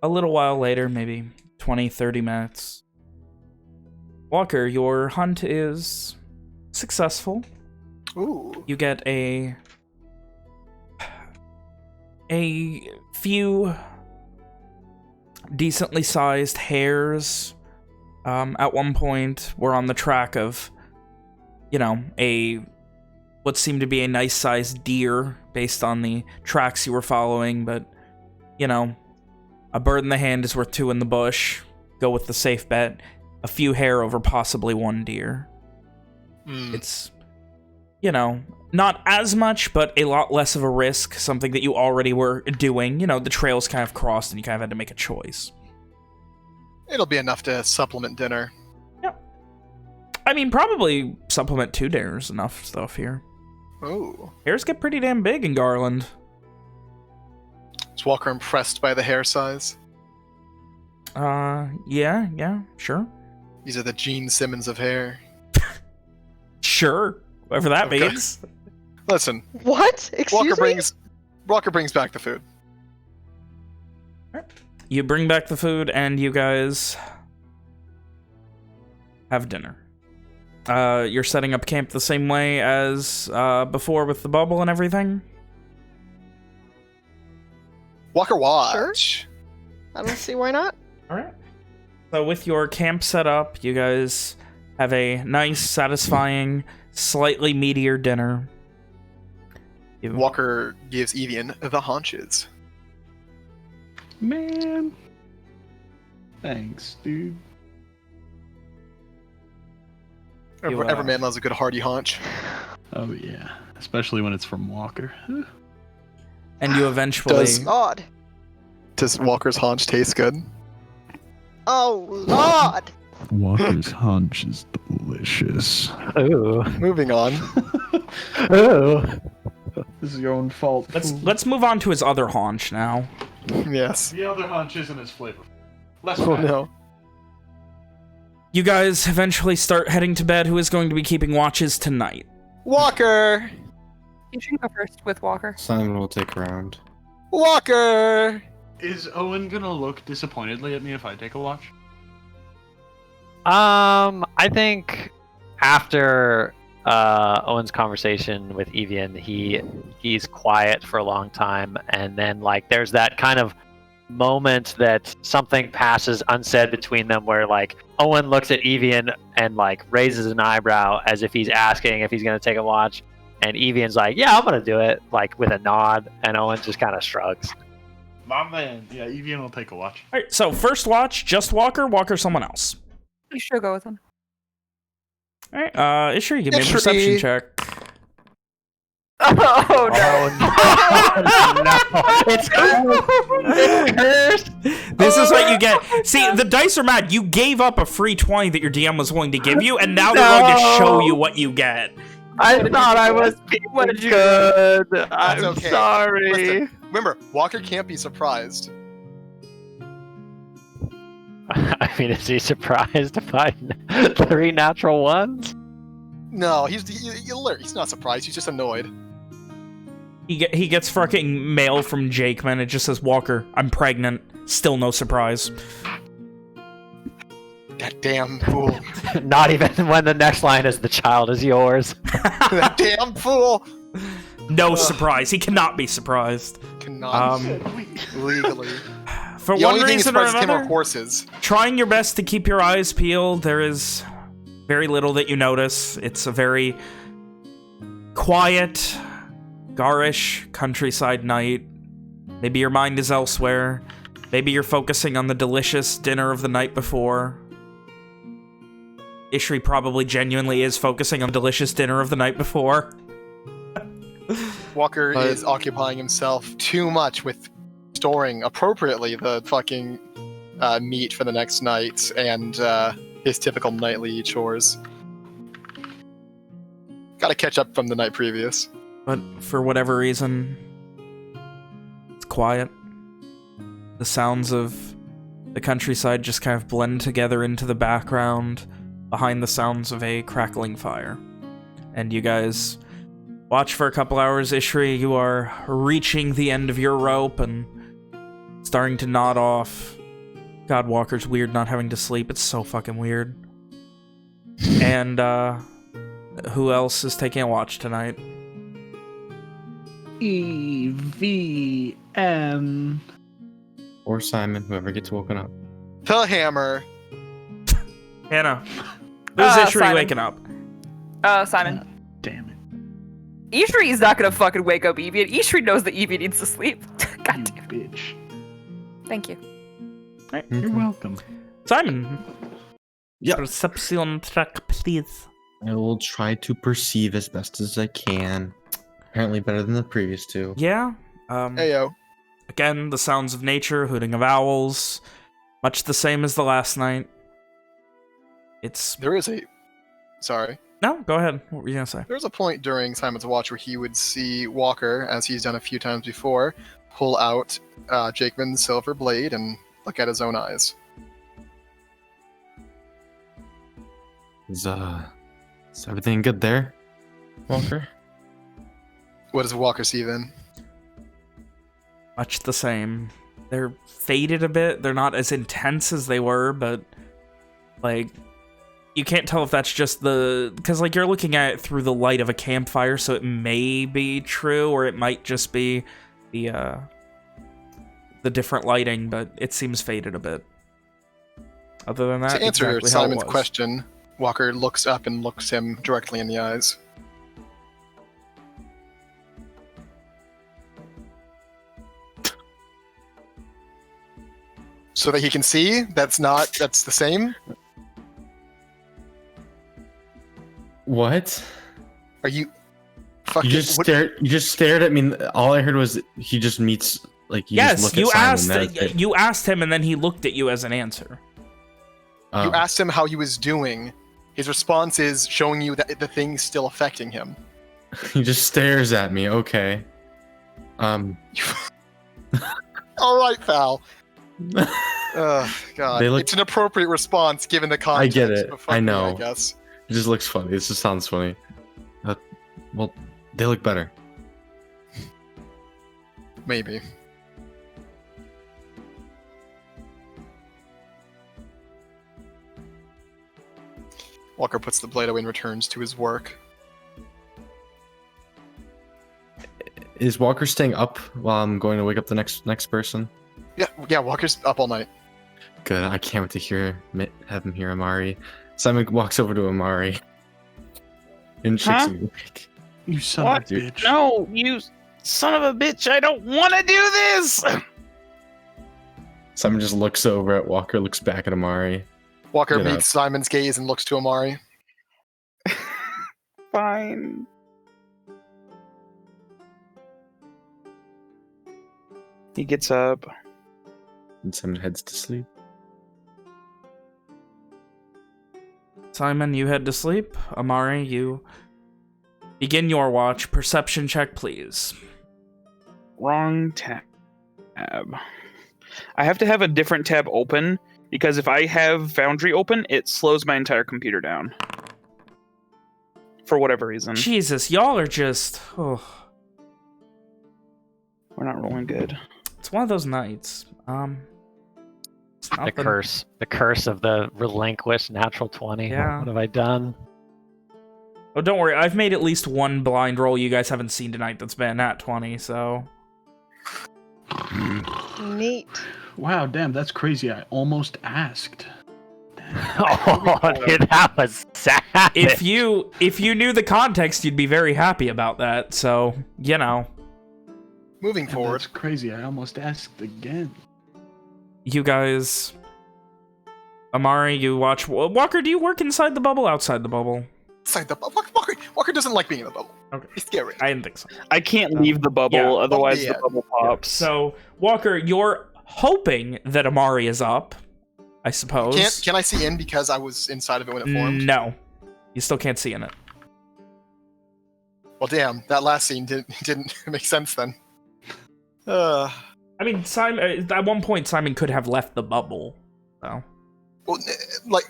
little while later, maybe 20, 30 minutes. Walker, your hunt is successful. Ooh. You get a few decently sized hares. At one point, we're on the track of, you know, what seemed to be a nice sized deer based on the tracks you were following, but, you know, a bird in the hand is worth two in the bush. Go with the safe bet. A few hare over possibly one deer. It's, you know, not as much, but a lot less of a risk. Something that you already were doing. You know, the trails kind of crossed and you kind of had to make a choice. It'll be enough to supplement dinner. Yep. I mean, probably supplement 2 dinners enough stuff here. Oh. Hairs get pretty damn big in Garland. Is Walker impressed by the hair size? Yeah, sure. These are the Gene Simmons of hair. Sure. Whatever that Okay. means. Listen, What? Excuse me? Walker brings back the food. You bring back the food, and you guys have dinner. You're setting up camp the same way as before with the bubble and everything? Walker watch. I don't see why not. Alright. So with your camp set up, you guys have a nice, satisfying, slightly meatier dinner. Walker gives Evian the haunches. Man. Thanks, dude. Every man loves a good hearty haunch. Oh, yeah. Especially when it's from Walker. And you eventually... God. Does Walker's haunch taste good? Oh, Lord. Walker's haunch is delicious. Ooh. Moving on. Ooh. This is your own fault. Let's move on to his other haunch now. Yes. The other haunch isn't as flavorful. Less Oh fat. no. You guys eventually start heading to bed. Who is going to be keeping watches tonight? Walker! You should go first with Walker. Simon will take a round. Walker! Is Owen gonna look disappointedly at me if I take a watch? I think after Owen's conversation with Evian, he's quiet for a long time, and then like there's that kind of moment that something passes unsaid between them where like Owen looks at Evian and like raises an eyebrow as if he's asking if he's gonna take a watch, and Evian's like, yeah, I'm gonna do it, like with a nod, and Owen just kind of shrugs. My man. Yeah, Evian will take a watch. Alright, so first watch, just Walker, someone else. You should go with him. Alright, Ishri, give me a Ishri. perception check. Oh no! It's cursed. This is what you get. See, the dice are mad. You gave up a free 20 that your DM was willing to give you, and now they're going to show you what you get. I thought I was being good. I'm okay. sorry. Listen, remember, Walker can't be surprised. I mean, is he surprised to find 3 natural ones? No, he's alert. He's not surprised. He's just annoyed. He gets fucking mail from Jakeman. It just says, Walker, I'm pregnant. Still no surprise. That damn fool. Not even when the next line is, the child is yours. That damn fool. No surprise. He cannot be surprised. Cannot. Legally. For The one only thing reason that or surprises him are another, horses. trying your best to keep your eyes peeled, there is very little that you notice. It's a very quiet, garish countryside night. Maybe your mind is elsewhere. Maybe you're focusing on the delicious dinner of the night before. Ishri probably genuinely is focusing on the delicious dinner of the night before. Walker is occupying himself too much with storing appropriately the fucking meat for the next night and his typical nightly chores. Gotta catch up from the night previous. But for whatever reason, it's quiet. The sounds of the countryside just kind of blend together into the background behind the sounds of a crackling fire. And you guys watch for a couple hours. Ishri, you are reaching the end of your rope and starting to nod off. God, Walker's weird not having to sleep. It's so fucking weird. And, who else is taking a watch tonight? EVN. Or Simon, whoever gets woken up. The hammer. Hannah. Who's Ishri Simon. waking up? Simon. Damn it. Ishri is not gonna fucking wake up Evie. Ishri knows that Evie needs to sleep. God You damn. bitch. Thank you. Right. You're welcome. Simon. Yeah. Perception check, please. I will try to perceive as best as I can. Apparently better than the previous 2. Yeah. Heyo. Again, the sounds of nature, hooting of owls, Much the same as the last night. There is a... Sorry. No, go ahead. What were you going to say? There was a point during Simon's watch where he would see Walker, as he's done a few times before, pull out Jakeman's silver blade and look at his own eyes. Is everything good there, Walker? What does Walker see then? Much the same. They're faded a bit. They're not as intense as they were, but like you can't tell if that's just because like you're looking at it through the light of a campfire, so it may be true, or it might just be the different lighting, but it seems faded a bit. Other than that, to answer exactly Simon's question, Walker looks up and looks him directly in the eyes. So that he can see? That's the same? What? Are you fucking... You just stared at me. All I heard was he just meets, like, you just look at Simon. You asked him, and then he looked at you as an answer. You asked him how he was doing. His response is showing you that the thing's still affecting him. He just stares at me. Okay. All right, pal. God. It's an appropriate response given the context. I get it. I know. I guess. It just looks funny. It just sounds funny. Well, they look better. Maybe. Walker puts the blade away and returns to his work. Is Walker staying up while I'm going to wake up the next person? Yeah, Walker's up all night. Good. I can't wait to have him hear Amari. Simon walks over to Amari and shakes him awake. You son of a bitch. No, you son of a bitch. I don't want to do this. Simon just looks over at Walker, looks back at Amari. Walker meets Simon's gaze and looks to Amari. Fine. He gets up. And Simon heads to sleep. Simon, you head to sleep. Amari, you begin your watch. Perception check, please. Wrong tab. I have to have a different tab open, because if I have Foundry open, it slows my entire computer down. For whatever reason. Jesus, y'all are just... Oh. We're not rolling good. It's one of those nights. The curse of the relinquished natural 20. Yeah. What have I done? Oh, don't worry. I've made at least one blind roll you guys haven't seen tonight that's been at 20, so... Neat. Wow, damn, that's crazy. I almost asked. Oh, dude, that was sad. If you knew the context, you'd be very happy about that, so, you know. Moving forward. That's crazy. I almost asked again. You guys... Amari, you watch... Walker, do you work inside the bubble, outside the bubble? Inside the bubble? Walker doesn't like being in the bubble. Okay. He's scary. I didn't think so. I can't leave the bubble, otherwise the bubble pops. So, Walker, you're hoping that Amari is up, I suppose. Can I see in because I was inside of it when it formed? No. You still can't see in it. Well, damn. That last scene didn't make sense then. I mean, Simon. At one point, Simon could have left the bubble. So. Well, like.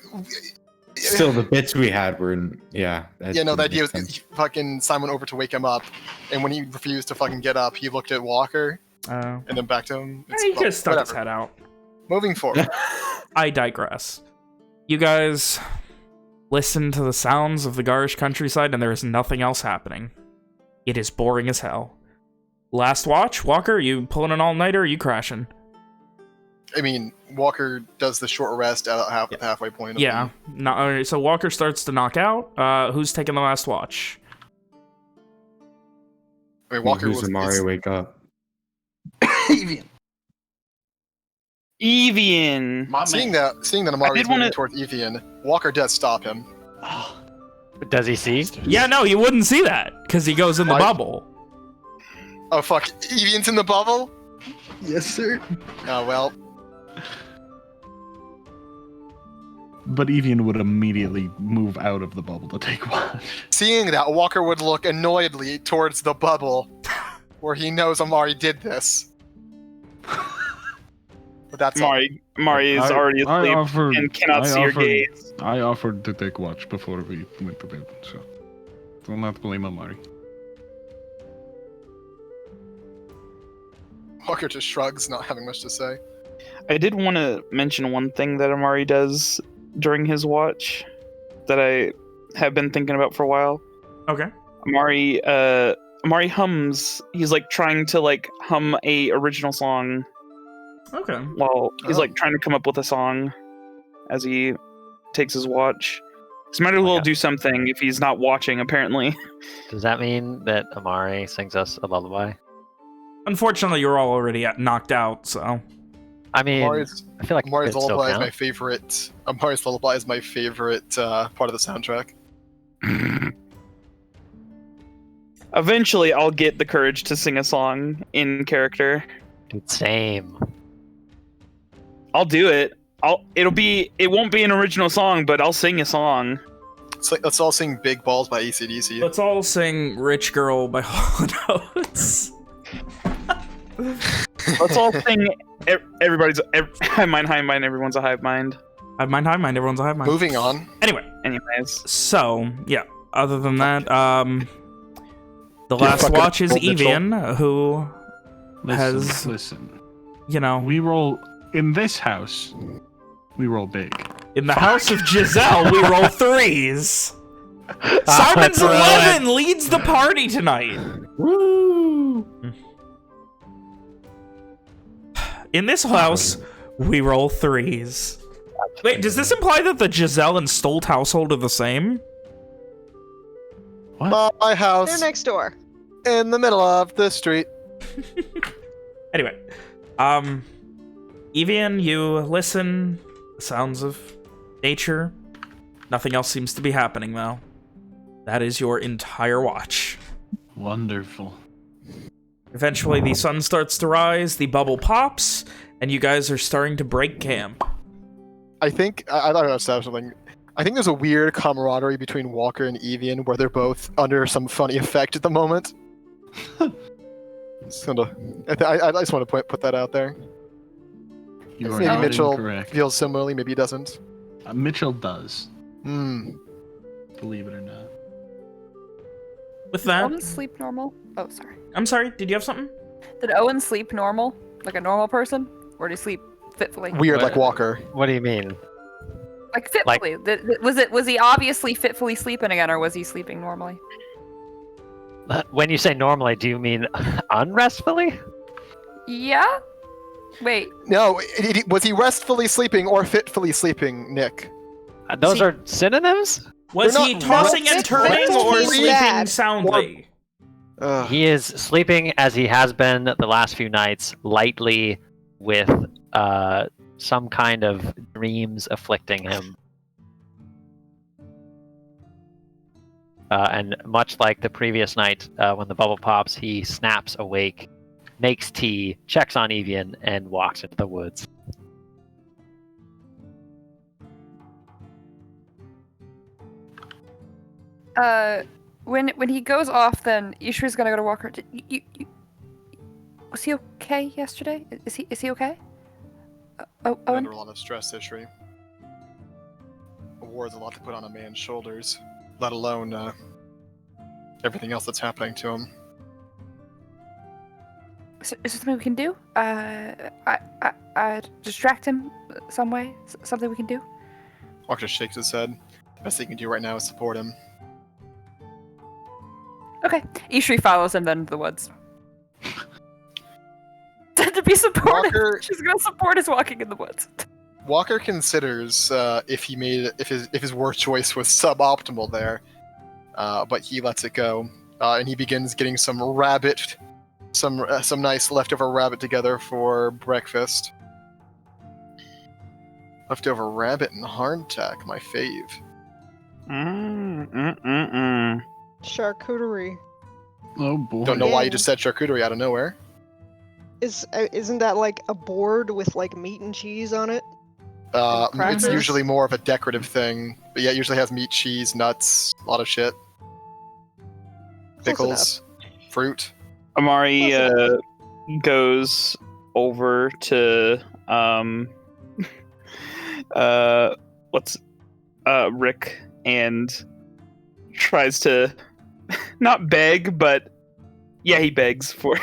Still, the bits we had were in. Yeah. Yeah, no, the idea was fucking Simon over to wake him up, and when he refused to fucking get up, he looked at Walker, and then back to him. He could have stuck his head out. Moving forward. I digress. You guys listen to the sounds of the garish countryside, and there is nothing else happening. It is boring as hell. Last watch, Walker, you pulling an all-nighter, or are you crashing? I mean, Walker does the short rest at the halfway point. Yeah. So Walker starts to knock out. Who's taking the last watch? I mean, Walker Who's Amari wake up? Evian. Seeing that Amari is moving towards Evian, Walker does stop him. Does he see? Yeah, no, you wouldn't see that, because he goes in the bubble. Oh, fuck. Evian's in the bubble? Yes, sir. Oh, well. But Evian would immediately move out of the bubble to take watch. Seeing that, Walker would look annoyedly towards the bubble where he knows Amari did this. But that's all. Mari is already asleep and cannot see your gaze. I offered to take watch before we went to bed, so do not blame Amari. Walker just shrugs, not having much to say. I did want to mention one thing that Amari does during his watch that I have been thinking about for a while. Okay. Amari hums. He's like trying to like hum a original song. Okay. While he's like trying to come up with a song as he takes his watch. He might as well do something if he's not watching, apparently. Does that mean that Amari sings us a lullaby? Unfortunately, you're all already knocked out, so... I mean, I feel like Amari's Lullaby is my favorite. Amari's Lullaby is my favorite part of the soundtrack. Eventually, I'll get the courage to sing a song in character. Dude, same. I'll do it. It won't be an original song, but I'll sing a song. Let's all sing Big Balls by AC/DC. Let's all sing Rich Girl by Hall & Oates. Let's all sing everybody's high mind, everyone's a hive mind. Hive mind, everyone's a hive mind. Moving on. Anyways. So, yeah. Other than that, the last watch is Evian, who has... Listen. You know... We roll... In this house, we roll big. In the house of Giselle, we roll threes. Simon's 11 leads the party tonight. Woo! In this house, we roll threes. Wait, does this imply that the Giselle and Stolt household are the same? What? My house. They're next door. In the middle of the street. Anyway, Evian, you listen. Sounds of nature. Nothing else seems to be happening, though. That is your entire watch. Wonderful. Eventually, the sun starts to rise, the bubble pops, and you guys are starting to break camp. I think, I don't know something. I think there's a weird camaraderie between Walker and Evian where they're both under some funny effect at the moment. I just want to put that out there. Maybe Mitchell feels similarly, maybe he doesn't. Mitchell does. Hmm. Believe it or not. With that... Owen sleep normal? Oh, sorry. I'm sorry, did you have something? Did Owen sleep normal? Like a normal person? Or did he sleep fitfully? Weird, like Walker. What do you mean? Like fitfully. Was he obviously fitfully sleeping again, or was he sleeping normally? When you say normally, do you mean unrestfully? Yeah? Wait. No, was he restfully sleeping or fitfully sleeping, Nick? Those are synonyms? Was he tossing and turning or sleeping soundly? He is sleeping as he has been the last few nights, lightly with some kind of dreams afflicting him. And much like the previous night, when the bubble pops, he snaps awake, makes tea, checks on Evian, and walks into the woods. When he goes off, then Ishri's gonna go to Walker. Was he okay yesterday? Is he okay? Owen? Under a lot of stress, Ishri. A war's a lot to put on a man's shoulders, let alone everything else that's happening to him. Is there something we can do? Distract him some way? Something we can do? Walker shakes his head. The best thing he can do right now is support him. Okay. Ishri follows him then into the woods. To be supportive. She's gonna support his walking in the woods. Walker considers if his word choice was suboptimal there, but he lets it go, and he begins getting some nice leftover rabbit together for breakfast. Leftover rabbit and hardtack, my fave. Charcuterie. Oh boy. Don't know why you just said charcuterie out of nowhere. Isn't that like a board with like meat and cheese on it? It's Crackers? usually more of a decorative thing, but yeah, it usually has meat, cheese, nuts, a lot of shit. Pickles, fruit. Amari Close goes over to Rick and tries to not beg, but yeah, he begs for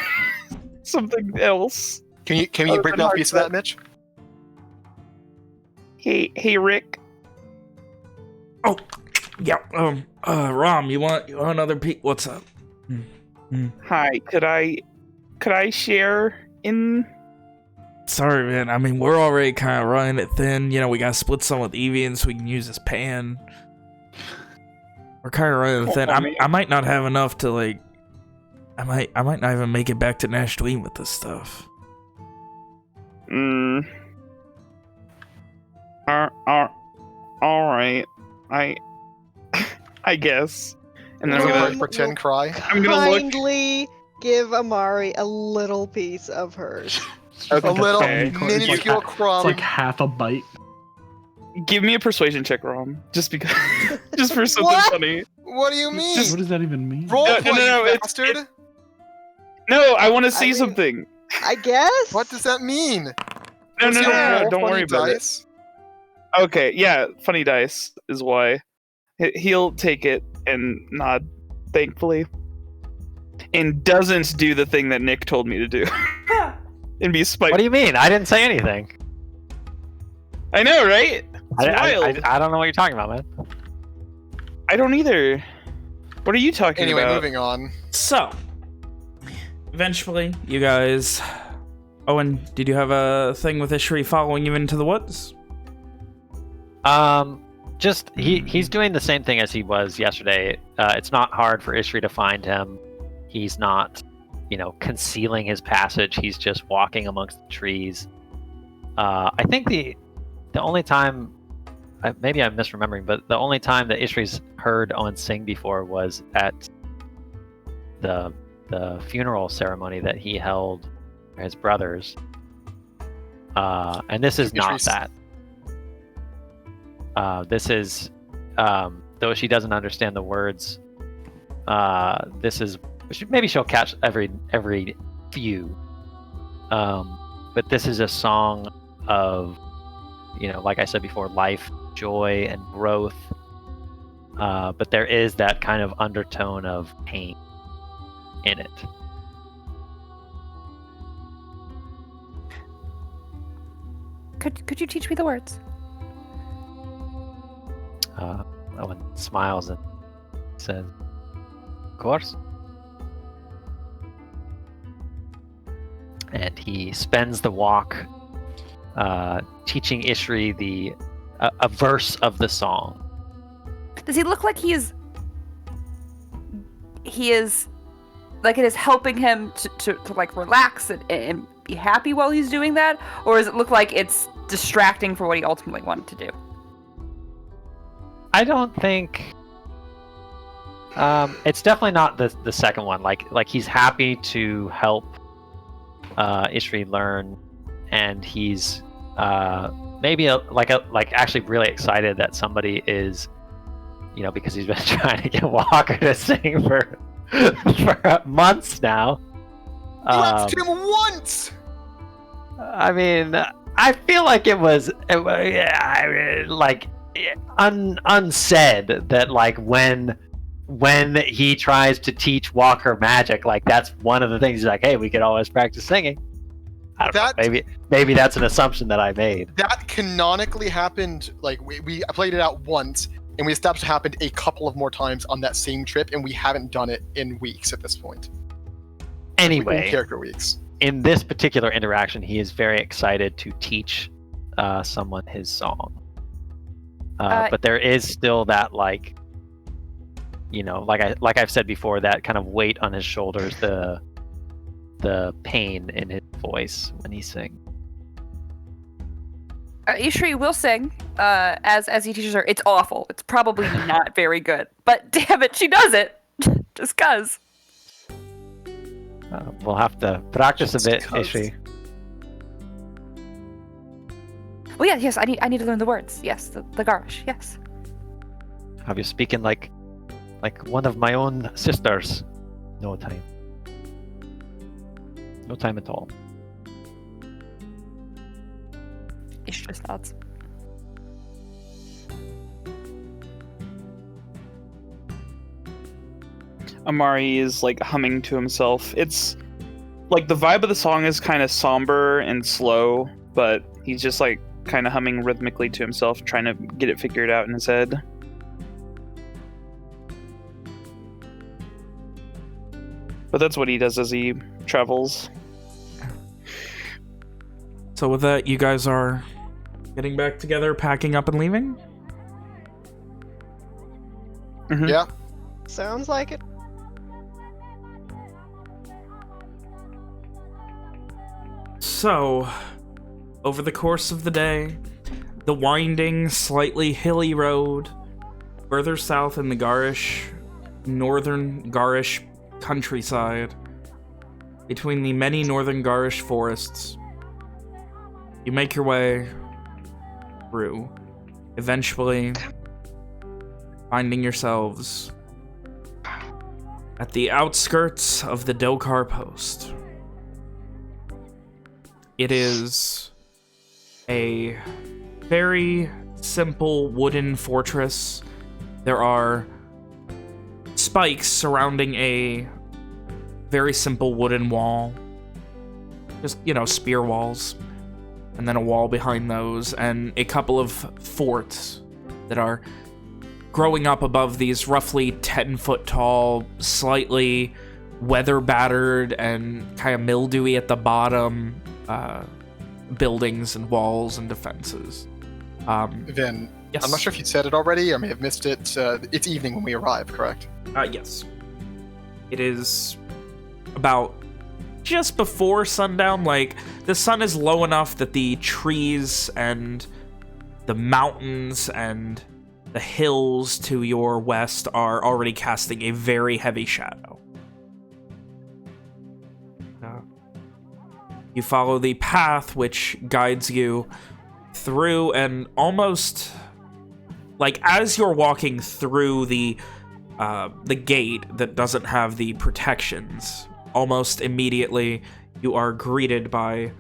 something else. Can you break me off a piece of that, Mitch? Hey, Rick. Oh, yeah. Rom, you want another piece? What's up? Hi, could I share in? Sorry, man. I mean, we're already kind of running it thin. You know, we gotta split some with Evian so we can use his pan. We're kind of running it thin. I might not have enough to like. I might not even make it back to Nash Dween with this stuff. All right. I guess. And then I'm gonna pretend cry. I'm gonna look. Kindly give Amari a little piece of hers. Okay. A little Okay. minuscule crumb. It's like half a bite. Give me a persuasion check, Rom. Just because. Just for something What? funny. What do you mean? What does that even mean? Roll No, play, no, you it's- bastard. No, I want to see mean- something. I guess. What does that mean? No, Was no, he no, gonna no, roll don't funny worry about it. dice? Okay, yeah, funny dice is why. He'll take it and nod, thankfully. And doesn't do the thing that Nick told me to do. And be spiteful. What do you mean? I didn't say anything. I know, right? It's I wild. I don't know what you're talking about, man. I don't either. What are you talking Anyway, about? moving on. So, eventually, you guys... Owen, did you have a thing with Ishri following you into the woods? Just he's doing the same thing as he was yesterday. It's not hard for Ishri to find him. He's not, concealing his passage. He's just walking amongst the trees. I think the only time, maybe I'm misremembering, but the only time that Ishri's heard Owen sing before was at the funeral ceremony that he held for his brothers. And this is not Ishri's- that. This is, though she doesn't understand the words, this is, maybe she'll catch every few. But this is a song of, like I said before, life, joy, and growth. But there is that kind of undertone of pain in it. Could you teach me the words? Owen smiles and says, "Of course." And he spends the walk teaching Ishri a verse of the song. Does he look like he is like it is helping him to like relax and be happy while he's doing that? Or does it look like it's distracting for what he ultimately wanted to do? I don't think it's definitely not the second one. Like he's happy to help Ishri learn, and he's maybe actually really excited that somebody is, because he's been trying to get Walker to sing for months now. You asked him once. I mean, I feel like it was unsaid that when he tries to teach Walker magic, that's one of the things. He's like, hey, we could always practice singing. I don't know, maybe that's an assumption that I made. That canonically happened. We played it out once, and we established it happened a couple of more times on that same trip, and we haven't done it in weeks at this point. Anyway, In character weeks. In this particular interaction, he is very excited to teach someone his song. But there is still that like I've said before, that kind of weight on his shoulders, the pain in his voice when he sings. Ishri will sing as he teaches her. It's awful. It's probably not very good, but damn it, she does it just cause. We'll have to practice a bit, Ishri. Oh yeah, yes. I need to learn the words. Yes, the Garish. Yes. Have you speaking like one of my own sisters? No time. No time at all. Ish just nods. Amari is like humming to himself. It's like the vibe of the song is kind of somber and slow, but he's just like kind of humming rhythmically to himself, trying to get it figured out in his head. But that's what he does as he travels. So with that, you guys are getting back together, packing up and leaving? Mm-hmm. Yeah. Sounds like it. So, over the course of the day, the winding, slightly hilly road further south in the northern Garish countryside, between the many northern Garish forests, you make your way through, eventually finding yourselves at the outskirts of the Dokar post. It is a very simple wooden fortress. There are spikes surrounding a very simple wooden wall. Just, you know, spear walls. And then a wall behind those, and a couple of forts that are growing up above these roughly 10-foot tall, slightly weather-battered and kind of mildewy at the bottom buildings and walls and defenses. Vin, yes. I'm not sure if you said it already. I may have missed it. It's evening when we arrive, correct? Yes. It is about just before sundown. Like, the sun is low enough that the trees and the mountains and the hills to your west are already casting a very heavy shadow. You follow the path which guides you through, and almost like as you're walking through the gate that doesn't have the protections, almost immediately you are greeted by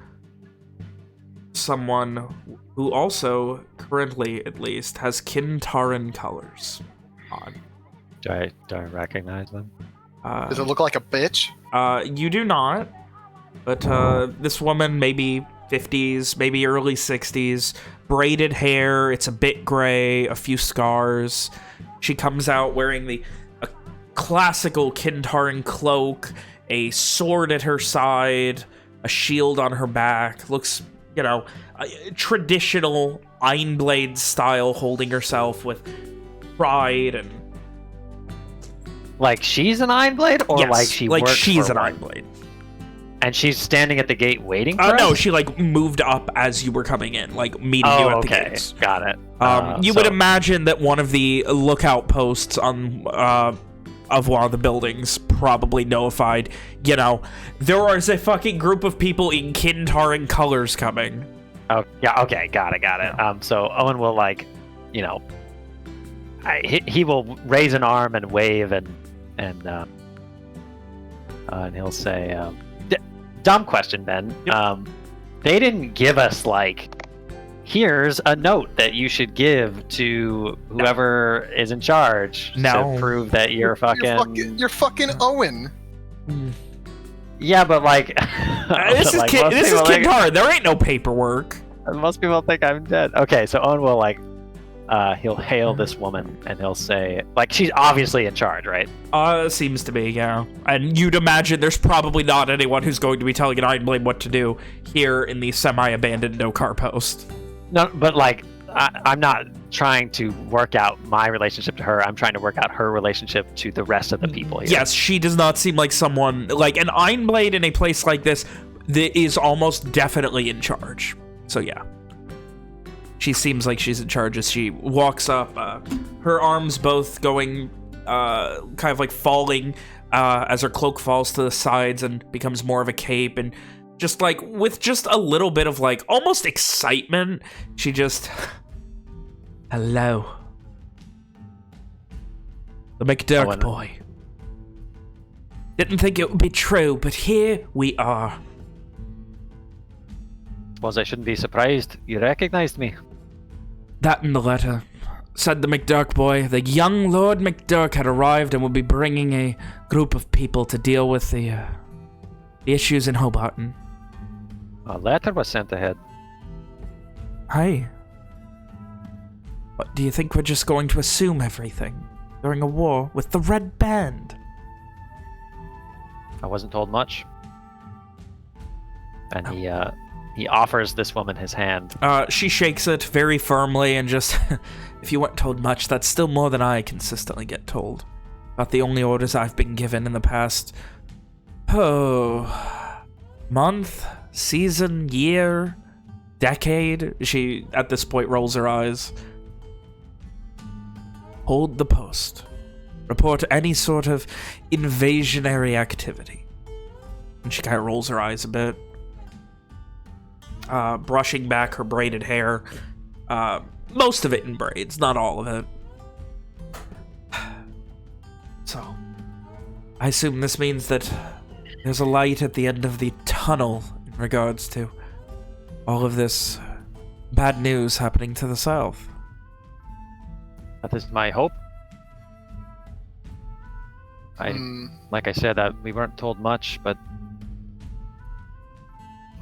someone who also, currently at least, has Kintaran colors on. Do I recognize them? Does it look like a bitch? You do not. But this woman, maybe 50s, maybe early 60s, braided hair, it's a bit gray, a few scars. She comes out wearing a classical Kintaran cloak, a sword at her side, a shield on her back. Looks, you know, traditional Einblade style, holding herself with pride and... Like she's an Einblade, or yes, like she like works she's for an one? Einblade. And she's standing at the gate waiting for No, us? she like moved up as you were coming in, like meeting you at the gates. Got it. You would imagine that one of the lookout posts on of one of the buildings probably notified, you know, there is a fucking group of people in Kintaran colors coming. Oh, yeah, okay, got it. So Owen will, like, you know, he will raise an arm and wave and he'll say, dumb question, Ben. Yep. They didn't give us, like, here's a note that you should give to whoever is in charge to prove that you're fucking... You're fucking Owen. Yeah, but, like... this is Kintaran. There ain't no paperwork. Most people think I'm dead. Okay, so Owen will, like... he'll hail this woman, and he'll say... Like, she's obviously in charge, right? Seems to be, yeah. And you'd imagine there's probably not anyone who's going to be telling an Einblade what to do here in the semi-abandoned Dokar post. No, but, like, I'm not trying to work out my relationship to her. I'm trying to work out her relationship to the rest of the people here. Yes, she does not seem like someone... Like, an Einblade in a place like this that is almost definitely in charge. So, yeah. She seems like she's in charge as she walks up, her arms both going, kind of like falling as her cloak falls to the sides and becomes more of a cape, and just like, with just a little bit of like, almost excitement, she just, hello. The McDurk boy. Didn't think it would be true, but here we are. Suppose I shouldn't be surprised. You recognized me. That in the letter. Said the McDurk boy. The young Lord McDurk had arrived and would be bringing a group of people to deal with the issues in Hobarton. A letter was sent ahead. Hey. What, do you think we're just going to assume everything during a war with the Red Band? I wasn't told much. And he offers this woman his hand. She shakes it very firmly and just, if you weren't told much, that's still more than I consistently get told. About the only orders I've been given in the past, month, season, year, decade. She, at this point, rolls her eyes. Hold the post. Report any sort of invasionary activity. And she kind of rolls her eyes a bit. Brushing back her braided hair. Most of it in braids, not all of it. So, I assume this means that there's a light at the end of the tunnel in regards to all of this bad news happening to the south. That is my hope. Like I said, we weren't told much, but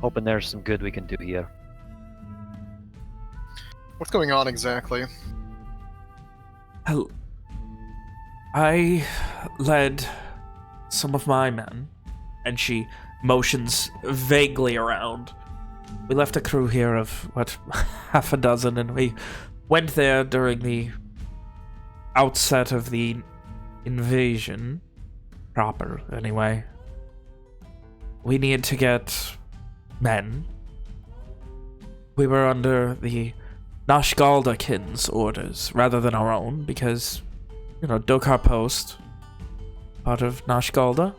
hoping there's some good we can do here. What's going on exactly? I led some of my men, and she motions vaguely around. We left a crew here of, what, half a dozen, and we went there during the outset of the invasion. Proper, anyway. We need to get men. We were under the Nashgaldakin's orders rather than our own because, you know, Dokar Post, part of Nashgalda.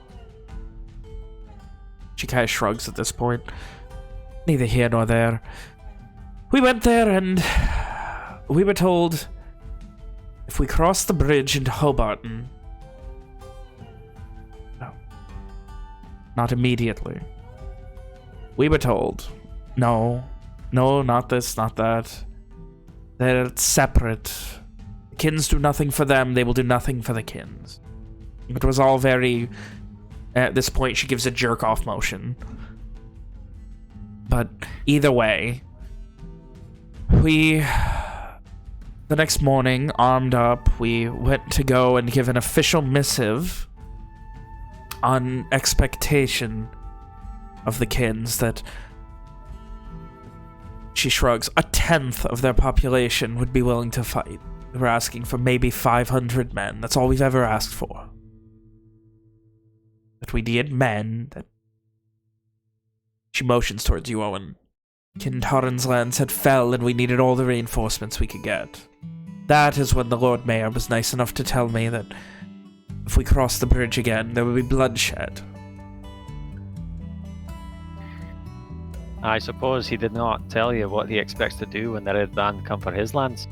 She kind of shrugs at this point. Neither here nor there. We went there and we were told if we cross the bridge into Hobarton, no, not immediately. We were told, no, not this, not that. They're separate. The Kins do nothing for them, they will do nothing for the Kins. It was all very... At this point, she gives a jerk-off motion. But either way, the next morning, armed up, we went to go and give an official missive on expectation of the Kins that, she shrugs, 1/10 of their population would be willing to fight. We were asking for maybe 500 men. That's all we've ever asked for. But we need men that... She motions towards you, Owen. Kintaran's lands had fell and we needed all the reinforcements we could get. That is when the Lord Mayor was nice enough to tell me that if we crossed the bridge again, there would be bloodshed. I suppose he did not tell you what he expects to do when the Red Band come for his lands.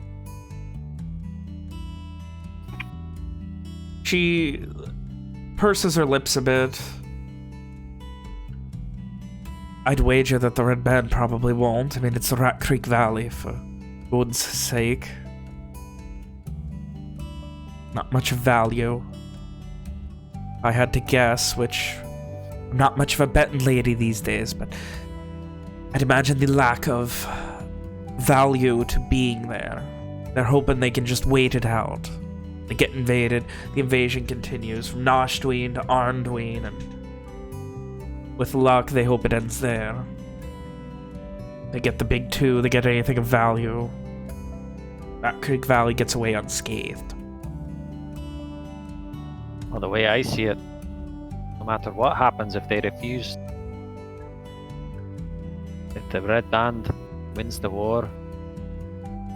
She purses her lips a bit. I'd wager that the Red Band probably won't. I mean, it's the Rat Creek Valley, for good's sake. Not much value. I had to guess, which... I'm not much of a betting lady these days, but... I'd imagine the lack of value to being there. They're hoping they can just wait it out. They get invaded. The invasion continues from Nashdween to Arndween, and with luck, they hope it ends there. They get the big two. They get anything of value. Rat Creek Valley gets away unscathed. Well, the way I see it, no matter what happens, if they refuse, if the Red Band wins the war,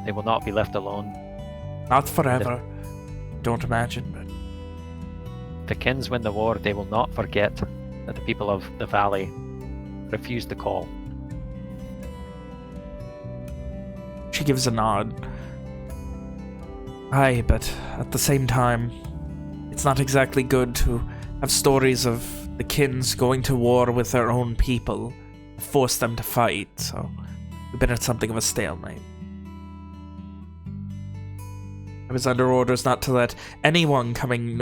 they will not be left alone. Not forever. Don't imagine, but... If the Kins win the war, they will not forget that the people of the valley refuse the call. She gives a nod. Aye, but at the same time, it's not exactly good to have stories of the kins going to war with their own people, force them to fight, so we've been at something of a stalemate. I was under orders not to let anyone coming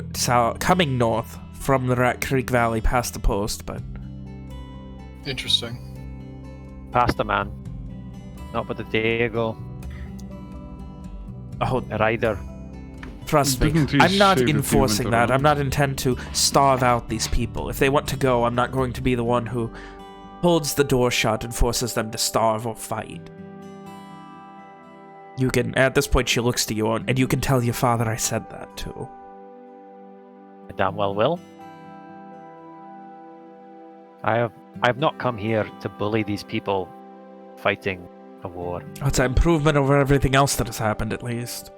north from the Rat Creek Valley past the post, but... Interesting. Past the man. Not but a day ago. Oh, Rider. trust me, Didn't he I'm not say that he enforcing went that. around? I'm not intent to starve out these people. If they want to go, I'm not going to be the one who holds the door shut and forces them to starve or fight. You can, at this point she looks to you, and you can tell your father I said that too. I damn well will. I have not come here to bully these people fighting a war. It's an improvement over everything else that has happened, at least.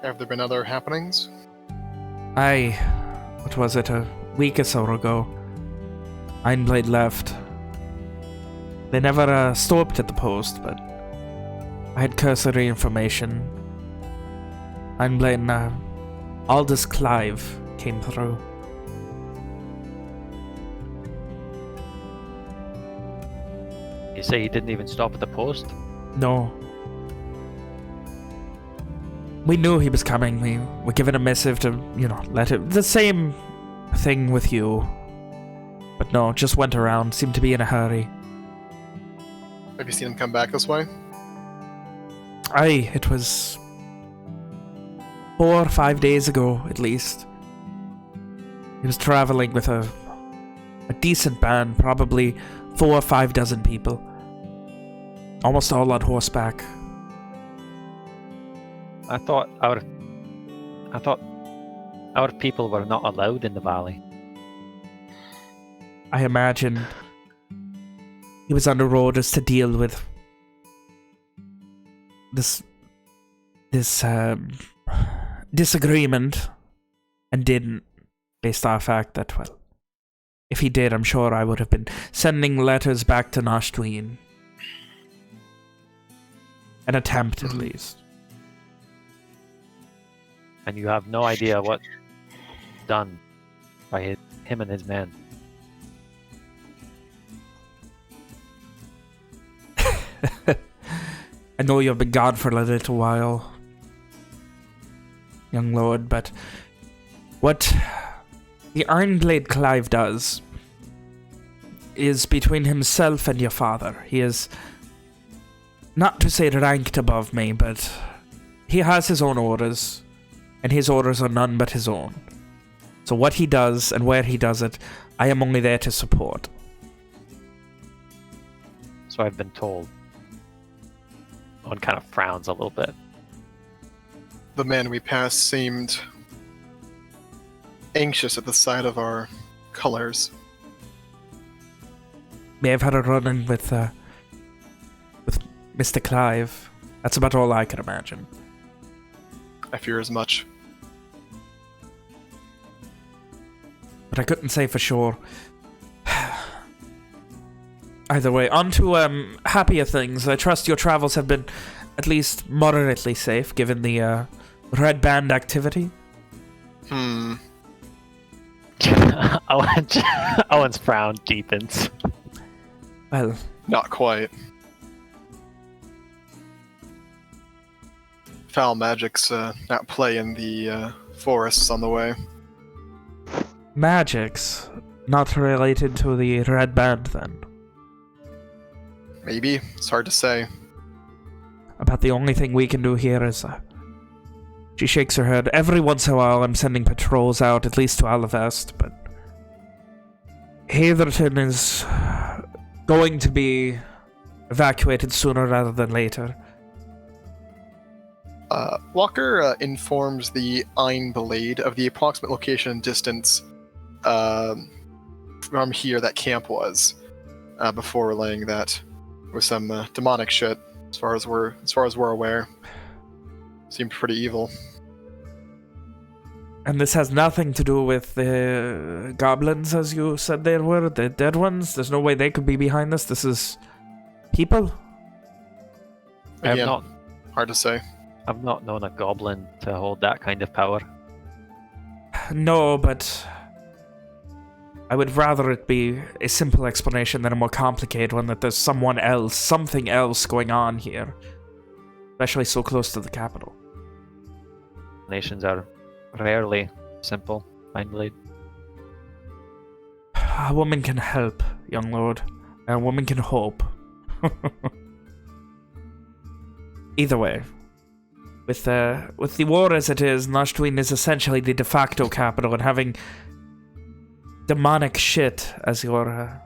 Have there been other happenings? Aye, what was it, a week or so ago? Ironblade left. They never stopped at the post, but I had cursory information. Ironblade and Aldous Clive came through. You say he didn't even stop at the post? No. We knew he was coming. We were given a missive to, let him... The same thing with you. But no, just went around. Seemed to be in a hurry. Have you seen him come back this way? Aye, it was 4 or 5 days ago, at least. He was traveling with a decent band, probably 4 or 5 dozen people. Almost all on horseback. I thought our people were not allowed in the valley. I imagine he was under orders to deal with this disagreement and didn't, based on the fact that, well, if he did, I'm sure I would have been sending letters back to Nashtween. An attempt, at least. And you have no idea what's done by him and his men. I know you've been gone for a little while, young lord, but what the Ironblade Clive does is between himself and your father. He is, not to say ranked above me, but he has his own orders, and his orders are none but his own. So what he does and where he does it, I am only there to support. So I've been told. One kind of frowns a little bit. The man we passed seemed anxious at the sight of our colors. May have had a run-in with Mr. Clive. That's about all I can imagine. I fear as much. But I couldn't say for sure. Either way, on to happier things. I trust your travels have been at least moderately safe, given the red band activity. Owen's frown deepens. Well, not quite. Foul magic's at play in the forests on the way. Magics not related to the red band, then? Maybe. It's hard to say. About the only thing we can do here is... she shakes her head. Every once in a while I'm sending patrols out, at least to Alavest, but... Hatherton is going to be evacuated sooner rather than later. Walker informs the Ironblade of the approximate location and distance from here that camp was, before relaying that with some demonic shit, as far as we're aware. Seemed pretty evil. And this has nothing to do with the goblins, as you said there were, the dead ones? There's no way they could be behind this? This is people? Again, hard to say. I've not known a goblin to hold that kind of power. No, but I would rather it be a simple explanation than a more complicated one, that there's someone else, something else going on here. Especially so close to the capital. Nations are rarely simple, minded. A woman can help, young lord. A woman can hope. Either way, with the war as it is, Nashtwin is essentially the de facto capital, and having demonic shit, as your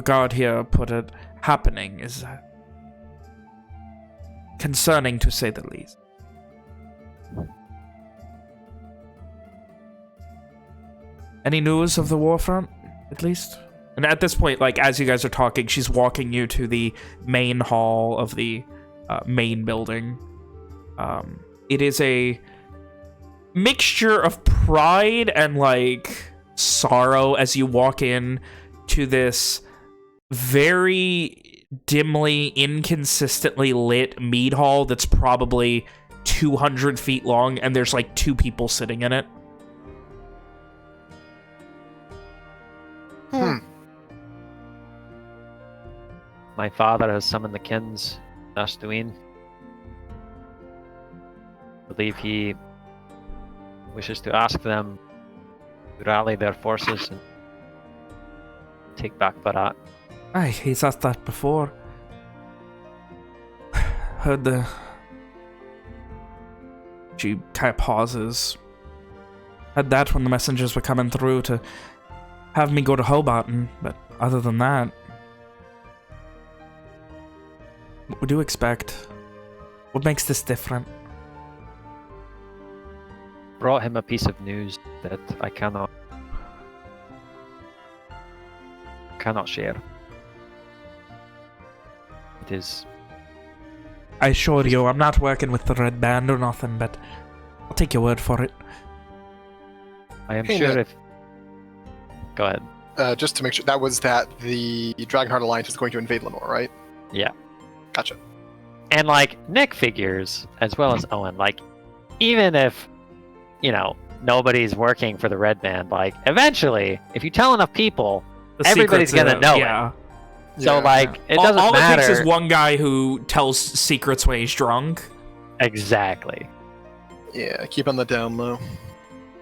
guard here put it, happening is concerning, to say the least. Any news of the war front, at least? And at this point, like, as you guys are talking, she's walking you to the main hall of the main building. It is a mixture of pride and, like, sorrow as you walk in to this very dimly, inconsistently lit mead hall that's probably 200 feet long, and there's, like, 2 people sitting in it. My father has summoned the kins, Nastuin. I believe he wishes to ask them to rally their forces and take back Barat. Aye, he's asked that before. Heard the... She kind of pauses. Heard that when the messengers were coming through to have me go to Hobarton, but other than that... What would you expect? What makes this different? Brought him a piece of news that I cannot share. It is... I assure you, I'm not working with the Red Band or nothing, but I'll take your word for it. I am sure if... Go ahead. Just to make sure, that was that the Dragonheart Alliance is going to invade Lenore, right? Yeah. Gotcha. And, like, Nick figures, as well as Owen, like, even if, you know, nobody's working for the Red Band, like, eventually, if you tell enough people, everybody's gonna know it. So, like, it doesn't matter. All it takes is one guy who tells secrets when he's drunk. Exactly. Yeah, keep on the down low.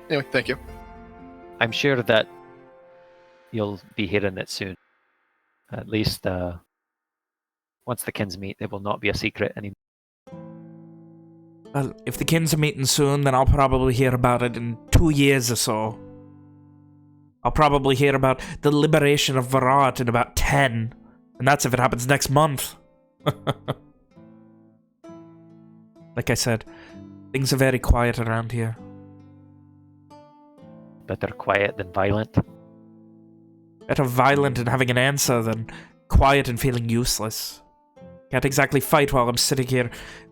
Anyway, thank you. I'm sure that you'll be hearing it soon. At least, once the kins meet, it will not be a secret anymore. Well, if the kins are meeting soon, then I'll probably hear about it in 2 years or so. I'll probably hear about the liberation of Varat in about 10. And that's if it happens next month. Like I said, things are very quiet around here. Better quiet than violent. Better violent and having an answer than quiet and feeling useless. Can't exactly fight while I'm sitting here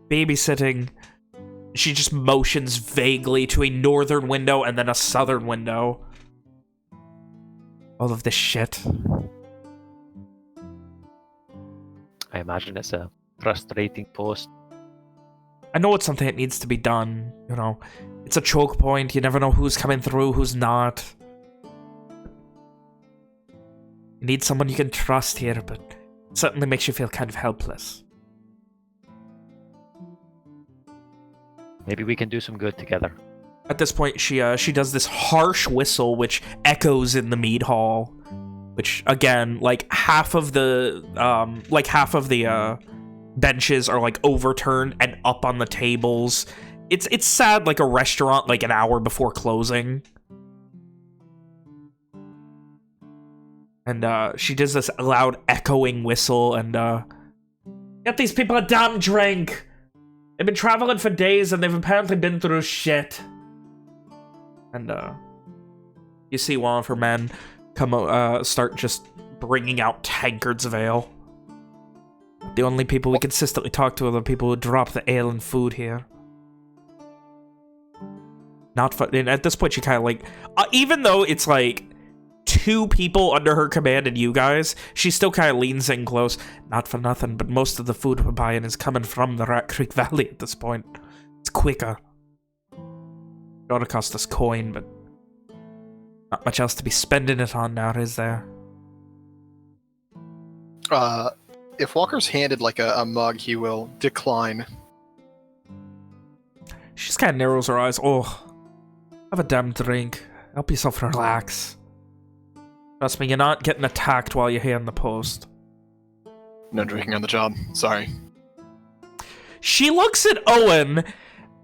babysitting. She just motions vaguely to a northern window and then a southern window. All of this shit. I imagine it's a frustrating post. I know it's something that needs to be done, you know. It's a choke point, you never know who's coming through, who's not. You need someone you can trust here, but it certainly makes you feel kind of helpless. Maybe we can do some good together. At this point, she does this harsh whistle, which echoes in the mead hall. Which, again, like, half of the benches are, like, overturned and up on the tables. It's sad, like a restaurant, like, an hour before closing. And, she does this loud echoing whistle, and, get these people a damn drink! They've been traveling for days, and they've apparently been through shit. And, you see one of her men start just bringing out tankards of ale. The only people we consistently talk to are the people who drop the ale and food here. Not fun. And at this point, she kind of like, even though it's like 2 people under her command and you guys, she still kind of leans in close. Not for nothing, but most of the food we're buying is coming from the Rat Creek Valley at this point. It's quicker. It ought to cost us coin, but not much else to be spending it on now, is there? If Walker's handed like a mug, he will decline. She just kind of narrows her eyes. Oh, have a damn drink. Help yourself relax. Trust me, you're not getting attacked while you're here in the post. No drinking on the job. Sorry. She looks at Owen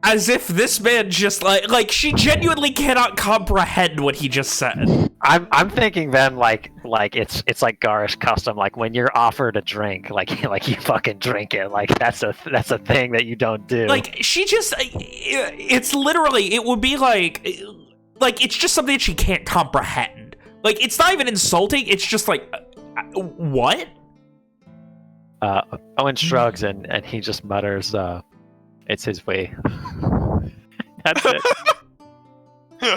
as if this man just like she genuinely cannot comprehend what he just said. I'm thinking then like it's like Garish custom, like when you're offered a drink, like you fucking drink it. Like that's a thing that you don't do. Like she just, it's literally, it would be like it's just something that she can't comprehend. Like it's not even insulting. It's just like, what? Owen shrugs and he just mutters, "It's his way." That's it.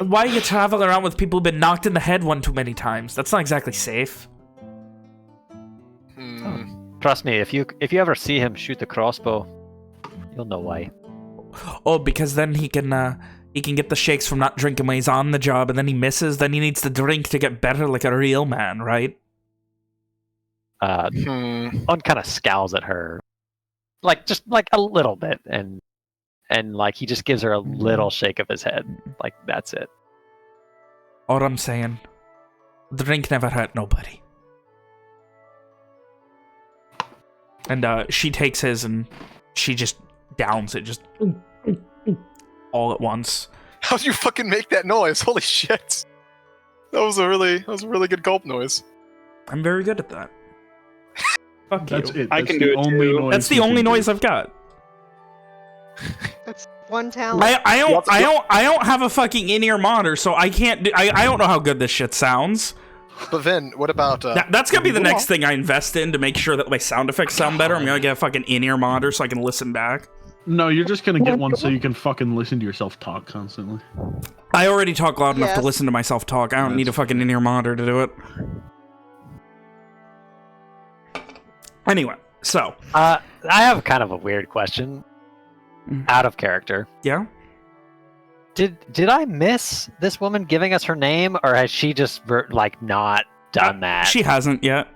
Why you travel around with people who've been knocked in the head one too many times? That's not exactly safe. Trust me, if you ever see him shoot the crossbow, you'll know why. Oh, because then he can get the shakes from not drinking when he's on the job, and then he misses. Then he needs to drink to get better, like a real man, right? Owen kind of scowls at her, like just like a little bit, and like he just gives her a little shake of his head, like that's it. All I'm saying, drink never hurt nobody. And she takes his and she just downs it, just all at once. How'd you fucking make that noise? Holy shit! That was a really good gulp noise. I'm very good at that. Fuck That's you. it. I can do it too. That's the only noise I've got. That's one talent. I don't have a fucking in-ear monitor, so I can't do. I don't know how good this shit sounds. But Vin, what about? That's gonna be the next thing I invest in to make sure that my sound effects sound better. I'm gonna get a fucking in-ear monitor so I can listen back. No, you're just gonna get one so you can fucking listen to yourself talk constantly. I already talk loud enough to Yes. listen to myself talk. I don't need a fucking in-ear monitor to do it. Anyway, so I have kind of a weird question, out of character. yeah. Did I miss this woman giving us her name, or has she just like not done that? She hasn't yet.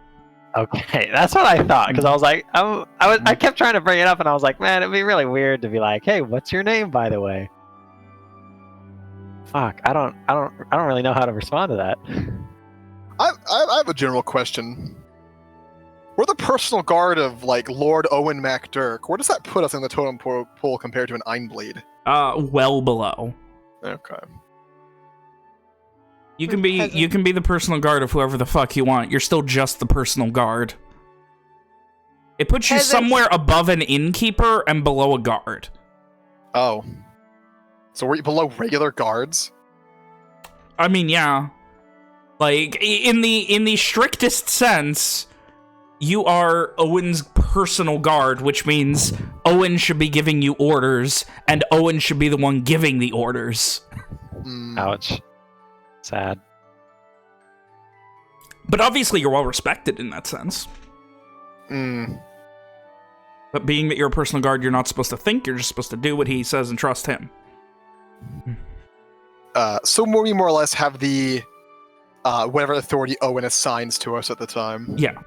Okay, that's what I thought, because I was like, I kept trying to bring it up, and I was like, man, it'd be really weird to be like, hey, what's your name, by the way? Fuck, I don't really know how to respond to that. I have a general question. We're the personal guard of like Lord Owen MacDurk. Where does that put us in the totem pole compared to an Einblade? Well below. Okay. You can be the personal guard of whoever the fuck you want. You're still just the personal guard. It puts you somewhere above an innkeeper and below a guard. Oh. So we're below regular guards? I mean, yeah. Like in the strictest sense, you are Owen's personal guard, which means Owen should be giving you orders, and Owen should be the one giving the orders. Ouch. Sad. But obviously you're well respected in that sense. But being that you're a personal guard, you're not supposed to think, you're just supposed to do what he says and trust him. So we more or less have the whatever authority Owen assigns to us at the time. Yeah.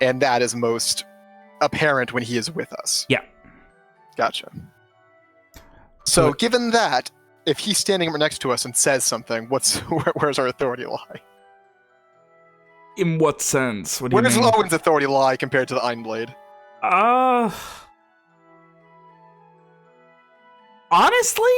And that is most apparent when he is with us. Yeah. Gotcha. So given that, if he's standing next to us and says something, where's our authority lie? In what sense? What do you Where mean? does Owen's authority lie compared to the Einblade? Honestly,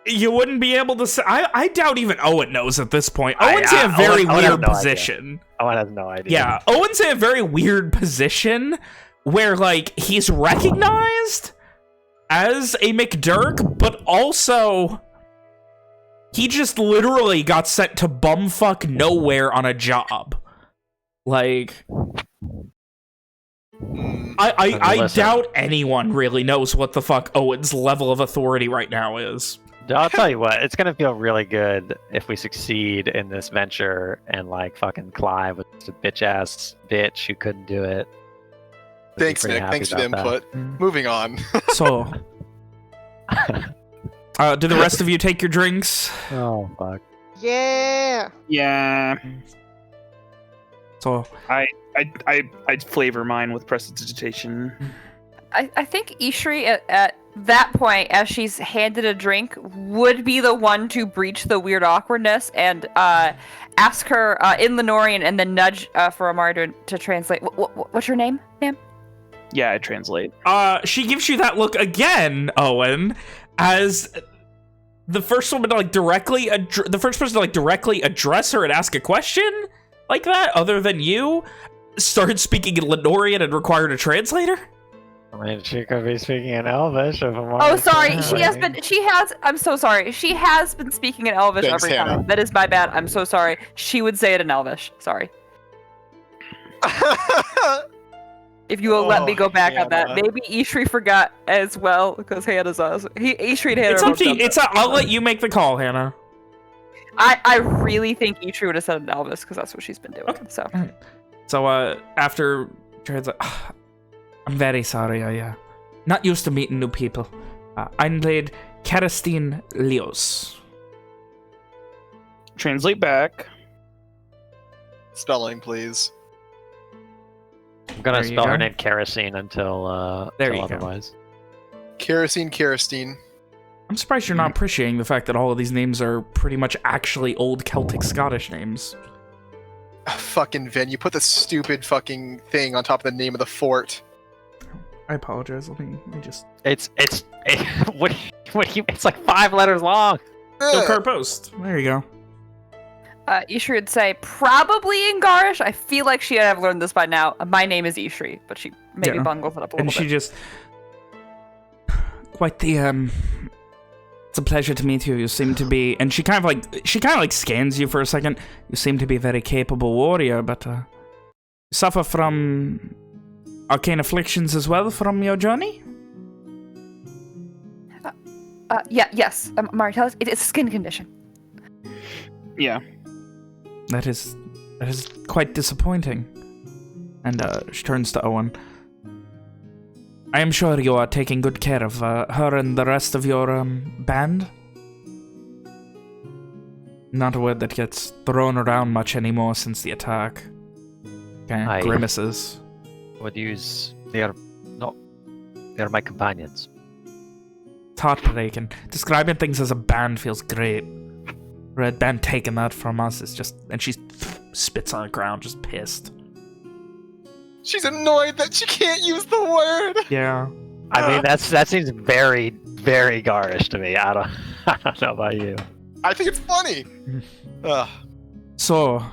you wouldn't be able to say. I doubt even Owen knows at this point. Owen's in a very weird position. Owen has no idea. Yeah, Owen's in a very weird position where, like, he's recognized as a McDurk, but also he just literally got sent to bumfuck nowhere on a job. Like, I doubt anyone really knows what the fuck Owen's level of authority right now is. I'll tell you what, it's gonna feel really good if we succeed in this venture and like fucking Clive was just a bitch-ass bitch who couldn't do it. Thanks, Nick. Thanks for the input. Moving on. So, do the rest of you take your drinks? Oh, fuck. Yeah. Yeah. So I'd flavor mine with prestidigitation. I think Ishri at that point, as she's handed a drink, would be the one to breach the weird awkwardness and ask her in Lenorian and then nudge for Amari to translate. What's your name, ma'am? Yeah, I translate. She gives you that look again, Owen, as the first woman to the first person to like directly address her and ask a question like that, other than you, started speaking in Lenorian and required a translator. I mean, she could be speaking in Elvish. Oh, sorry. I'm so sorry. She has been speaking in Elvish Thanks, every Hannah. time. That is my bad. I'm so sorry. She would say it in Elvish. Sorry. If you will let me go back on that. Maybe Ishri forgot as well, because Hannah's us. Ishri and Hannah. It's up to you. I'll let you make the call, Hannah. I really think Ishri would have said it in Elvish, because that's what she's been doing. Okay. So after I'm very sorry. I not used to meeting new people. I'm played Kerastine Leos. Translate back. Spelling, please. I'm gonna spell her name Kerosene until there you otherwise. Kerosene. I'm surprised you're not appreciating the fact that all of these names are pretty much actually old Celtic Scottish names. Fucking Vin, you put the stupid fucking thing on top of the name of the fort. I apologize. Let me just. It's like 5 letters long. Silkar Post. There you go. Ishri would say probably in Garish. I feel like she would have learned this by now. My name is Ishri, but she maybe bungles it up a little bit. And she just quite the It's a pleasure to meet you. You seem to be, and she kind of like scans you for a second. You seem to be a very capable warrior, but suffer from arcane afflictions as well from your journey? Yes. Mari, tell us. It's a skin condition. Yeah. That is quite disappointing. And she turns to Owen. I am sure you are taking good care of her and the rest of your band. Not a word that gets thrown around much anymore since the attack. Okay, grimaces. Would use they are my companions. It's heartbreaking. Describing things as a band feels great. Red band taking that from us is just, and she spits on the ground, just pissed. She's annoyed that she can't use the word. Yeah. I mean, that seems very, very garish to me. I don't know about you. I think it's funny. So,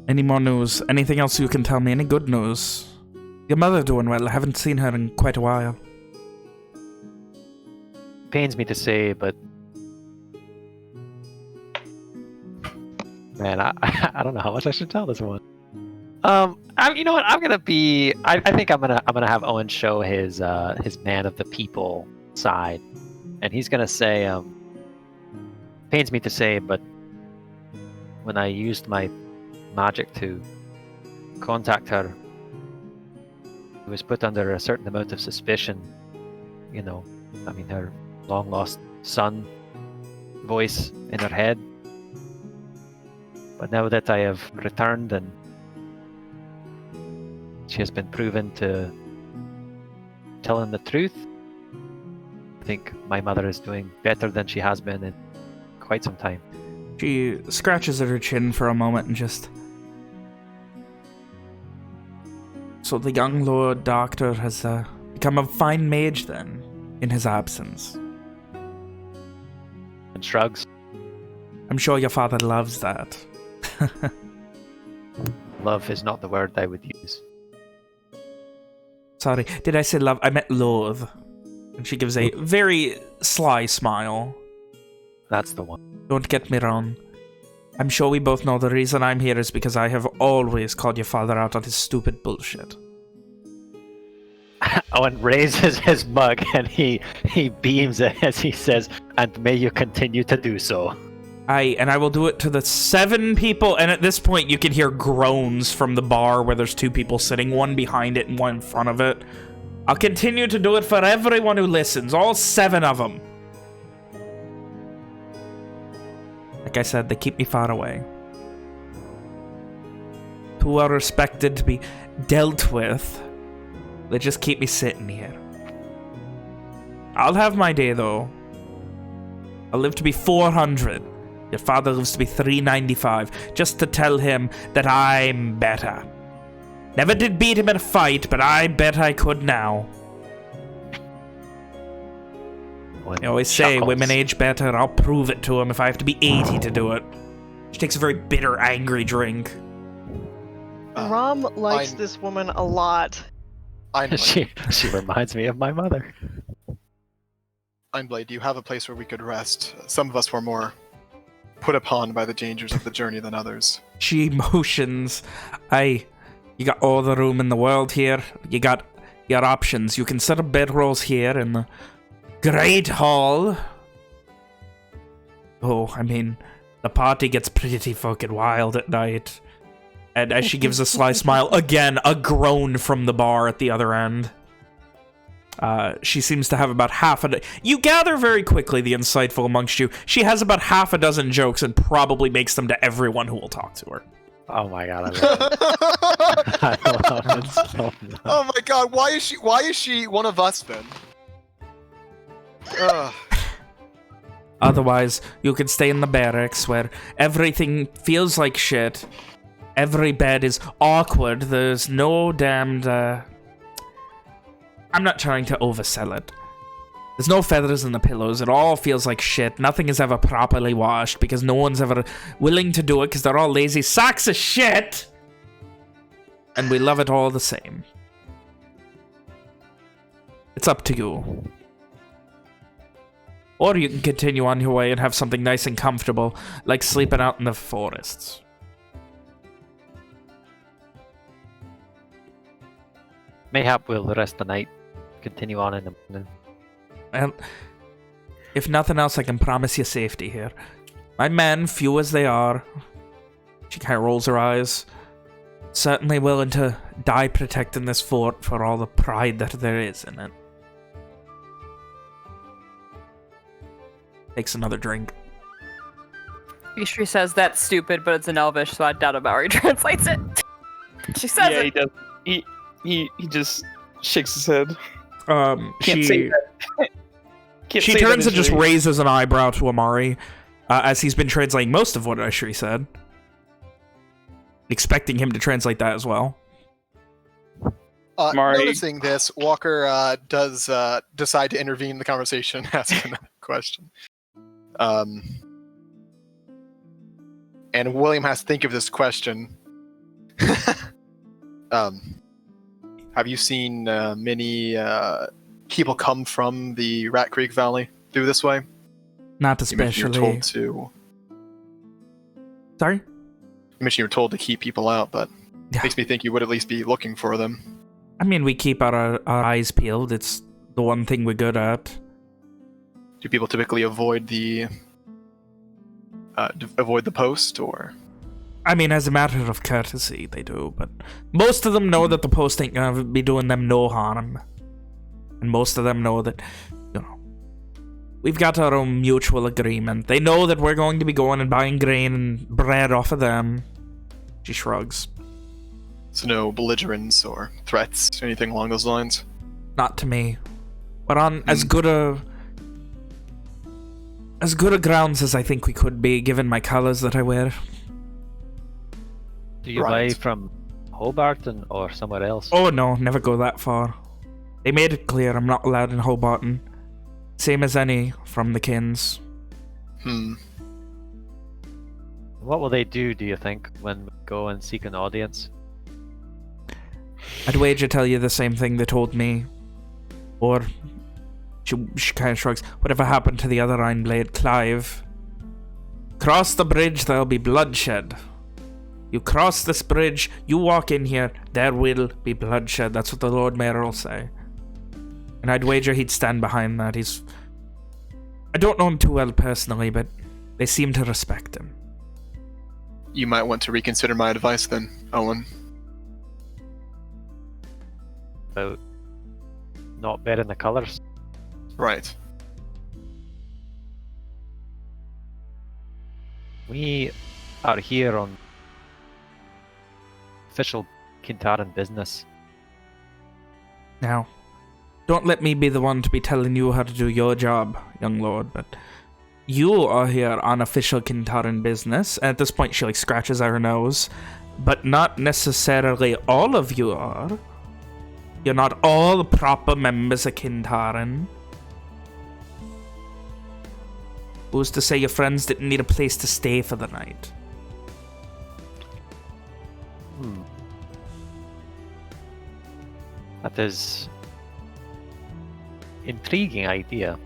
any more news? Anything else you can tell me? Any good news? Your mother doing well? I haven't seen her in quite a while. Pains me to say, but man, I don't know how much I should tell this one. You know what? I'm gonna be. I think I'm gonna have Owen show his man of the people side, and he's gonna say, pains me to say, but when I used my magic to contact her, it was put under a certain amount of suspicion. You know, I mean, her long lost son voice in her head. But now that I have returned and she has been proven to telling the truth, I think my mother is doing better than she has been in quite some time. She scratches at her chin for a moment and just... So the young Lord Doctor has become a fine mage then, in his absence. And shrugs. I'm sure your father loves that. Love is not the word I would use. Sorry, did I say love? I meant loathe. And she gives a very sly smile. That's the one. Don't get me wrong. I'm sure we both know the reason I'm here is because I have always called your father out on his stupid bullshit. Owen raises his mug and he beams it as he says, "And may you continue to do so." And I will do it to the 7 people, and at this point you can hear groans from the bar where there's 2 people sitting, one behind it and one in front of it. I'll continue to do it for everyone who listens, all 7 of them. Like I said, they keep me far away. Who are respected to be dealt with. They just keep me sitting here. I'll have my day, though. I'll live to be 400. Your father lives to be 395, just to tell him that I'm better. Never did beat him in a fight, but I bet I could now. I always say women age better. I'll prove it to him if I have to be 80 to do it. She takes a very bitter, angry drink. Rom likes this woman a lot. She reminds me of my mother. Einblade, do you have a place where we could rest? Some of us were more put upon by the dangers of the journey than others. She motions. You got all the room in the world here. You got your options. You can set up bedrolls here in the Great Hall. Oh, I mean, the party gets pretty fucking wild at night. And as she gives a sly smile, again, a groan from the bar at the other end. She seems to have about half a... You gather very quickly the insightful amongst you. She has about half a dozen jokes and probably makes them to everyone who will talk to her. Oh my god, I love it. I love it so much. Oh my god, why is she one of us then? Ugh. Otherwise, you could stay in the barracks where everything feels like shit. Every bed is awkward. There's no damned... I'm not trying to oversell it. There's no feathers in the pillows. It all feels like shit. Nothing is ever properly washed because no one's ever willing to do it because they're all lazy sacks of shit. And we love it all the same. It's up to you. Or you can continue on your way and have something nice and comfortable, like sleeping out in the forests. Mayhap we'll rest the night. Continue on in the morning. Well, if nothing else, I can promise you safety here. My men, few as they are, she kind of rolls her eyes, certainly willing to die protecting this fort for all the pride that there is in it. Takes another drink. Ishri says that's stupid, but it's in Elvish, so I doubt Amari translates it. She says it. He does. He just shakes his head. She say turns that and just Ishri. raises an eyebrow to Amari, as he's been translating most of what Ishri said. Expecting him to translate that as well. Amari. Noticing this, Walker does decide to intervene in the conversation, asking a question. And William has to think of this question. Have you seen many people come from the Rat Creek Valley through this way? Not You mentioned especially. you were told to. Sorry? You mentioned you were told to keep people out, but Yeah. makes me think you would at least be looking for them. I mean, we keep our eyes peeled. It's the one thing we're good at. Do people typically avoid the post, or? I mean, as a matter of courtesy, they do, but most of them know that the post ain't gonna be doing them no harm. And most of them know that, you know, we've got our own mutual agreement. They know that we're going to be going and buying grain and bread off of them. She shrugs. So no belligerence or threats, or anything along those lines? Not to me. But on as good a grounds as I think we could be, given my colors that I wear. Do you Right. buy from Hobarton or somewhere else? Oh no, never go that far. They made it clear I'm not allowed in Hobarton. Same as any from the Kins. What will they do you think, when we go and seek an audience? I'd wager tell you the same thing they told me. Or, she kind of shrugs, whatever happened to the other Ironblade, Clive? Cross the bridge, there'll be bloodshed. You cross this bridge, you walk in here, there will be bloodshed. That's what the Lord Mayor will say. And I'd wager he'd stand behind that. I don't know him too well personally, but they seem to respect him. You might want to reconsider my advice then, Owen. About not betting the colours. Right. We are here on official Kintaran business. Now, don't let me be the one to be telling you how to do your job, young lord, but you are here on official Kintaran business. And at this point, she scratches her nose, but not necessarily all of you are. You're not all proper members of Kintaran. Who's to say your friends didn't need a place to stay for the night? That is intriguing idea.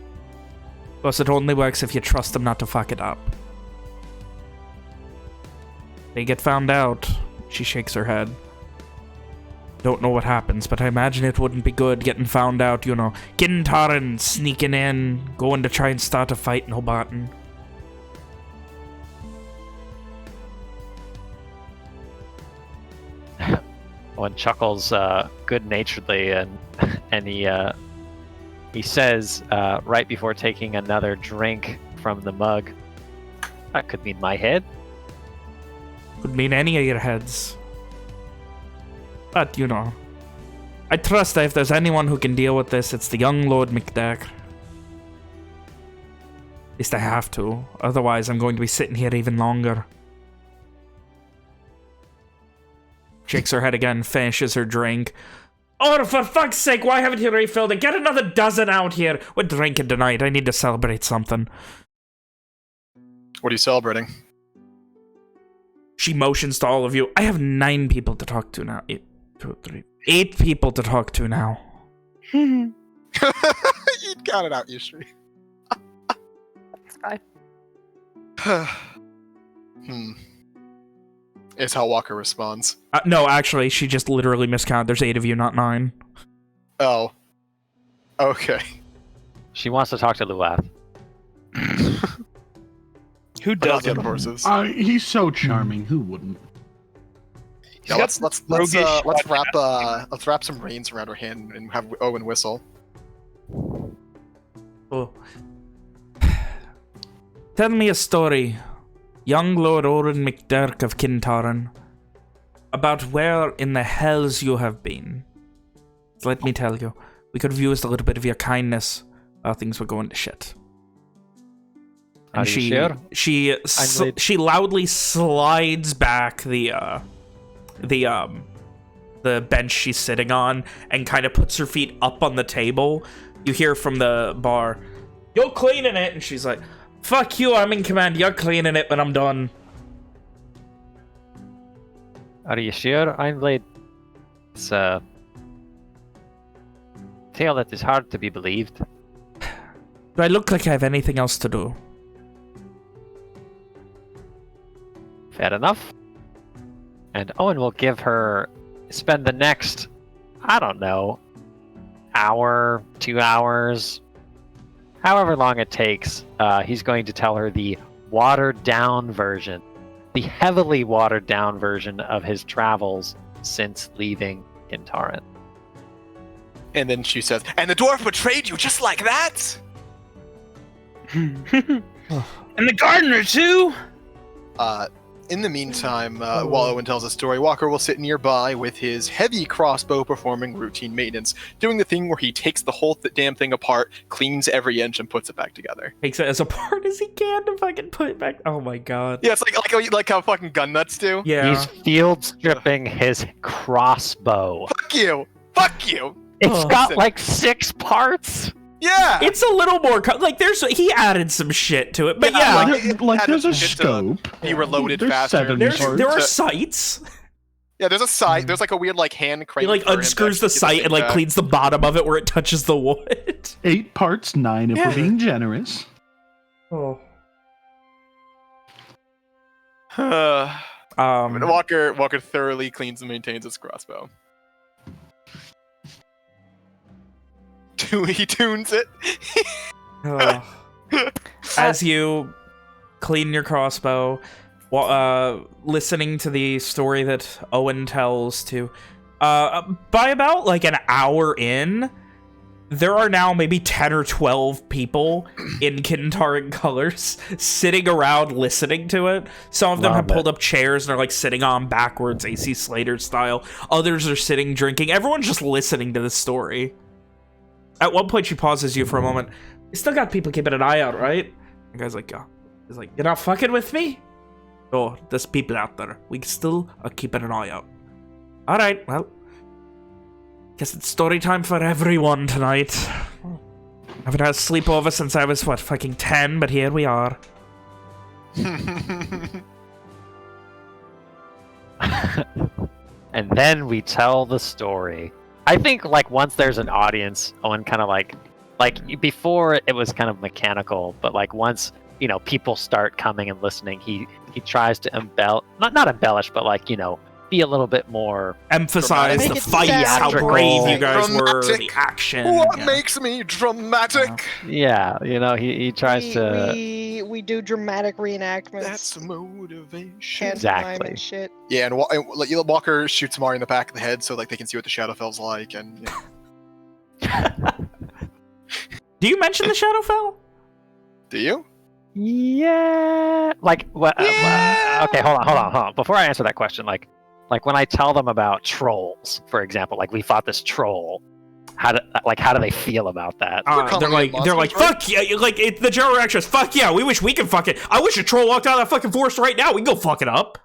Plus, it only works if you trust them not to fuck it up. They get found out. She shakes her head. Don't know what happens, but I imagine it wouldn't be good getting found out, you know. Kintaran sneaking in, going to try and start a fight in Hobarton. Owen chuckles good-naturedly, and he says right before taking another drink from the mug, "That could mean my head." Could mean any of your heads. But, you know, I trust that if there's anyone who can deal with this, it's the young Lord McDurk. At least I have to. Otherwise, I'm going to be sitting here even longer. Shakes her head again, finishes her drink. Oh, for fuck's sake, why haven't you refilled it? Get another dozen out here. We're drinking tonight. I need to celebrate something. What are you celebrating? She motions to all of you. I have 9 people to talk to now. 8 people to talk to now. You got it out, Yusri. That's fine. Is how Walker responds. No, actually, she just literally miscounted. There's 8 of you, not 9. Oh. Okay. She wants to talk to Luath. Who But not the doesn't? other horses. He's so charming. Who wouldn't? Yeah, let's wrap some reins around her hand and have Owen whistle. Oh. Tell me a story, young Lord Oren McDurk of Kintaran, about where in the hells you have been. Let me tell you, we could have used a little bit of your kindness while things were going to shit. And Are you sure? she loudly slides back the bench she's sitting on and kind of puts her feet up on the table. You hear from the bar, "You're cleaning it," and she's like, "Fuck you, I'm in command. You're cleaning it when I'm done." Are you sure, Einblade? It's a tale that is hard to be believed. Do I look like I have anything else to do? Fair enough. And Owen will spend the next, I don't know, hour, 2 hours, however long it takes. He's going to tell her the watered down version, the heavily watered down version of his travels since leaving Kintaran. And then she says, "And the dwarf betrayed you just like that?" And the gardener too. In the meantime, while Owen tells a story, Walker will sit nearby with his heavy crossbow performing routine maintenance, doing the thing where he takes the whole damn thing apart, cleans every inch, and puts it back together. Takes it as apart as he can to fucking put it back. Oh my god. Yeah, it's like how fucking gun nuts do. Yeah. He's field stripping his crossbow. Fuck you! Fuck you! It's got like 6 parts. Yeah! It's a little more he added some shit to it, but yeah, There's a scope. Be reloaded There's faster. 7 there are parts. sights. Yeah, there's a sight. There's like a weird hand crank. He like for him to unscrews the actually get sight thing and like back. cleans the bottom of it where it touches the wood. 8 parts, 9 if Yeah. we're being generous. Oh. Walker thoroughly cleans and maintains his crossbow. He tunes it. As you clean your crossbow, listening to the story that Owen tells to, by about like an hour in, there are now maybe 10 or 12 people in Kintaran colors sitting around listening to it. Some of them have pulled up chairs and are like sitting on backwards, AC Slater style. Others are sitting drinking. Everyone's just listening to this story. At one point, she pauses you for a moment. You still got people keeping an eye out, right? The guy's like, yeah. He's like, you're not fucking with me? Oh, there's people out there. We still are keeping an eye out. All right, well. Guess it's story time for everyone tonight. I haven't had a sleepover since I was, what, fucking 10, but here we are. And then we tell the story. I think, like, once there's an audience, Owen kind of like before it was kind of mechanical, but like once, you know, people start coming and listening, he tries to not embellish, but like, you know, be a little bit more emphasize the fights, how brave you guys were, the action. What makes me dramatic? Yeah, you know, he tries to. We do dramatic reenactments. That's motivation. Exactly. And shit. Yeah, and Walker shoots Mari in the back of the head so like they can see what the Shadowfell's like, and. Yeah. Do you mention the Shadowfell? Do you? Yeah. Like what? Yeah. Okay, hold on. Before I answer that question, like when I tell them about trolls, for example, like we fought this troll. How do they feel about that? They're like, fuck yeah! Like the general reaction is, fuck yeah! We wish we could fuck it. I wish a troll walked out of that fucking forest right now. We can go fuck it up.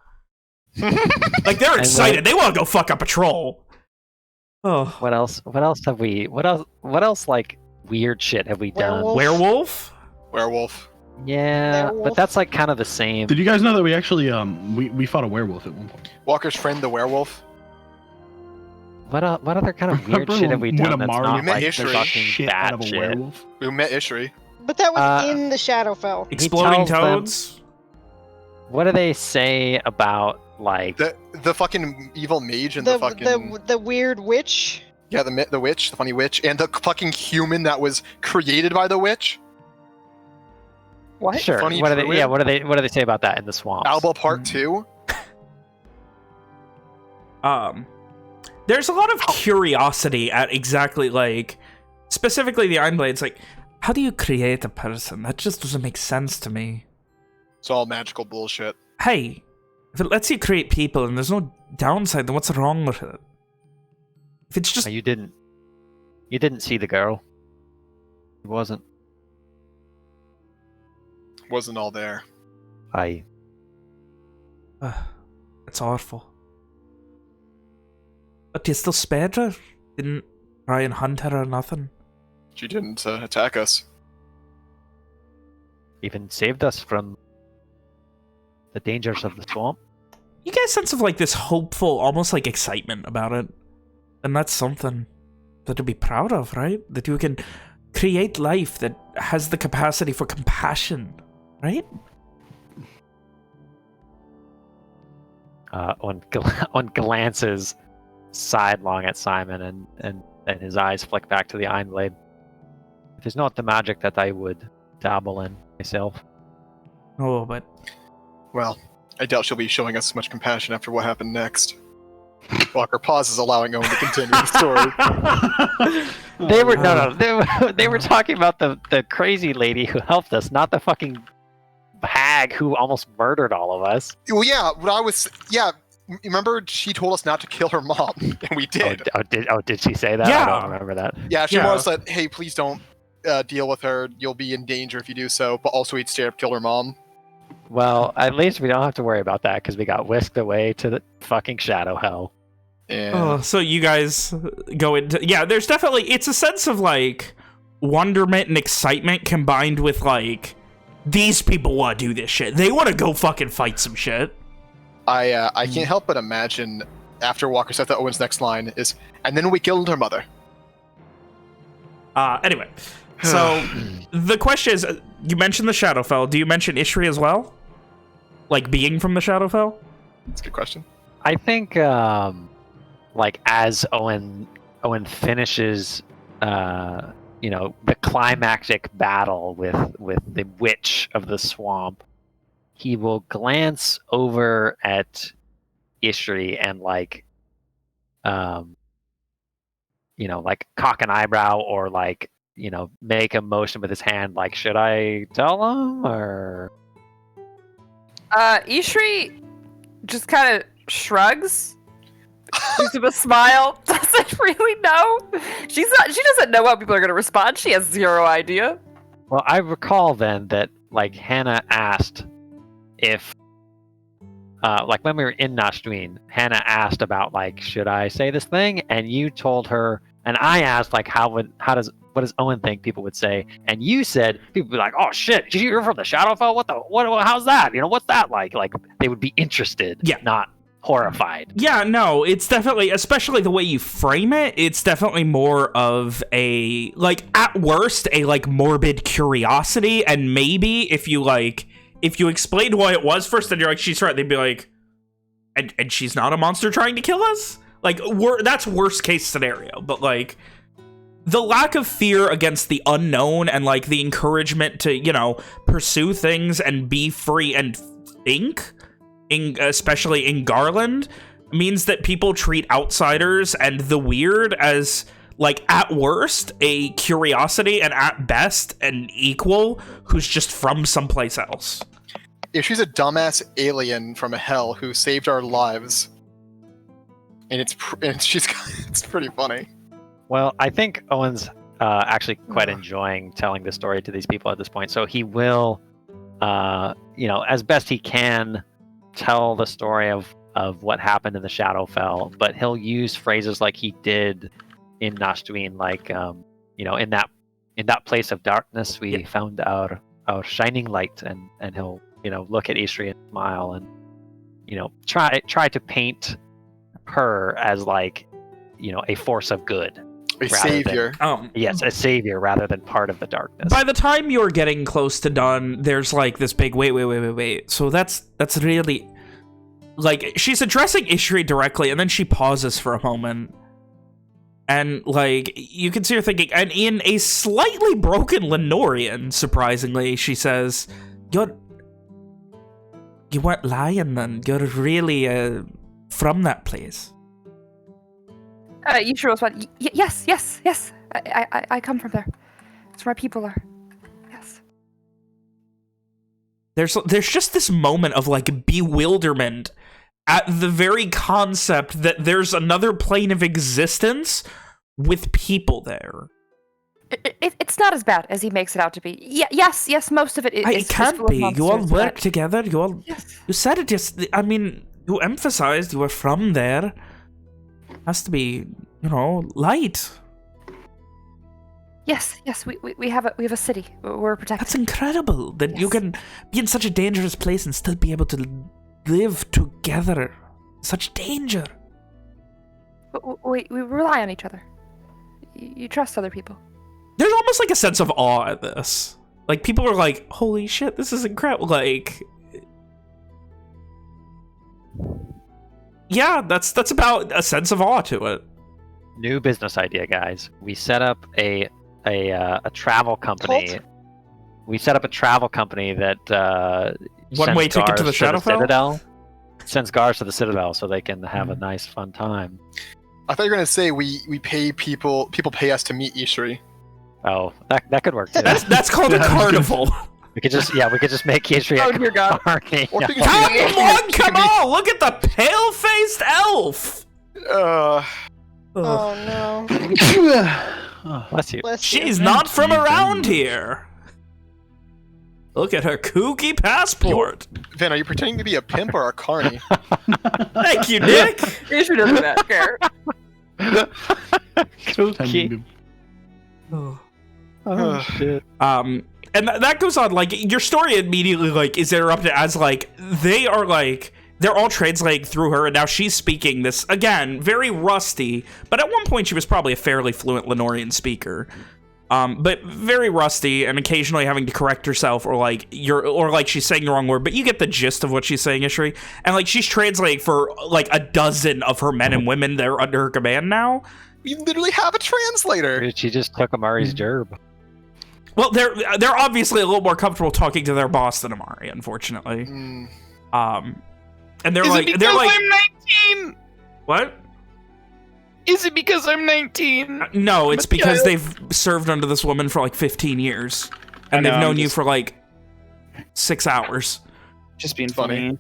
Like they're excited. They want to go fuck up a troll. Oh. What else have we? What else like weird shit have we done? Werewolf. Yeah, Werewolf? but that's like kind of the same. Did you guys know that we actually we fought a werewolf at one point? Walker's friend, the werewolf. What other kind of weird shit have we done that's not like the fucking shit bad out of a shit? werewolf? We met Ishri. But that was in the Shadowfell. Exploding toads. What do they say about like the fucking evil mage and the weird witch? Yeah, the witch, the funny witch, and the fucking human that was created by the witch. What? Sure. Funny What do druid? they say about that in the swamp? Alba Part 2. There's a lot of curiosity at exactly like, specifically the Ironblades. Like, how do you create a person? That just doesn't make sense to me. It's all magical bullshit. Hey, if it lets you create people and there's no downside, then what's wrong with it? If it's just You didn't see the girl. It wasn't all there. it's awful. But you still spared her? Didn't try and hunt her or nothing? She didn't attack us. even saved us from the dangers of the swamp. You get a sense of like this hopeful, almost like excitement about it. And that's something that to be proud of, right? That you can create life that has the capacity for compassion, right? On glances sidelong at Simon, and his eyes flick back to the Iron Blade. It is not the magic that I would dabble in myself. Oh, but... Well, I doubt she'll be showing us much compassion after what happened next. Walker pauses, allowing Owen to continue the story. They were talking about the crazy lady who helped us, not the fucking hag who almost murdered all of us. Well, remember she told us not to kill her mom, and we did. Did she say that? Yeah. I don't remember that. Yeah, she was like, hey, please don't deal with her. You'll be in danger if you do so. But also, he'd straight up kill her mom. Well, at least we don't have to worry about that because we got whisked away to the fucking shadow hell. Yeah. Oh, so you guys go into... Yeah, there's definitely... It's a sense of, like, wonderment and excitement combined with, like, these people want to do this shit. They want to go fucking fight some shit. I can't help but imagine after Walker said that Owen's next line is, and then we killed her mother. Anyway, so the question is, you mentioned the Shadowfell. Do you mention Ishri as well? Like, being from the Shadowfell? That's a good question. I think, like, as Owen finishes, the climactic battle with the Witch of the Swamp, he will glance over at Ishri and, like, like, cock an eyebrow or, like, make a motion with his hand, like, should I tell him, or... Ishri just kind of shrugs, gives him a smile, doesn't really know. She doesn't know how people are going to respond. She has zero idea. Well, I recall then that, like, Hannah asked if, like, when we were in Nashtuin, Hannah asked about, like, should I say this thing? And you told her, and I asked, like, what does Owen think people would say? And you said people would be like, oh shit, you're from the Shadowfell? How's that? What's that like? Like, they would be interested, not horrified. Yeah, no, it's definitely, especially the way you frame it, it's definitely more of a, like, at worst, a, like, morbid curiosity, and maybe if you explained why it was first, and you're like, she's right, they'd be like, and she's not a monster trying to kill us? Like, that's worst case scenario, but, like, the lack of fear against the unknown and, like, the encouragement to, pursue things and be free and think, especially in Garland, means that people treat outsiders and the weird as, like, at worst, a curiosity, and at best, an equal who's just from someplace else. If she's a dumbass alien from hell who saved our lives, and it's pretty funny. Well, I think Owen's actually quite enjoying telling the story to these people at this point, so he will, as best he can, tell the story of what happened in the Shadowfell, but he'll use phrases like he did in Nashtuin, like, in that place of darkness we found our shining light, and he'll, look at Ishri and smile and, try to paint her as, like, a force of good. A savior. Yes, a savior rather than part of the darkness. By the time you're getting close to done, there's, like, this big wait. So that's really... Like, she's addressing Ishri directly, and then she pauses for a moment. And, like, you can see her thinking, and in a slightly broken Lenorian, surprisingly, she says, You weren't lying, then. You're really, from that place. Ishri responds, yes. I come from there. It's where people are. Yes. There's just this moment of, like, bewilderment at the very concept that there's another plane of existence with people there. It's not as bad as he makes it out to be. Yes, most of it is. It can't be. Monsters, you all work together. Yes. You said it just. I mean, you emphasized you were from there. Has to be, light. Yes. We have a city. We're protected. That's incredible that you can be in such a dangerous place and still be able to live together. Such danger. We rely on each other. You trust other people. There's almost like a sense of awe at this. Like, people are like, holy shit, this is incredible. Like, yeah, that's about a sense of awe to it. New business idea, guys. We set up a travel company. Cult? We set up a travel company that One-way ticket to the Shadowfell? Citadel. Sends guards to the Citadel so they can have a nice, fun time. I thought you were gonna say we pay people pay us to meet Ishri. Oh, that could work too. That's called a carnival. We could just make Ishri Oh, dear God. carny. Or we can Come on! Look at the pale-faced elf! Oh no. Bless you. Bless you. She's not from around here. Look at her kooky passport. Vin, are you pretending to be a pimp or a carny? Thank you, Nick. Ishri doesn't care. Kooky. Oh shit. And that goes on, like, your story immediately, like, is interrupted as, like, they're all translating through her, and now she's speaking this, again, very rusty, but at one point she was probably a fairly fluent Lenorian speaker. but very rusty and occasionally having to correct herself or like she's saying the wrong word, but you get the gist of what she's saying, Ishri. And like she's translating for like a dozen of her men and women that are under her command now. You literally have a translator. She just took Amari's gerb. Well, they're obviously a little more comfortable talking to their boss than Amari, unfortunately. And they're Is like, it because I'm 19? What? Is it because I'm 19? No, it's because they've served under this woman for like 15 years, and they've known you for like 6 hours. Just being funny.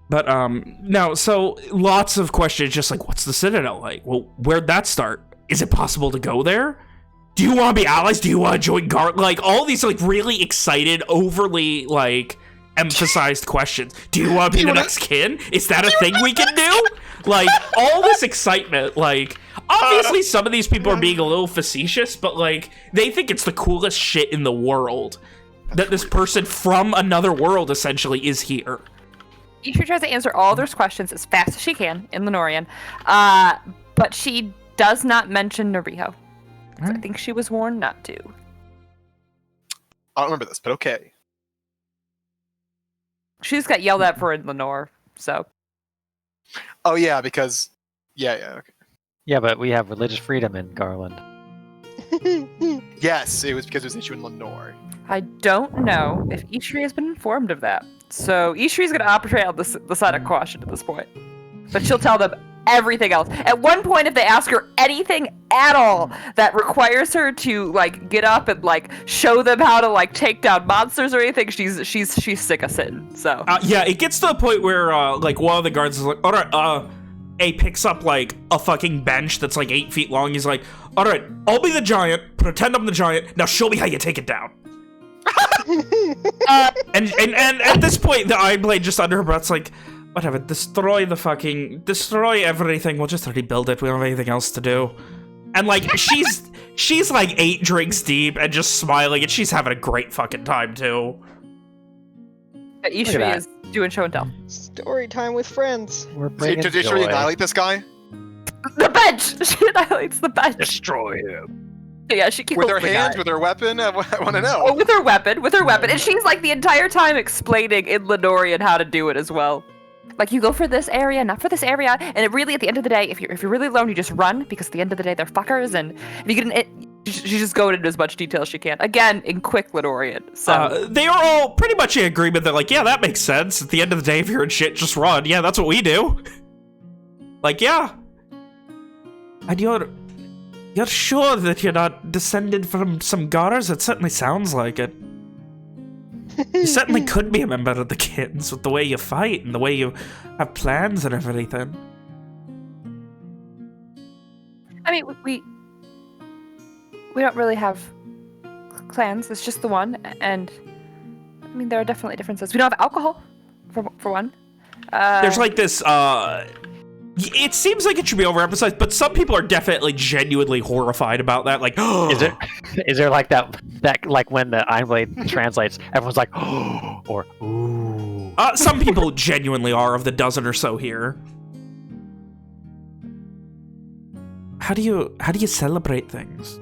But no, so lots of questions, just like, what's the Citadel like? Well, where'd that start? Is it possible to go there? Do you want to be allies? Do you want to join Guard? Like, all these, like, really excited, overly, like, emphasized questions. Do you want to be the next kin? Is that a thing we can do? Like, all this excitement, like, obviously some of these people are being a little facetious, but, like, they think it's the coolest shit in the world that this person from another world, essentially, is here. Ishri tries to answer all those questions as fast as she can in Lenorian, but she does not mention Nariho. I think she was warned not to. I don't remember this, but okay. She just got yelled at for in Lenore, so. Oh yeah, because okay. Yeah, but we have religious freedom in Garland. Yes, it was because it was an issue in Lenore. I don't know if Ishri has been informed of that. So Ishri's going to operate on the side of caution at this point. But she'll tell them everything else. At one point, if they ask her anything at all that requires her to like get up and like show them how to like take down monsters or anything, she's sick of sitting. So yeah, it gets to the point where like one of the guards is like, all right, A picks up like a fucking bench that's like 8 feet long. He's like, all right, I'll be the giant. Pretend I'm the giant. Now show me how you take it down. And at this point, the Ironblade just under her breath's like, whatever, destroy everything. We'll just rebuild it. We don't have anything else to do. And like she's like 8 drinks deep and just smiling, and she's having a great fucking time too. Ishri is doing show and tell. Story time with friends. We're bringing Did Ishri annihilate this guy? The bench. She annihilates the bench. Destroy him. Yeah, she kills With her the hands, guy. with her weapon? I want to know. Oh, with her weapon. And she's like the entire time explaining in Lenorian how to do it as well. Like, you go for this area, not for this area, and it really, at the end of the day, if you're really alone, you just run, because at the end of the day, they're fuckers, and if you get she's just going into as much detail as she can. Again, in quick Lenorian. So they are all pretty much in agreement. They're like, yeah, that makes sense. At the end of the day, if you're in shit, just run. Yeah, that's what we do. Like, yeah. And you're sure that you're not descended from some Gars? It certainly sounds like it. You certainly could be a member of the Kittens with the way you fight and the way you have plans and everything. I mean, we don't really have clans. It's just the one, and I mean, there are definitely differences. We don't have alcohol, for one. There's like this, it seems like it should be overemphasized, but some people are definitely genuinely horrified about that. Like, is there like that like when the Ironblade translates, everyone's like, oh, or ooh. Some people genuinely are, of the dozen or so here. How do you celebrate things?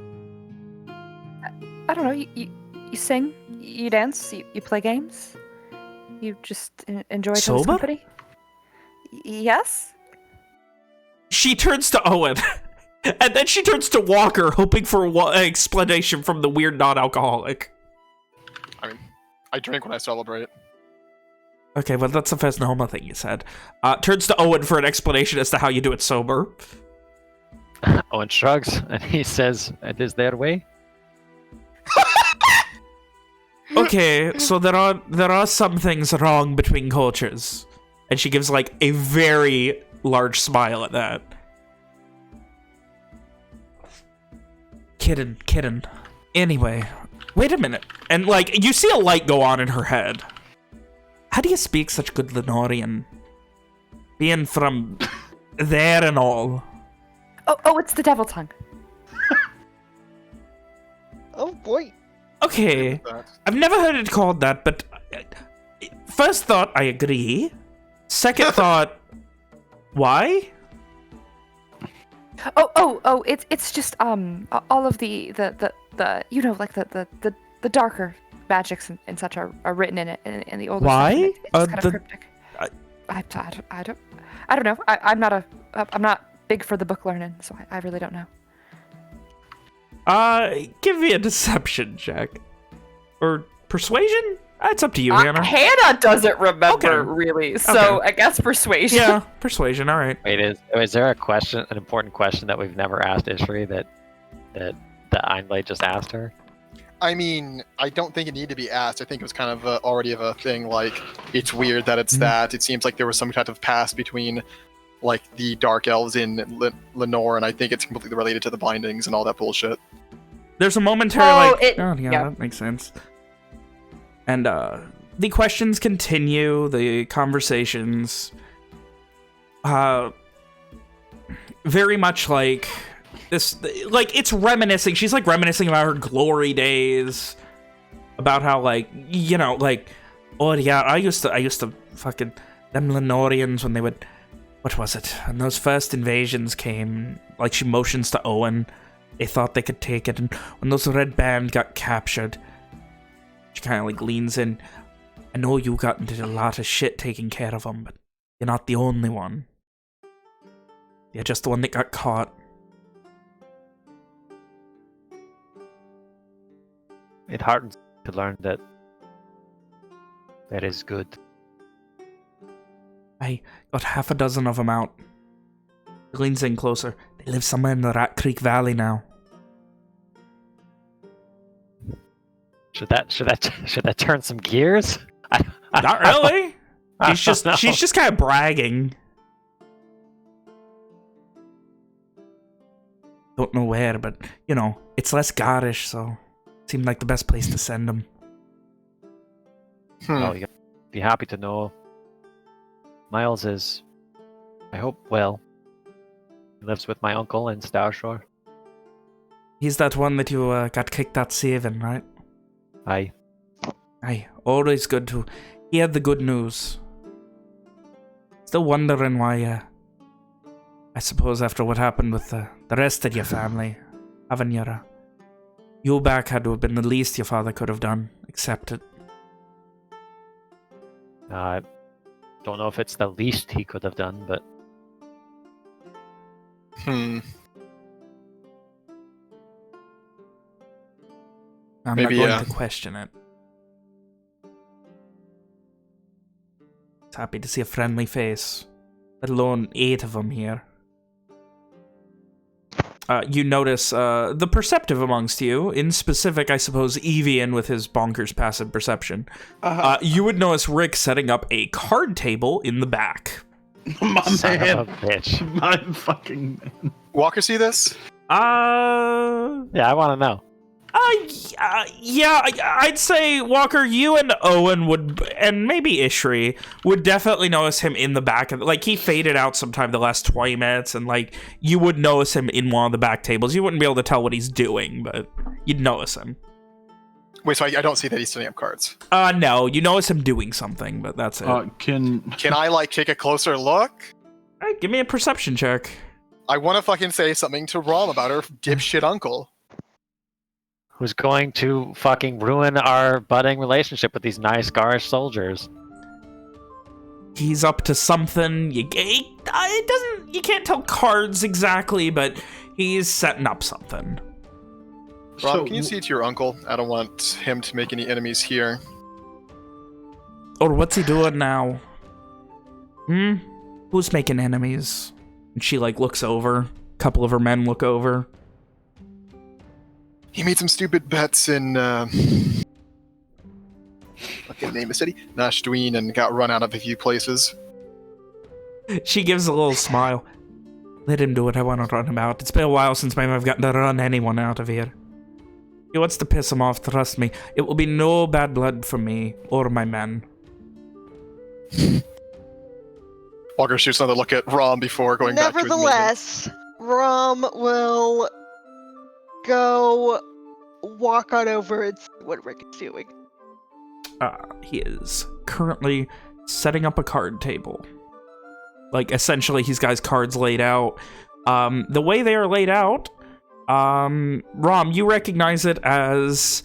I don't know. You sing, you dance, you play games, you just enjoy each other's company. Yes. She turns to Owen, and then she turns to Walker, hoping for an explanation from the weird non-alcoholic. I mean, I drink when I celebrate. Okay, well, that's the first normal thing you said. Turns to Owen for an explanation as to how you do it sober. Owen shrugs, and he says, it is their way. Okay, so there are some things wrong between cultures. And she gives, like, a very large smile at that. Kiddin. Anyway, wait a minute. And, like, you see a light go on in her head. How do you speak such good Lenorian? Being from there and all. Oh, it's the devil tongue. Oh, boy. Okay, I've never heard it called that, but first thought, I agree. Second thought, why? Oh, it's just all of the you know, like the darker magics and such are written in it in the older Why? stuff, and it's just kind the- of cryptic. I don't know. I'm not big for the book learning, so I really don't know. Give me a deception check. Or persuasion? It's up to you, Hannah. Hannah doesn't remember Okay. really, so Okay. I guess persuasion. Yeah, persuasion, alright. Wait, is there an important question that we've never asked Ishri that Einblade just asked her? I mean, I don't think it needed to be asked. I think it was kind of already of a thing. Like, it's weird that it's that. It seems like there was some kind of past between, like, the Dark Elves in Lenore, and I think it's completely related to the bindings and all that bullshit. There's a momentary, that makes sense. And, the questions continue, the conversations. Very much like this, like, it's reminiscing. She's, like, reminiscing about her glory days. About how, like, you know, like, oh, yeah, I used to fucking, them Lenorians when they would, what was it? When those first invasions came, like, she motions to Owen. They thought they could take it, and when those Red Band got captured, she kind of, like, leans in. I know you got into a lot of shit taking care of them, but you're not the only one. You're just the one that got caught. It hardens to learn that is good. I got half a dozen of them out. He leans in closer. They live somewhere in the Rat Creek Valley now. Should that turn some gears? Not really. She's just kind of bragging. Don't know where, but you know, it's less garish, so it seemed like the best place to send them. Well, you'll be happy to know Miles is, I hope, well. He lives with my uncle in Starshore. He's that one that you got kicked out saving, right? Aye. Aye, always good to hear the good news. Still wondering why, I suppose after what happened with the rest of your family, having you back had to have been the least your father could have done. Accept it. I don't know if it's the least he could have done, but... I'm Maybe, not going to question it. It's happy to see a friendly face. Let alone 8 of them here. You notice the perceptive amongst you, in specific, I suppose, Evian with his bonkers passive perception. You would notice Rick setting up a card table in the back. My Son man. of a bitch. My fucking man. Walker, see this? Yeah, I want to know. Yeah, I'd say, Walker, you and Owen would, and maybe Ishri, would definitely notice him in the back. Like, he faded out sometime the last 20 minutes, and, like, you would notice him in one of the back tables. You wouldn't be able to tell what he's doing, but you'd notice him. Wait, so I don't see that he's setting up cards. No, you notice him doing something, but that's it. Can I, like, take a closer look? All right, give me a perception check. I want to fucking say something to Rom about her dipshit uncle. Who's going to fucking ruin our budding relationship with these nice Garish soldiers? He's up to something. You can't tell cards exactly, but he's setting up something. Rom, can you see to your uncle? I don't want him to make any enemies here. Or what's he doing now? Who's making enemies? And she, like, looks over. A couple of her men look over. He made some stupid bets in, I can't name the city, Nashdween, and got run out of a few places. She gives a little smile. Let him do what I want to run him out. It's been a while since maybe I've gotten to run anyone out of here. He wants to piss him off, trust me. It will be no bad blood from me or my men. Walker shoots another look at Rom before going back to his Nevertheless, Rom will go walk on over and see what Rick is doing. He is currently setting up a card table. Like, essentially, he's got his cards laid out. The way they are laid out, Rom, you recognize it as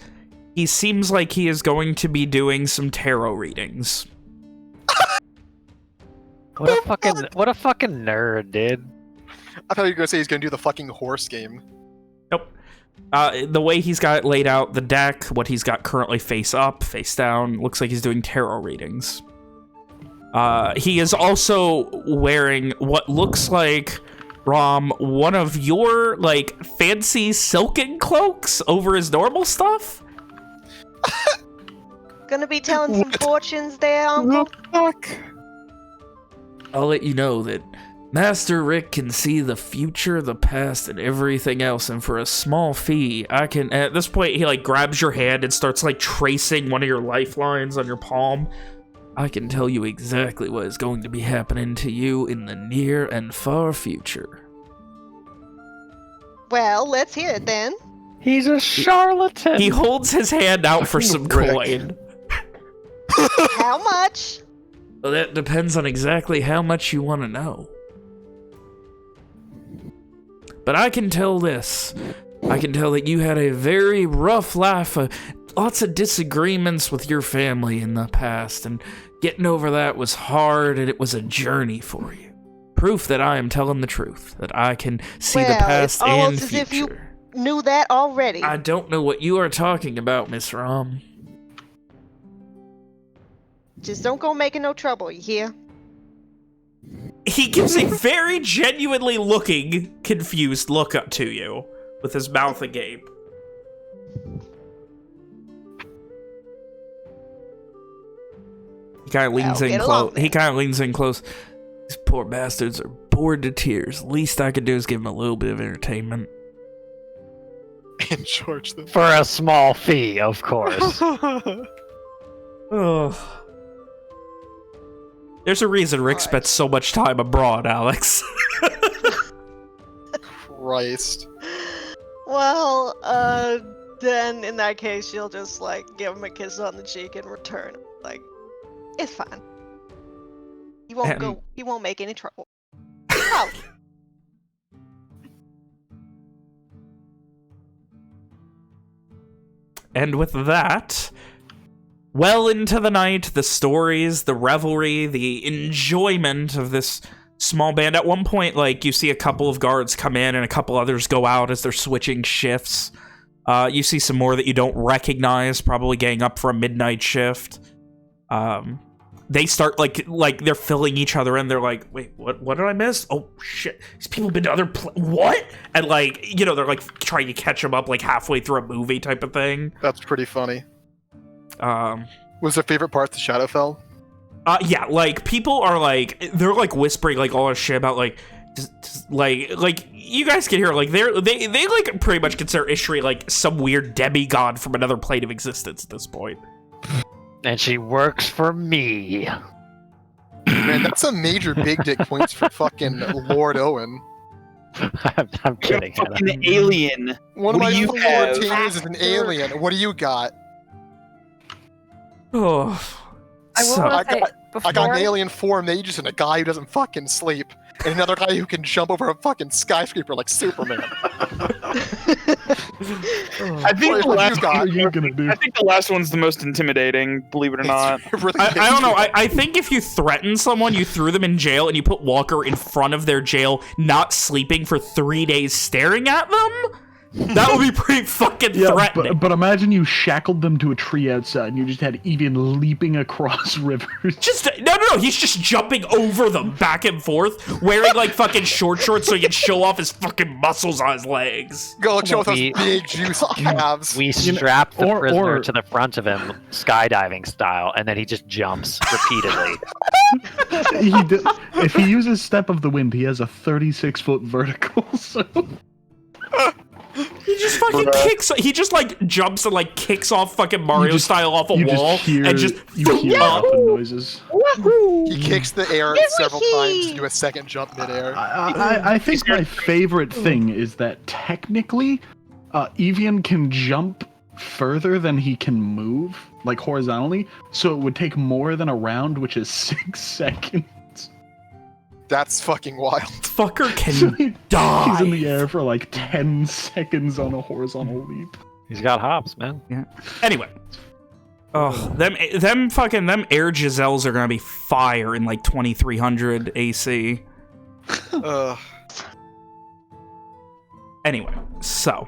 he seems like he is going to be doing some tarot readings. What a fucking nerd, dude. I thought you were gonna say he's gonna do the fucking horse game. Nope. The way he's got it laid out, the deck, what he's got currently face up, face down, looks like he's doing tarot readings. He is also wearing what looks like, Rom, one of your, like, fancy silken cloaks over his normal stuff? Gonna be telling some fortunes there, Uncle? Fuck. I'll let you know that Master Rick can see the future, the past, and everything else, and for a small fee, I can... At this point, he, like, grabs your hand and starts, like, tracing one of your lifelines on your palm. I can tell you exactly what is going to be happening to you in the near and far future. Well, let's hear it then. He's a charlatan. He holds his hand out for some coin. How much? Well, that depends on exactly how much you want to know. But I can tell this. I can tell that you had a very rough life, lots of disagreements with your family in the past, and getting over that was hard, and it was a journey for you. Proof that I am telling the truth, that I can see the past it's almost and as future. if you knew that already. I don't know what you are talking about, Miss Rom. Just don't go making no trouble, you hear? He gives a very genuinely looking, confused look up to you, with his mouth agape. He kind of leans in close. He kind of leans in close. These poor bastards are bored to tears. Least I could do is give them a little bit of entertainment. And charge them. For a small fee, of course. Ugh. There's a reason Rick spent so much time abroad, Alex. Christ. Well, then in that case, you'll just, like, give him a kiss on the cheek in return. Like, it's fine. He won't make any trouble. Oh. And with that, well into the night, the stories, the revelry, the enjoyment of this small band. At one point, like, you see a couple of guards come in and a couple others go out as they're switching shifts. You see some more that you don't recognize, probably getting up for a midnight shift. They start, like they're filling each other in. They're like, wait, what did I miss? Oh, shit. These people been to other what? And, like, you know, they're, like, trying to catch them up, like, halfway through a movie type of thing. That's pretty funny. Was their favorite part the Shadowfell? Yeah, like, people are, like, they're, like, whispering, like, all this shit about, like, just like, you guys can hear, like, they like, pretty much consider Ishri, like, some weird demigod from another plane of existence at this point. And she works for me. Man, that's a major big dick points for fucking Lord Owen. I'm kidding. You're a fucking alien. One of my you favorite teams is an alien. What do you got? Oh, I got an alien form that just in a guy who doesn't fucking sleep, and another guy who can jump over a fucking skyscraper like Superman. I think the last one's the most intimidating, believe it or not. Really I don't know. I think if you threaten someone, you threw them in jail, and you put Walker in front of their jail, not sleeping for 3 days, staring at them, that would be pretty fucking threatening. But imagine you shackled them to a tree outside, and you just had Evian leaping across rivers. No. He's just jumping over them back and forth, wearing, like, fucking short shorts so he can show off his fucking muscles on his legs. Go show off those big juicy calves. We strap the prisoner to the front of him, skydiving style, and then he just jumps repeatedly. If he uses Step of the Wind, he has a 36-foot vertical. So. He just fucking kicks. He just, like, jumps and, like, kicks off fucking Mario style off a wall and just hear noises. He kicks the air several times to do a second jump midair. I think my favorite thing is that technically, Evian can jump further than he can move, like horizontally. So it would take more than a round, which is 6 seconds. That's fucking wild. Fucker can die. He's in the air for like 10 seconds on a horizontal leap. He's got hops, man. Yeah. Anyway. Oh, them air Giselles are gonna be fire in like 2300 AC. Anyway, so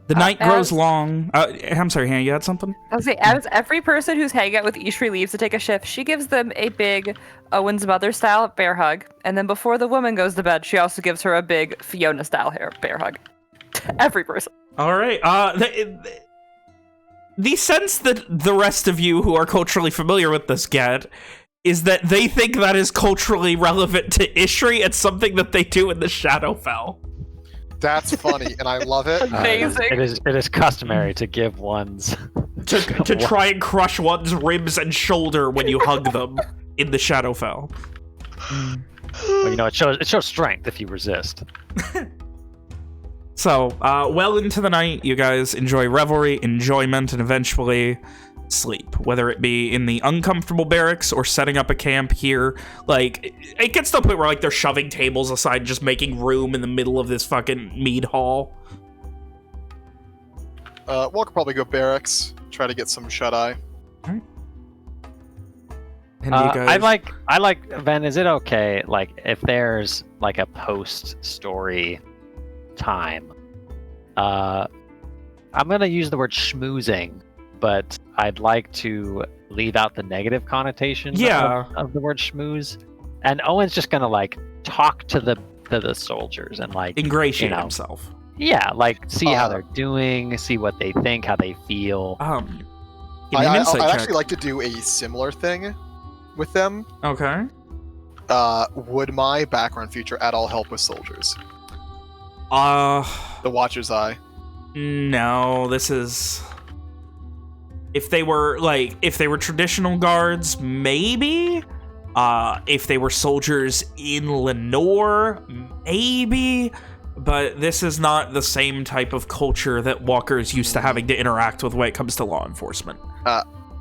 the night grows long. I'm sorry, Hannah, you had something? I was saying, as every person who's hanging out with Ishri leaves to take a shift, she gives them a big Owen's mother-style bear hug, and then before the woman goes to bed, she also gives her a big Fiona-style bear hug. Every person. All right. The sense that the rest of you who are culturally familiar with this get is that they think that is culturally relevant to Ishri. It's something that they do in the Shadowfell. That's funny, and I love it. Amazing. It is customary to give one's to try and crush one's ribs and shoulder when you hug them in the Shadowfell. Well, you know, it shows strength if you resist. So, well into the night, you guys enjoy revelry, enjoyment, and eventually sleep. Whether it be in the uncomfortable barracks or setting up a camp here. Like, it gets to the point where, like, they're shoving tables aside, just making room in the middle of this fucking mead hall. Walker probably go barracks, try to get some shut-eye. Alright. And you guys... I like, Ven, is it okay, like, if there's, like, a post-story time, I'm gonna use the word schmoozing, but I'd like to leave out the negative connotation of the word schmooze. And Owen's just gonna like talk to the soldiers and like ingratiate himself. Yeah, like see how they're doing, see what they think, how they feel. I'd actually like to do a similar thing with them. Okay. Would my background feature at all help with soldiers? The Watcher's Eye. No, this is... If they were traditional guards, maybe? If they were soldiers in Lenore, maybe? But this is not the same type of culture that Walker is used to having to interact with when it comes to law enforcement.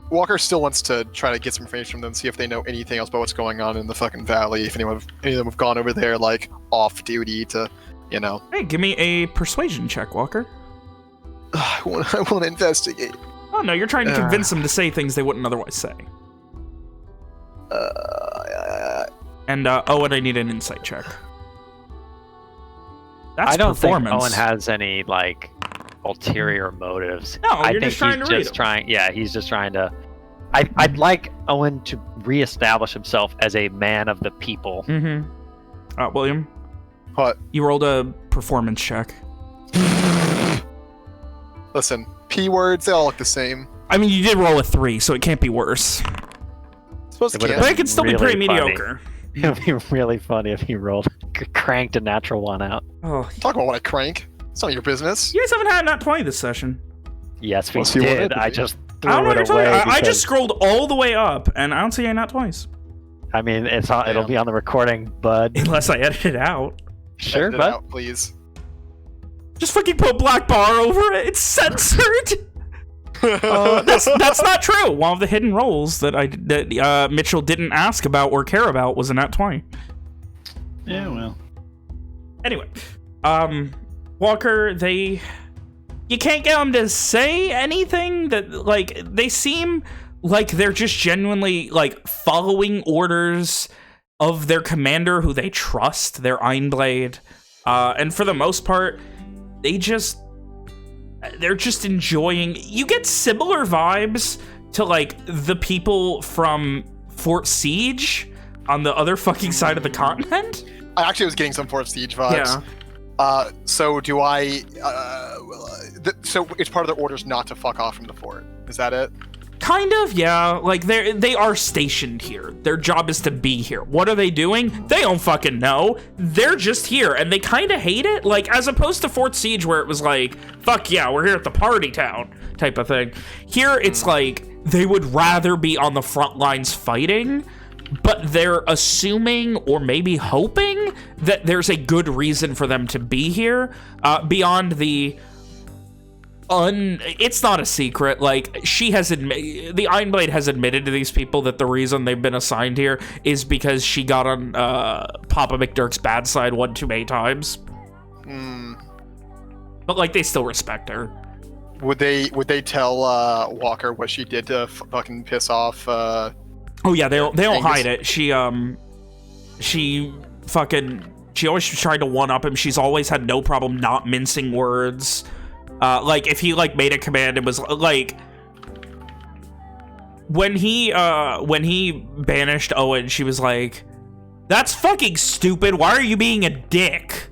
Walker still wants to try to get some information from them, see if they know anything else about what's going on in the fucking valley, if any of them have gone over there, like, off-duty to... You know. Hey, give me a persuasion check, Walker. I want to investigate. Oh no, you're trying to convince them to say things they wouldn't otherwise say. And Owen, I need an insight check. That's I don't performance. think Owen has any like ulterior motives. No, I you're think just trying to read him. He's just trying to. I'd like Owen to reestablish himself as a man of the people. Mm-hmm. William. What? You rolled a performance check. Listen, P words, they all look the same. I mean, you did roll a 3, so it can't be worse. But it can still be pretty mediocre. It would be really funny if he cranked a natural 1 out. Oh. Talk about what I crank. It's not your business. You guys haven't had nat 20 this session. Yes, we did. I just threw it away. I just scrolled all the way up, and I don't see any nat 20s. I mean, it'll be on the recording, bud. Unless I edit it out. Sure, bud. Out, please. Just fucking put black bar over it. It's censored. That's not true. One of the hidden roles that Mitchell didn't ask about or care about was a nat 20. Yeah, well. Anyway, Walker, you can't get them to say anything that, like, they seem like they're just genuinely, like, following orders of their commander who they trust, their Einblade. And for the most part, they're just enjoying... You get similar vibes to, like, the people from Fort Siege on the other fucking side of the continent. I actually was getting some Fort Siege vibes. Yeah. So do I... so it's part of their orders not to fuck off from the fort. Is that it? Kind of, yeah. Like, they are stationed here. Their job is to be here. What are they doing? They don't fucking know. They're just here, and they kind of hate it. Like, as opposed to Fort Siege, where it was like, fuck yeah, we're here at the party town type of thing. Here, it's like, they would rather be on the front lines fighting, but they're assuming, or maybe hoping, that there's a good reason for them to be here, beyond the it's not a secret. Like, the Ironblade has admitted to these people that the reason they've been assigned here is because she got on Papa McDurk's bad side one too many times. But like, they still respect her. Would they tell Walker what she did to fucking piss off? Oh yeah, they don't hide it. She always tried to one up him. She's always had no problem not mincing words. Like, if he, like, made a command, it was, like... When he banished Owen, she was like, that's fucking stupid. Why are you being a dick?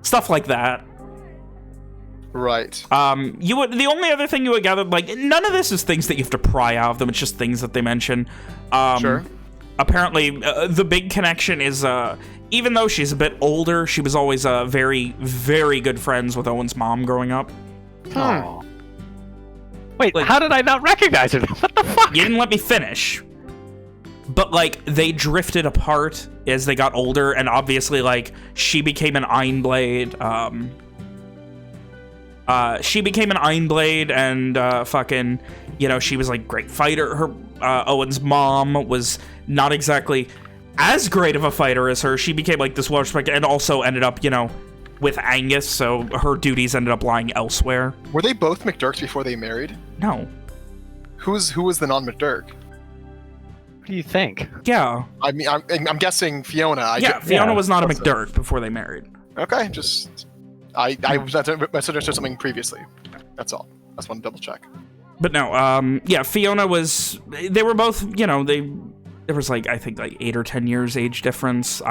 Stuff like that. Right. The only other thing you would gather, like, none of this is things that you have to pry out of them. It's just things that they mention. Sure. Apparently, the big connection is, even though she's a bit older, she was always very, very good friends with Owen's mom growing up. Oh. Wait, like, how did I not recognize her? What the fuck? You didn't let me finish. But, like, they drifted apart as they got older, and obviously, like, she became an Ironblade. She became an Ironblade, and fucking, you know, she was, like, great fighter. Her Owen's mom was not exactly as great of a fighter as her. She became, like, this well-respected, and also ended up, you know, with Angus, so her duties ended up lying elsewhere. Were they both McDurks before they married? No. Who was the non-McDurk? What do you think? Yeah. I mean, I'm guessing Fiona. Fiona was not a McDurk before they married. Okay, just... I misunderstood something previously. That's all. I just want to double check. But no, yeah, Fiona was... They were both, you know, there was, like, I think, like, 8 or 10 years age difference.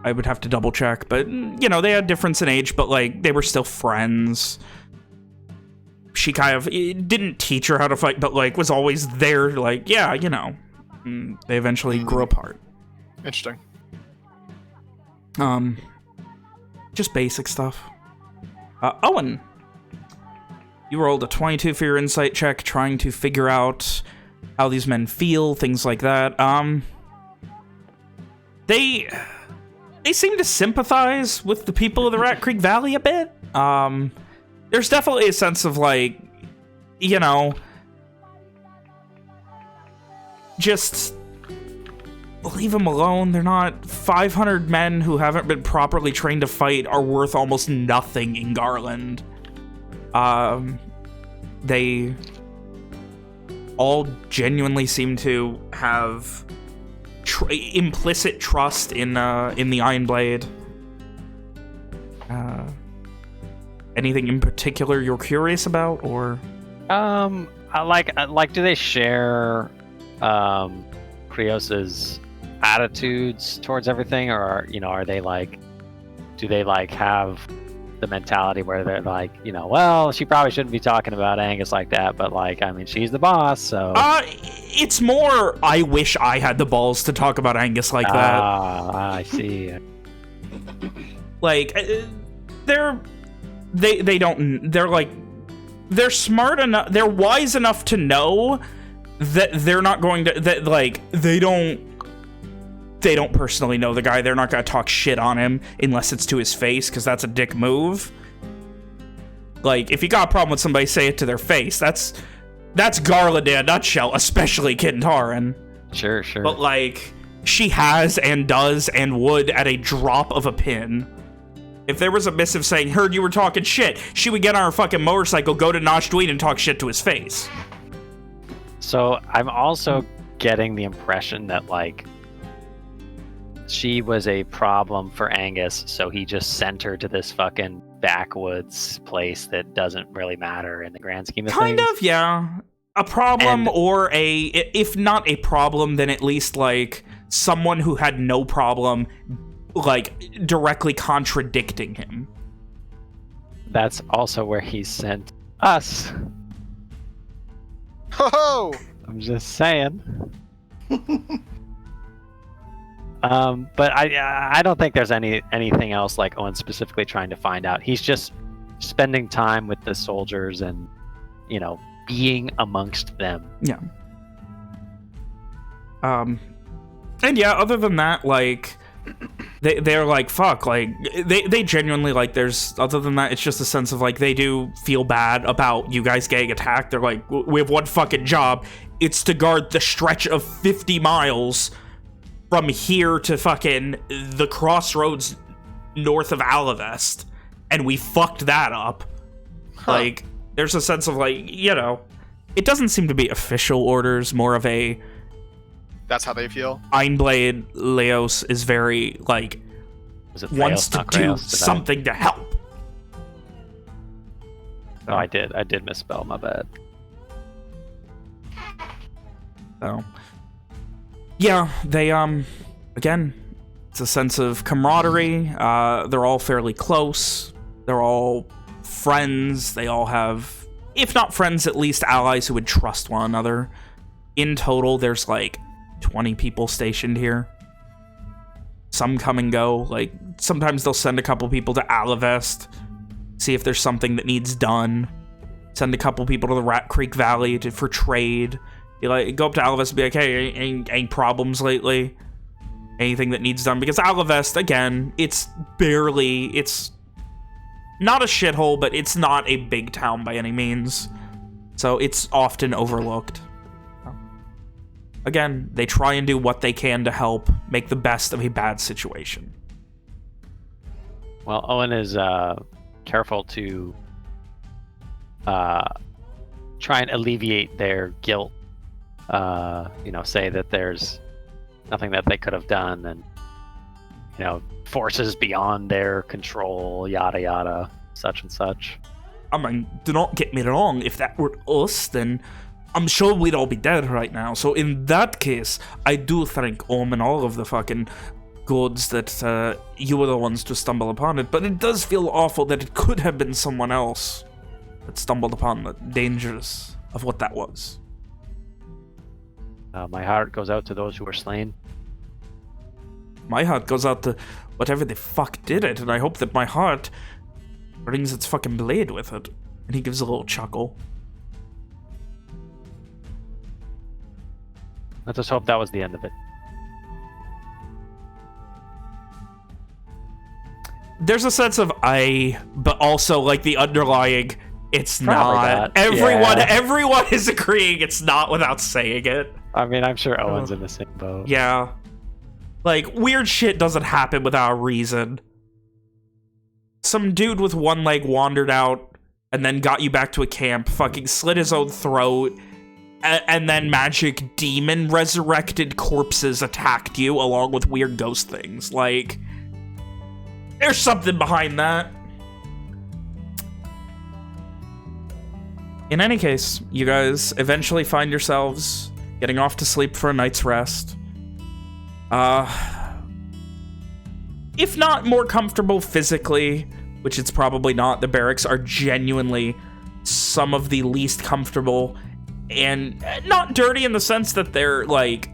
I would have to double check, but, you know, they had difference in age, but, like, they were still friends. She kind of didn't teach her how to fight, but, like, was always there, like, yeah, you know. And they eventually grew apart. Interesting. Just basic stuff. Owen, you rolled a 22 for your insight check, trying to figure out how these men feel, things like that. They seem to sympathize with the people of the Rat Creek Valley a bit. There's definitely a sense of, like, you know, just leave them alone. They're not 500 men who haven't been properly trained to fight are worth almost nothing in Garland. They all genuinely seem to have implicit trust in the Ironblade. Anything in particular you're curious about, or? Like, do they share Krios's attitudes towards everything, or, you know, are they like, do they like have the mentality where they're like, you know, well, she probably shouldn't be talking about Angus like that, but, like, I mean, she's the boss, so... It's more, I wish I had the balls to talk about Angus like that. I see. Like, they're smart enough, they're wise enough to know that they're not going to, that, like, they don't personally know the guy. They're not going to talk shit on him unless it's to his face, because that's a dick move. Like, if you got a problem with somebody, say it to their face. That's Garland in a nutshell, especially Kintaran. Sure. But, like, she has and does and would at a drop of a pin. If there was a missive saying, heard you were talking shit, she would get on her fucking motorcycle, go to Nosh'Dween, and talk shit to his face. So, I'm also getting the impression that, like, she was a problem for Angus, so he just sent her to this fucking backwoods place that doesn't really matter in the grand scheme of things. Kind of, yeah. A problem, or if not a problem, then at least, like, someone who had no problem, like, directly contradicting him. That's also where he sent us. Ho-ho! I'm just saying. But I don't think there's anything else like Owen specifically trying to find out. He's just spending time with the soldiers and, you know, being amongst them. Yeah. And yeah, other than that, like, they're like, fuck, like, they genuinely, like, there's, other than that, it's just a sense of, like, they do feel bad about you guys getting attacked. They're like, we have one fucking job. It's to guard the stretch of 50 miles from here to fucking the crossroads north of Alavest. And we fucked that up. Huh. Like, there's a sense of, like, you know, it doesn't seem to be official orders, more of a... That's how they feel? Einblade Leos is very, like, wants to do something to help. Oh, I did misspell, my bad. So, yeah, they, again, it's a sense of camaraderie. They're all fairly close. They're all friends. They all have, if not friends, at least allies who would trust one another. In total, there's, like, 20 people stationed here. Some come and go. Like, sometimes they'll send a couple people to Alavest, see if there's something that needs done. Send a couple people to the Rat Creek Valley for trade. You like go up to Alavest and be like, hey, any problems lately? Anything that needs done? Because Alavest, again, it's not a shithole, but it's not a big town by any means. So it's often overlooked. Again, they try and do what they can to help make the best of a bad situation. Well, Owen is careful to try and alleviate their guilt. You know, say that there's nothing that they could have done, and you know, forces beyond their control, yada yada, such and such. I mean, do not get me wrong. If that were us, then I'm sure we'd all be dead right now. So in that case, I do thank Omen all of the fucking gods that you were the ones to stumble upon it. But it does feel awful that it could have been someone else that stumbled upon the dangers of what that was. My heart goes out to those who were slain. My heart goes out to whatever the fuck did it, and I hope that my heart brings its fucking blade with it. And he gives a little chuckle. Let's just hope that was the end of it. There's a sense of but also like the underlying, it's not. Probably Everyone is agreeing it's not without saying it. I mean, I'm sure Owen's in the same boat. Yeah. Like, weird shit doesn't happen without a reason. Some dude with one leg wandered out and then got you back to a camp, fucking slit his own throat, and then magic demon resurrected corpses attacked you along with weird ghost things. Like, there's something behind that. In any case, you guys eventually find yourselves getting off to sleep for a night's rest. If not more comfortable physically, which it's probably not, the barracks are genuinely some of the least comfortable, and not dirty in the sense that they're, like,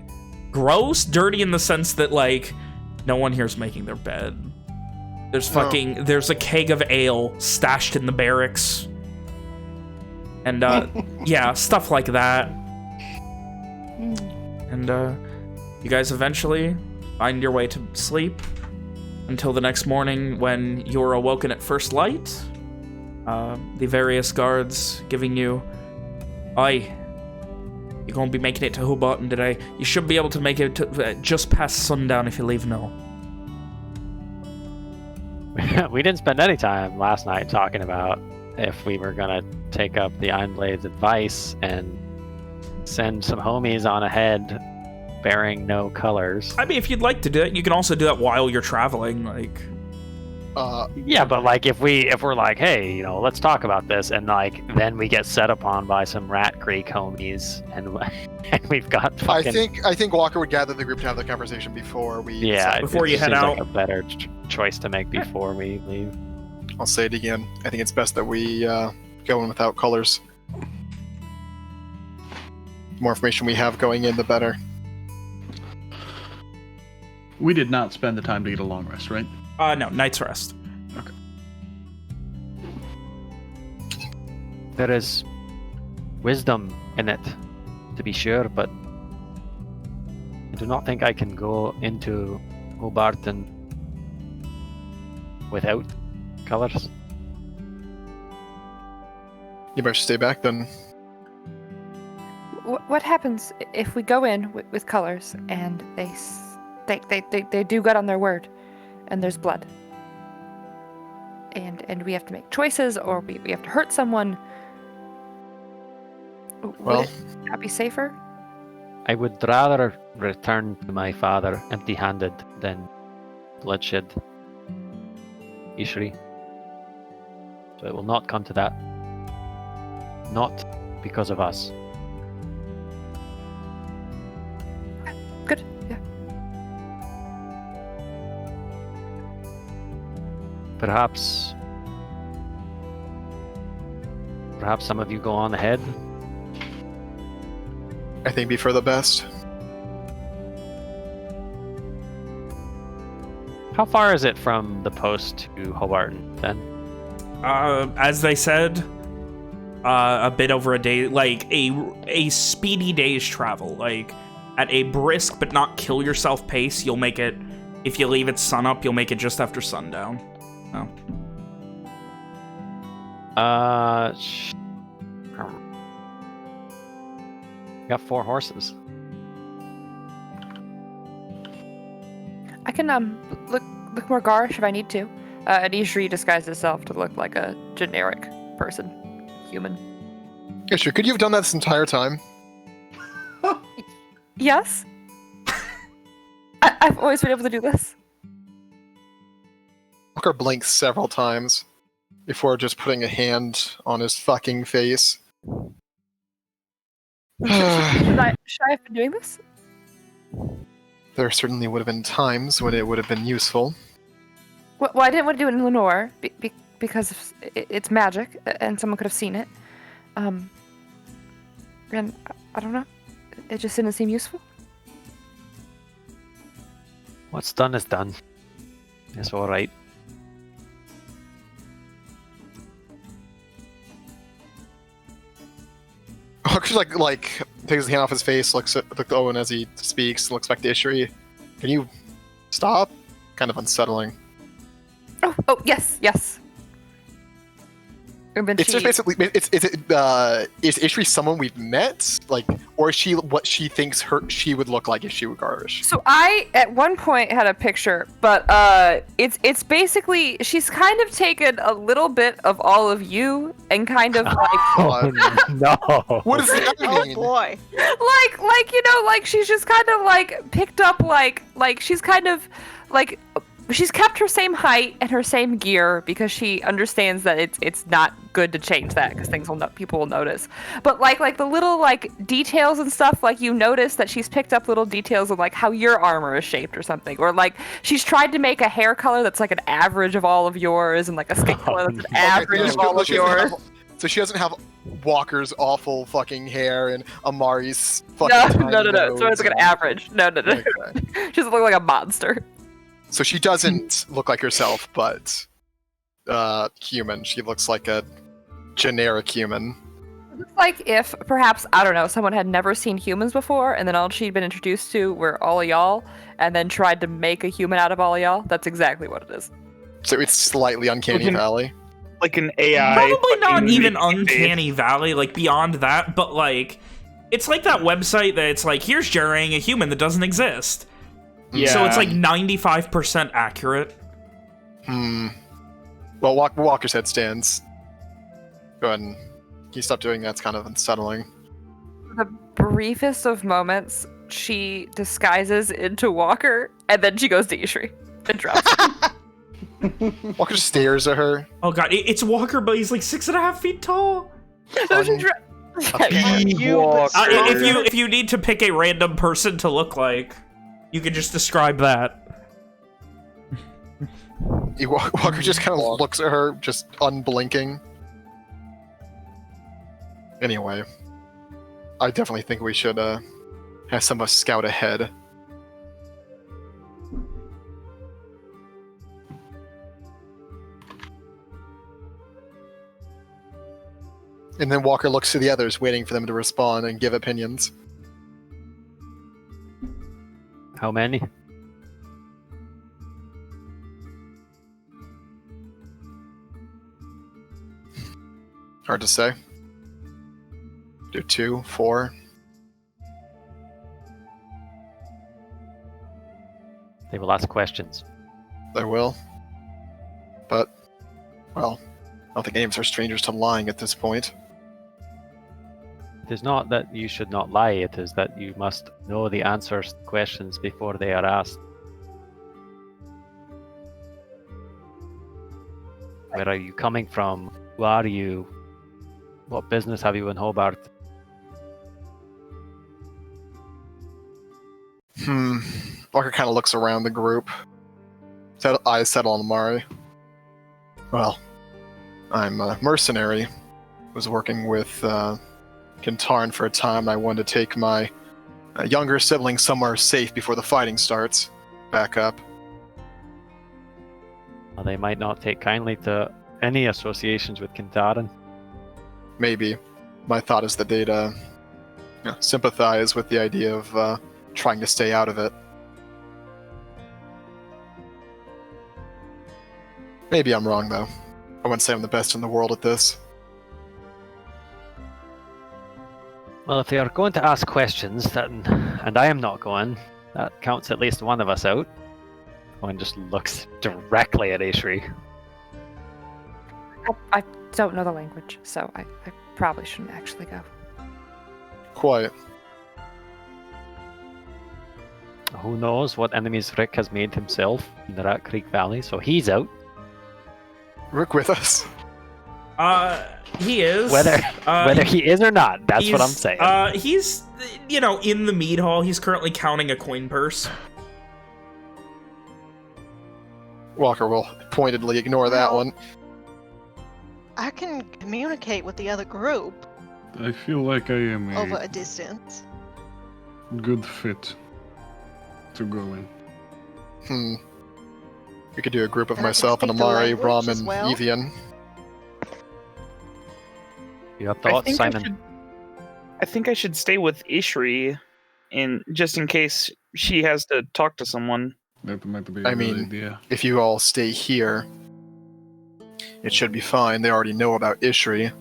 gross, dirty in the sense that, like, no one here's making their bed. There's there's a keg of ale stashed in the barracks. And, yeah, stuff like that. And, you guys eventually find your way to sleep until the next morning when you're awoken at first light. The various guards giving you, "Aye, you're going to be making it to Hobarton today. You should be able to make it to, just past sundown if you leave now." We didn't spend any time last night talking about if we were going to take up the Ironblade's advice and send some homies on ahead bearing no colors. I mean, if you'd like to do it, you can also do that while you're traveling, like... Yeah, but like if we're like, hey, you know, let's talk about this, and like then we get set upon by some Rat Creek homies, and we've got fucking... I think Walker would gather the group to have the conversation before we... Yeah, before you head out. Like a better choice to make before we leave. I'll say it again. I think it's best that we go in without colors. The more information we have going in, the better. We did not spend the time to get a long rest, right? No, night's rest. Okay. There is wisdom in it, to be sure, but I do not think I can go into Hobarton without colors? You better stay back then. What happens if we go in with colors and they do good on their word, and there's blood, and we have to make choices, or we have to hurt someone? Well, would it not be safer? I would rather return to my father empty-handed than bloodshed, Ishri. So it will not come to that. Not because of us. Good. Yeah. Perhaps some of you go on ahead. I think be for the best. How far is it from the post to Hobarton then? As they said, a bit over a day, like a speedy day's travel. Like at a brisk but not kill yourself pace, you'll make it. If you leave at sunup, you'll make it just after sundown. Oh. Got 4 horses. I can look more garish if I need to. And Ishri disguised herself to look like a generic person, human. Yeah, sure. Could you have done that this entire time? Yes. I've always been able to do this. Walker blinks several times before just putting a hand on his fucking face. Should I have been doing this? There certainly would have been times when it would have been useful. Well, I didn't want to do it in Lenore because it's magic and someone could have seen it. And I don't know. It just didn't seem useful. What's done is done. It's all right. Walker's like takes his hand off his face, looks at Owen as he speaks, looks back to Ishri. Can you stop? Kind of unsettling. Oh, yes. It's just basically, is Ishri someone we've met, like, or is she what she thinks she would look like if she were garish? So I at one point had a picture, but it's basically she's kind of taken a little bit of all of you and kind of like Oh, no. What does that Oh mean? boy. like you know, like she's just kind of like picked up like she's kind of like she's kept her same height and her same gear because she understands that it's not good to change that because people will notice. But like the little like details and stuff, like you notice that she's picked up little details of like how your armor is shaped or something, or like she's tried to make a hair color that's like an average of all of yours, and like a skin color that's an average of all of yours. So she doesn't have Walker's awful fucking hair and Amari's fucking No. nose So it's like an average. No. Okay. She doesn't look like a monster. So she doesn't look like herself, but human. She looks like a generic human. It looks like if perhaps, I don't know, someone had never seen humans before, and then all she'd been introduced to were all of y'all, and then tried to make a human out of all of y'all. That's exactly what it is. So it's slightly uncanny valley. Like an AI. Probably not fucking even face. Uncanny Valley, like beyond that, but like, it's like that website that's like, here's generating a human that doesn't exist. Yeah. So it's like 95% accurate. Well, Walker's head stands. Go ahead and can you stop doing that? It's kind of unsettling. The briefest of moments, she disguises into Walker, and then she goes to Ishri and drops her. Walker just stares at her. Oh god, it's Walker, but he's like 6.5 feet tall. No, she If you need to pick a random person to look like, you can just describe that. Walker just kind of looks at her, just unblinking. Anyway, I definitely think we should have some of us scout ahead. And then Walker looks to the others, waiting for them to respond and give opinions. How many? Hard to say. Do 2, 4. They will ask questions. They will. But, well, I don't think any of us are strangers to lying at this point. It is not that you should not lie, it is that you must know the answers to questions before they are asked. Where are you coming from? Who are you? What business have you in Hobart? Walker kind of looks around the group. Eyes settle on Amari. Well, I'm a mercenary. Was working with Kintarn for a time, and I wanted to take my younger sibling somewhere safe before the fighting starts. Back up. Well, they might not take kindly to any associations with Kintaran. Maybe. My thought is that they'd sympathize with the idea of trying to stay out of it. Maybe I'm wrong, though. I wouldn't say I'm the best in the world at this. Well, if they are going to ask questions, and I am not going, that counts at least one of us out. One just looks directly at Aishri. I don't know the language, so I probably shouldn't actually go. Quiet. Who knows what enemies Rick has made himself in the Rat Creek Valley, so he's out. Rick with us? He is. Whether he is or not, that's what I'm saying. He's, in the mead hall. He's currently counting a coin purse. Walker will pointedly ignore that one. I can communicate with the other group I feel like I am over a a distance. good fit to go in. We could do a group of And I can myself and speak the Amari, language Rom, as and well. Evian. You have I thoughts, think Simon? I think I should stay with Ishri, just in case she has to talk to someone. That might be I a good mean, idea. if you all stay here, it should be fine. They already know about Ishri.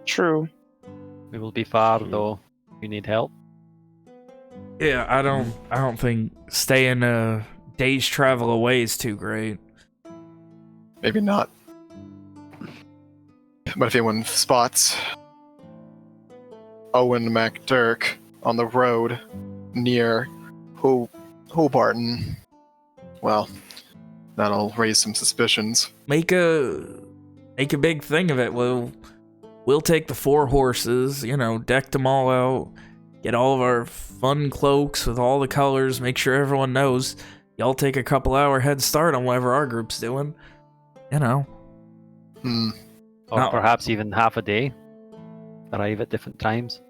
True. We will be far, though. You need help? Yeah, I don't think staying a day's travel away is too great. Maybe not. But if anyone spots Owen MacDirk on the road near Hobarton, well, that'll raise some suspicions. Make a big thing of it. We'll take the 4 horses, deck them all out, get all of our fun cloaks with all the colors, make sure everyone knows. Y'all take a couple hour head start on whatever our group's doing. Or No. perhaps even half a day. Arrive at different times.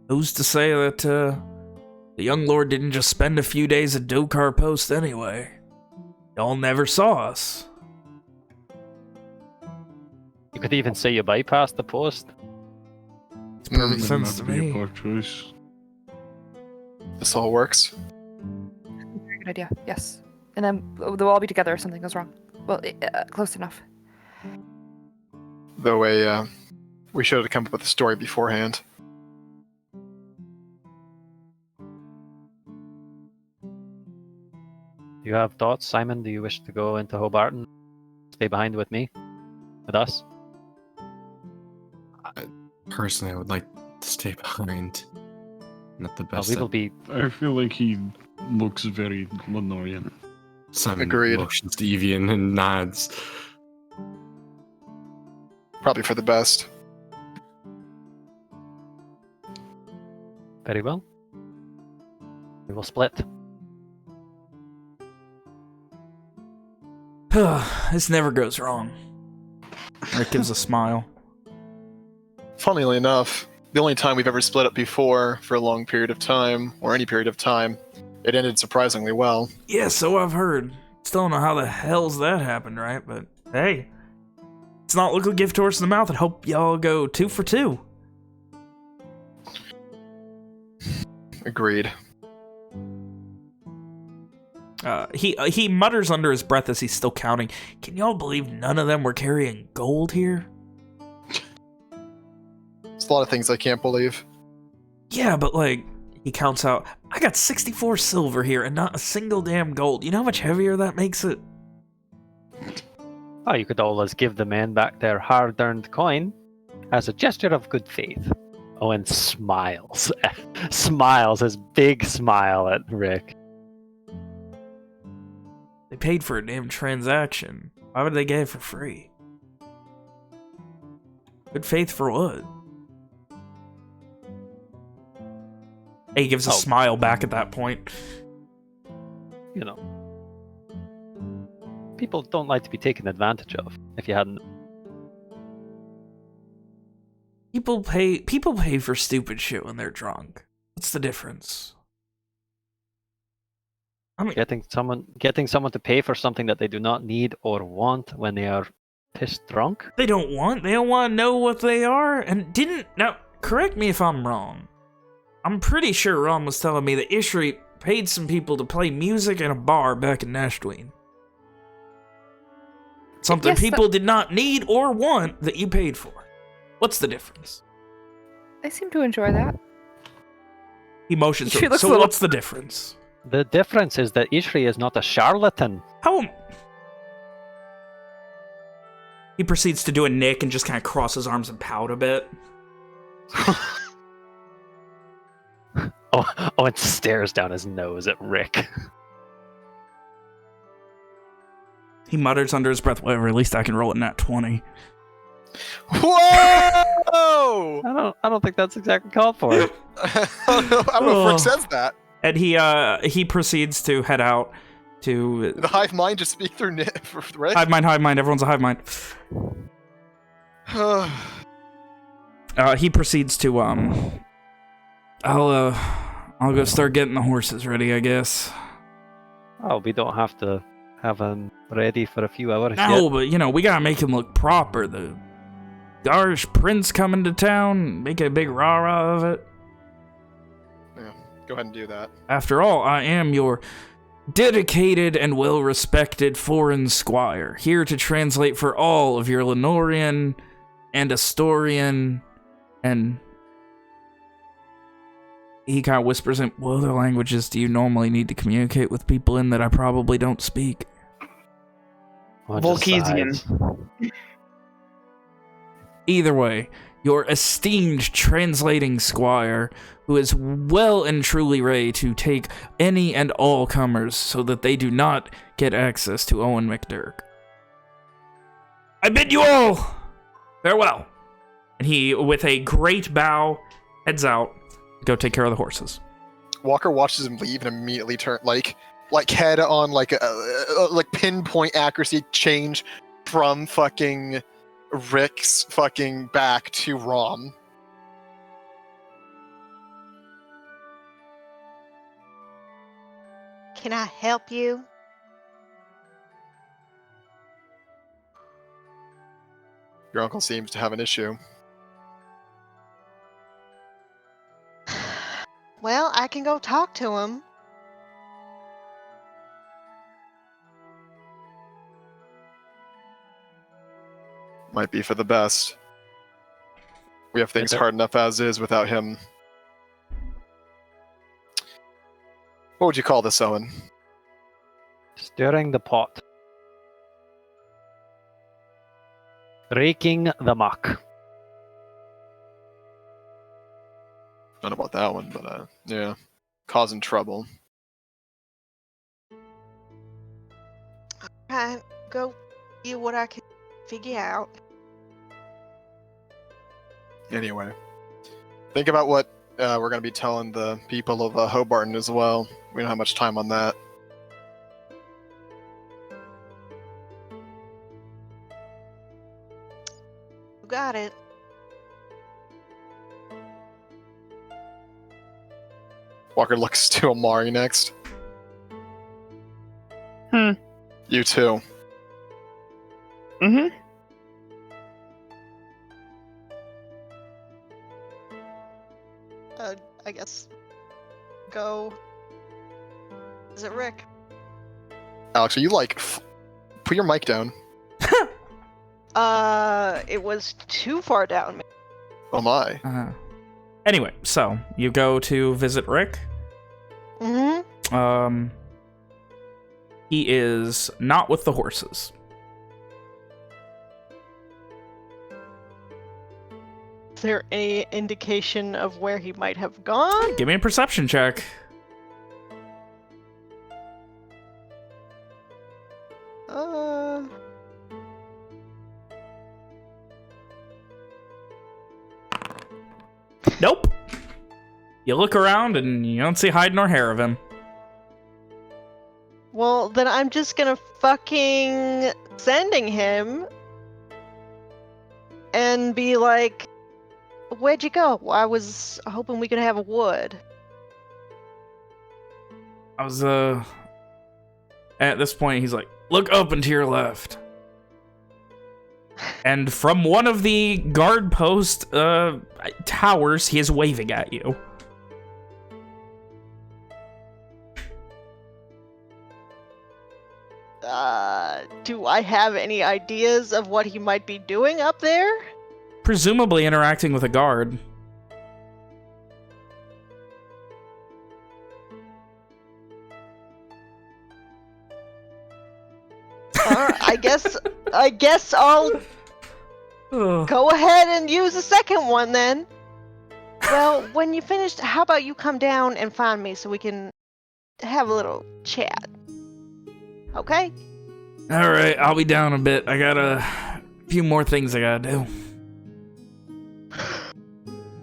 Who's to say that the young lord didn't just spend a few days at Dokar Post anyway? Y'all never saw us. You could even say you bypassed the post. It's perfect Might sense not to be a me. poor choice. This all works. Very good idea. Yes, and then they'll all be together if something goes wrong. Well, close enough. Though we should have come up with a story beforehand. Do you have thoughts, Simon? Do you wish to go into Hobarton? Stay behind with me? With us? Personally, I would like to stay behind. Not the Well, best. we will be... I feel like he looks very Lenorian. Simon Agreed. motions to Evian and nods. Probably for the best. Very well. We will split. This never goes wrong. Rick gives a smile. Funnily enough, the only time we've ever split up before for a long period of time, or any period of time, it ended surprisingly well. Yeah, so I've heard. Still don't know how the hell's that happened, right? But hey, let's not look a gift horse in the mouth and hope y'all go 2 for 2. Agreed. He mutters under his breath as he's still counting. Can y'all believe none of them were carrying gold here? There's a lot of things I can't believe. Yeah, but like, he counts out, I got 64 silver here and not a single damn gold. You know how much heavier that makes it? Oh, you could always give the men back their hard-earned coin as a gesture of good faith. Owen smiles. Smiles, his big smile at Rick. They paid for a damn transaction. Why would they get it for free? Good faith for what? He gives a smile back at that point. You know. People don't like to be taken advantage of, if you hadn't. People pay for stupid shit when they're drunk. What's the difference? I mean, Getting someone to pay for something that they do not need or want when they are pissed drunk? They don't want to know what they are, and now, correct me if I'm wrong. I'm pretty sure Ron was telling me that Ishri paid some people to play music in a bar back in Nashdween. Something people did not need or want that you paid for. What's the difference? I seem to enjoy that. He motions to him. So what's the difference? The difference is that Ishri is not a charlatan. How? He proceeds to do a Nick and just kind of cross his arms and pout a bit. Owen stares down his nose at Rick. He mutters under his breath, whatever, at least I can roll it in that 20. Whoa! I don't think that's exactly called for. I don't know if Rick says that. And he proceeds to head out to... Did the hive mind just speak through Rick? Hive mind, everyone's a hive mind. He proceeds to, I'll go start getting the horses ready, I guess. Oh, we don't have to have them ready for a few hours No, yet. but, you know, we gotta make him look proper. The Garsh Prince coming to town, make a big rah-rah of it. Yeah, go ahead and do that. After all, I am your dedicated and well-respected foreign squire, here to translate for all of your Lenorian and Astorian and... He kind of whispers in, what other languages do you normally need to communicate with people in that I probably don't speak? Volkesian. Either way, your esteemed translating squire, who is well and truly ready to take any and all comers so that they do not get access to Owen McDurk. I bid you all farewell. And he, with a great bow, heads out. Go take care of the horses. Walker watches him leave and immediately turn like head on like pinpoint accuracy change from fucking Rick's fucking back to Rom. Can I help you? Your uncle seems to have an issue. Well, I can go talk to him. Might be for the best. We have things hard enough as is without him. What would you call this, Owen? Stirring the pot. Raking the muck. Don't know about that one, but yeah. Causing trouble. Alright, go see what I can figure out. Anyway. Think about what we're going to be telling the people of Hobarton as well. We don't have much time on that. You got it. Walker looks to Amari next. You too. Mm-hmm. I guess. Go. Is it Rick? Alex, are you like... Put your mic down. It was too far down. Oh my. Anyway, so you go to visit Rick. Mm-hmm. He is not with the horses. Is there any indication of where he might have gone? Give me a perception check. Nope. You look around and you don't see hide nor hair of him. Well, then I'm just gonna fucking sending him and be like, where'd you go? I was hoping we could have a wood. I was, at this point, he's like, look up and to your left. And from one of the guard post, towers, he is waving at you. Do I have any ideas of what he might be doing up there? Presumably interacting with a guard. I guess I'll go ahead and use the second one then. Well, when you finished, how about you come down and find me so we can have a little chat? Okay? Alright, I'll be down a bit. I got a few more things I gotta do.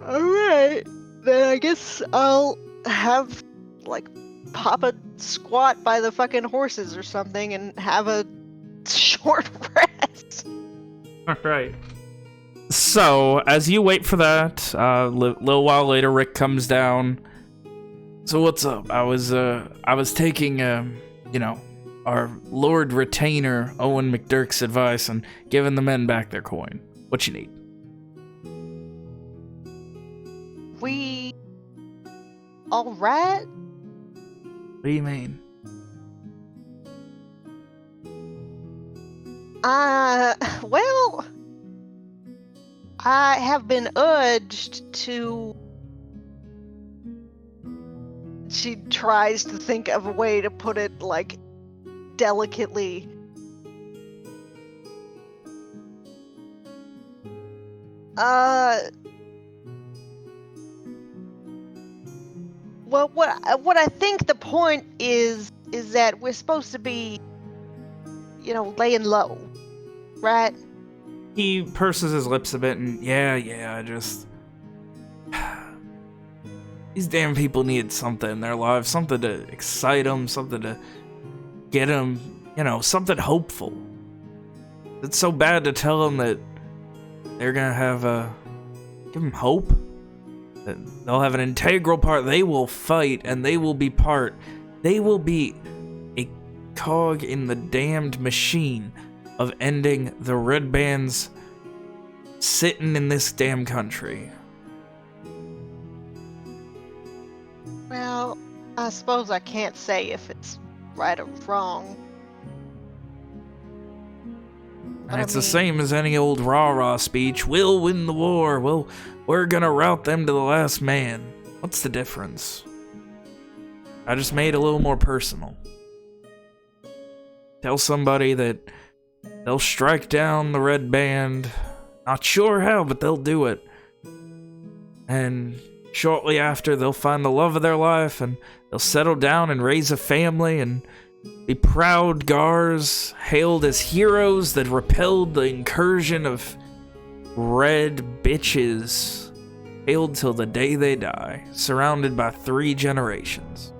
Alright. Then I guess I'll have, like, Papa squat by the fucking horses or something and have a short rest. Alright. So, as you wait for that, a little while later, Rick comes down. So what's up? I was taking, you know, our Lord Retainer, Owen McDirk's advice and giving the men back their coin. What you need? We... alright? What do you mean? Well... I have been urged to... She tries to think of a way to put it, like, delicately. Well, what I think the point is that we're supposed to be, you know, laying low, right? He purses his lips a bit and, yeah, I just... These damn people need something in their lives, something to excite them, something to get them, you know, something hopeful. It's so bad to tell them that they're gonna have give them hope. That they'll have an integral part. They will fight and they will be a cog in the damned machine of ending the red bands sitting in this damn country. Well, I suppose I can't say if it's right or wrong. And it's the same as any old rah-rah speech. We'll win the war. We're gonna rout them to the last man. What's the difference? I just made it a little more personal. Tell somebody that they'll strike down the red band. Not sure how, but they'll do it. And shortly after, they'll find the love of their life, and they'll settle down and raise a family, and be proud Gars, hailed as heroes that repelled the incursion of red bitches, hailed till the day they die, surrounded by 3 generations.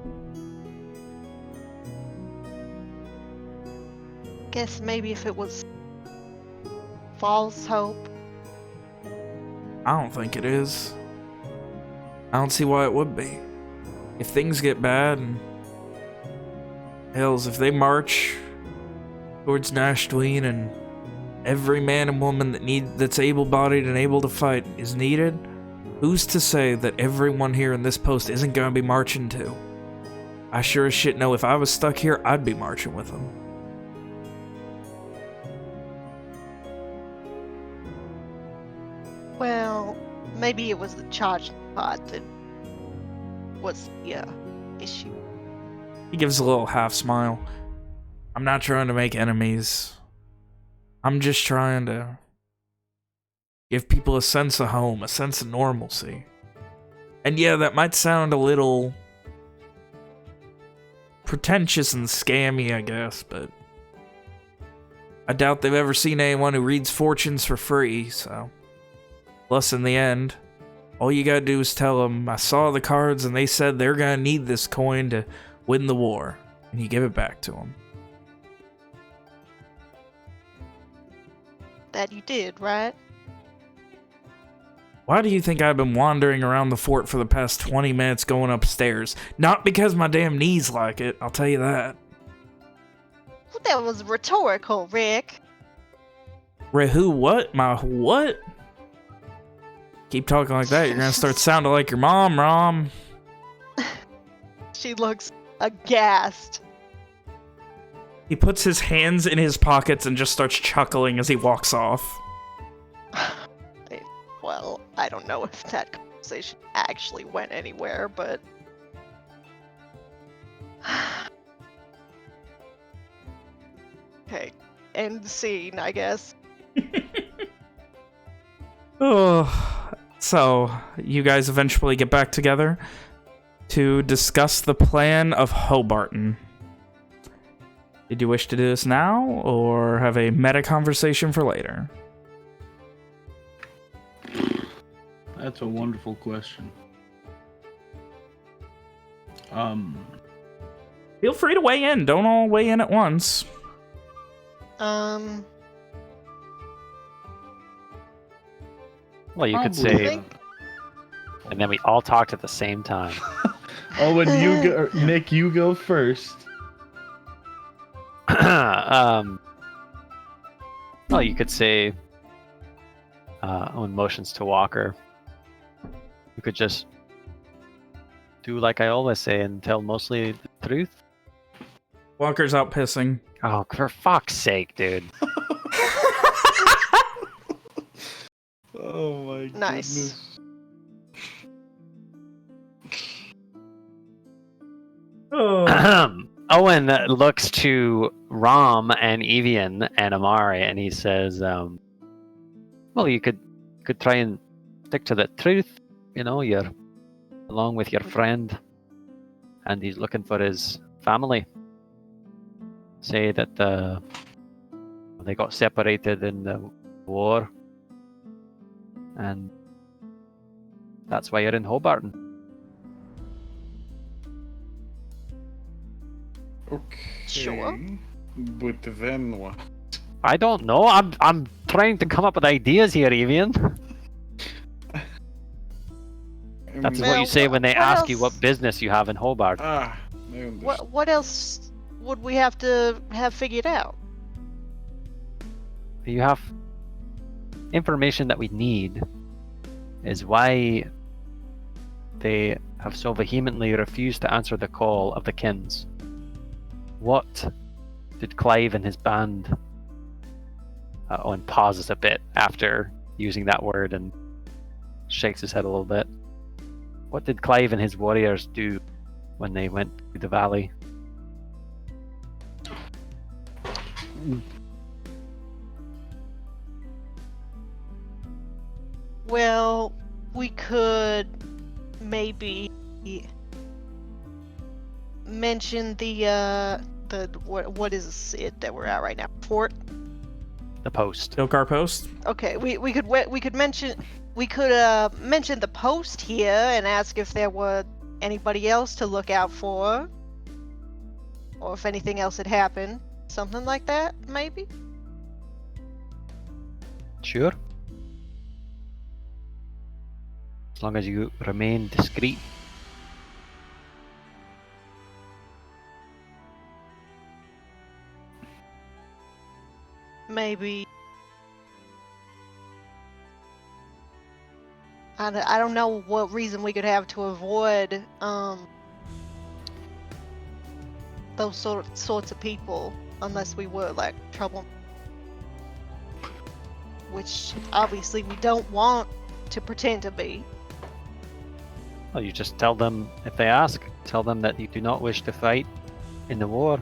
Guess maybe if it was false hope. I don't think it is. I don't see why it would be. If things get bad and hells, if they march towards Nashtween and every man and woman that's able-bodied and able to fight is needed, who's to say that everyone here in this post isn't going to be marching too? I sure as shit know if I was stuck here, I'd be marching with them. Well, maybe it was the charged pod that was the issue. He gives a little half smile. I'm not trying to make enemies. I'm just trying to give people a sense of home, a sense of normalcy. And yeah, that might sound a little pretentious and scammy, I guess, but I doubt they've ever seen anyone who reads fortunes for free, so. Plus, in the end, all you gotta do is tell them, I saw the cards and they said they're gonna need this coin to win the war, and you give it back to them. That you did, right? Why do you think I've been wandering around the fort for the past 20 minutes going upstairs? Not because my damn knees like it, I'll tell you that. Well, that was rhetorical, Rick. Who what? My what? Keep talking like that, you're gonna start sounding like your mom, Rom. She looks aghast. He puts his hands in his pockets and just starts chuckling as he walks off. Well, I don't know if that conversation actually went anywhere, but... Okay, end scene, I guess. Oh, so you guys eventually get back together to discuss the plan of Hobarton. Did you wish to do this now, or have a meta conversation for later? That's a wonderful question. Feel free to weigh in. Don't all weigh in at once. Well, you could Probably. say, and then we all talked at the same time. When you go, Nick, you go first. Well, you could say, on motions to Walker, you could just do like I always say and tell mostly the truth. Walker's out pissing. Oh, for fuck's sake, dude. Oh my Nice. goodness. Owen looks to Rom and Evian and Amari, and he says, "Well, you could try and stick to the truth. You know, you're along with your friend, and he's looking for his family. Say that they got separated in the war, and that's why you're in Hobarton." Okay. Sure. But then what? I don't know. I'm trying to come up with ideas here, Evian. That's what Well, you say when they what ask you else? what business you have in Hobart. I understand. What else would we have to have figured out? You have information that we need is why they have so vehemently refused to answer the call of the Kins. What did Clive and his band... Owen pauses a bit after using that word and shakes his head a little bit. What did Clive and his warriors do when they went to the valley? Well, we could maybe mention the what is it that we're at right now? Fort. The post. Dokar Post? Okay, we could mention the post here and ask if there were anybody else to look out for, or if anything else had happened, something like that, maybe. Sure. As long as you remain discreet. Maybe. I don't know what reason we could have to avoid those sorts of people unless we were like trouble. Which obviously we don't want to pretend to be. Well, you just tell them, if they ask, tell them that you do not wish to fight in the war.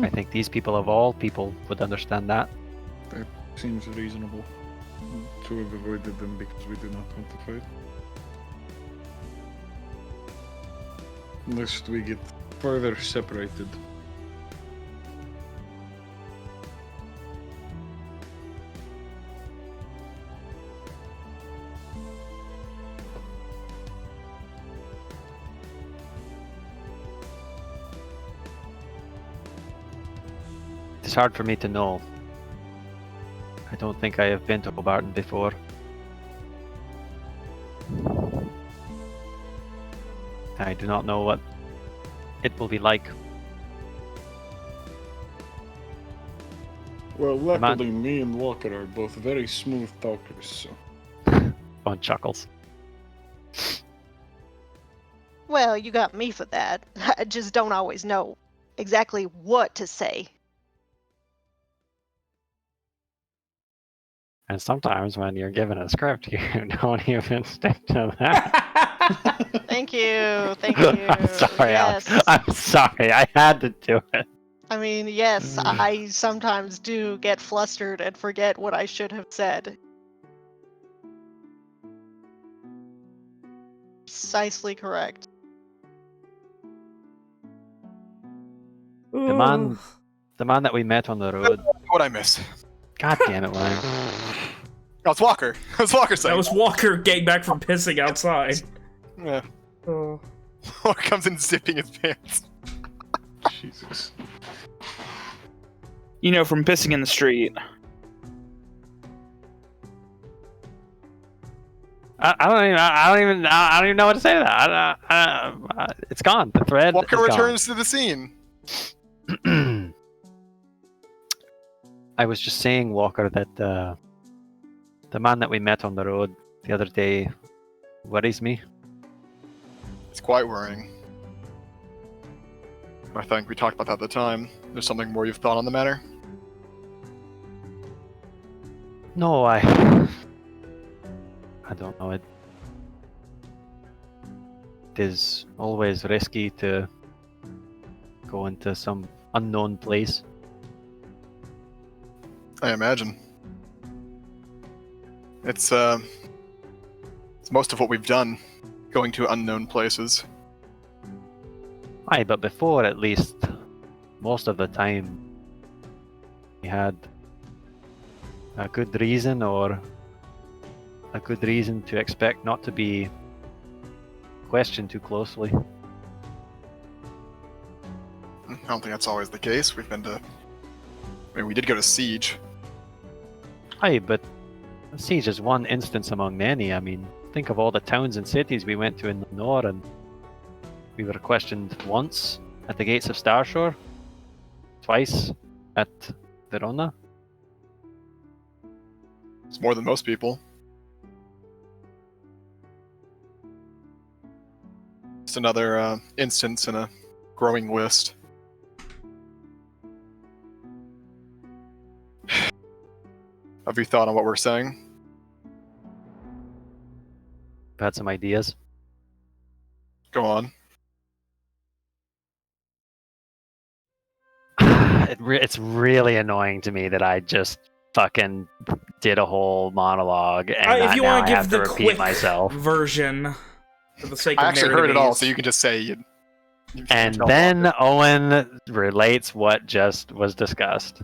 I think these people of all people would understand that. That seems reasonable. To have avoided them because we do not want to fight. Lest we get further separated. It's hard for me to know. I don't think I have been to Hobarton before. I do not know what it will be like. Well, luckily me and Walker are both very smooth talkers, so... One chuckles. Well, you got me for that. I just don't always know exactly what to say. And sometimes when you're given a script, you don't even stick to that. Thank you. Thank you. I'm sorry, yes. Alex. I'm sorry. I had to do it. I mean, yes, I sometimes do get flustered and forget what I should have said. Precisely correct. The man that we met on the road. What'd I miss? God damn it, Ryan. Oh, it's Walker. It's Walker saying. That was Walker getting back from pissing outside. Yeah. Walker comes in zipping his pants. Jesus. You know, from pissing in the street. I don't even know what to say to that. It's gone. The thread. Walker is returns to the scene. Gone. I was just saying, Walker, that the man that we met on the road the other day worries me. It's quite worrying. I think we talked about that at the time. There's something more you've thought on the matter? No, I don't know. It is always risky to go into some unknown place. I imagine. It's most of what we've done, going to unknown places. Aye, but before, at least, most of the time, we had a good reason or a good reason to expect not to be questioned too closely. I don't think that's always the case. We've been to... I mean, we did go to Siege. Aye, but Siege is one instance among many. I mean, think of all the towns and cities we went to in the north, and we were questioned once at the gates of Starshore, twice at Verona. It's more than most people. Just another instance in a growing list. Have you thought on what we're saying? I've had some ideas. Go on. It's really annoying to me that I just fucking did a whole monologue and if you now want I to have give to the repeat quick myself. version for the sake of I actually heard it all, narrative so you can just say you And then Owen relates what just was discussed.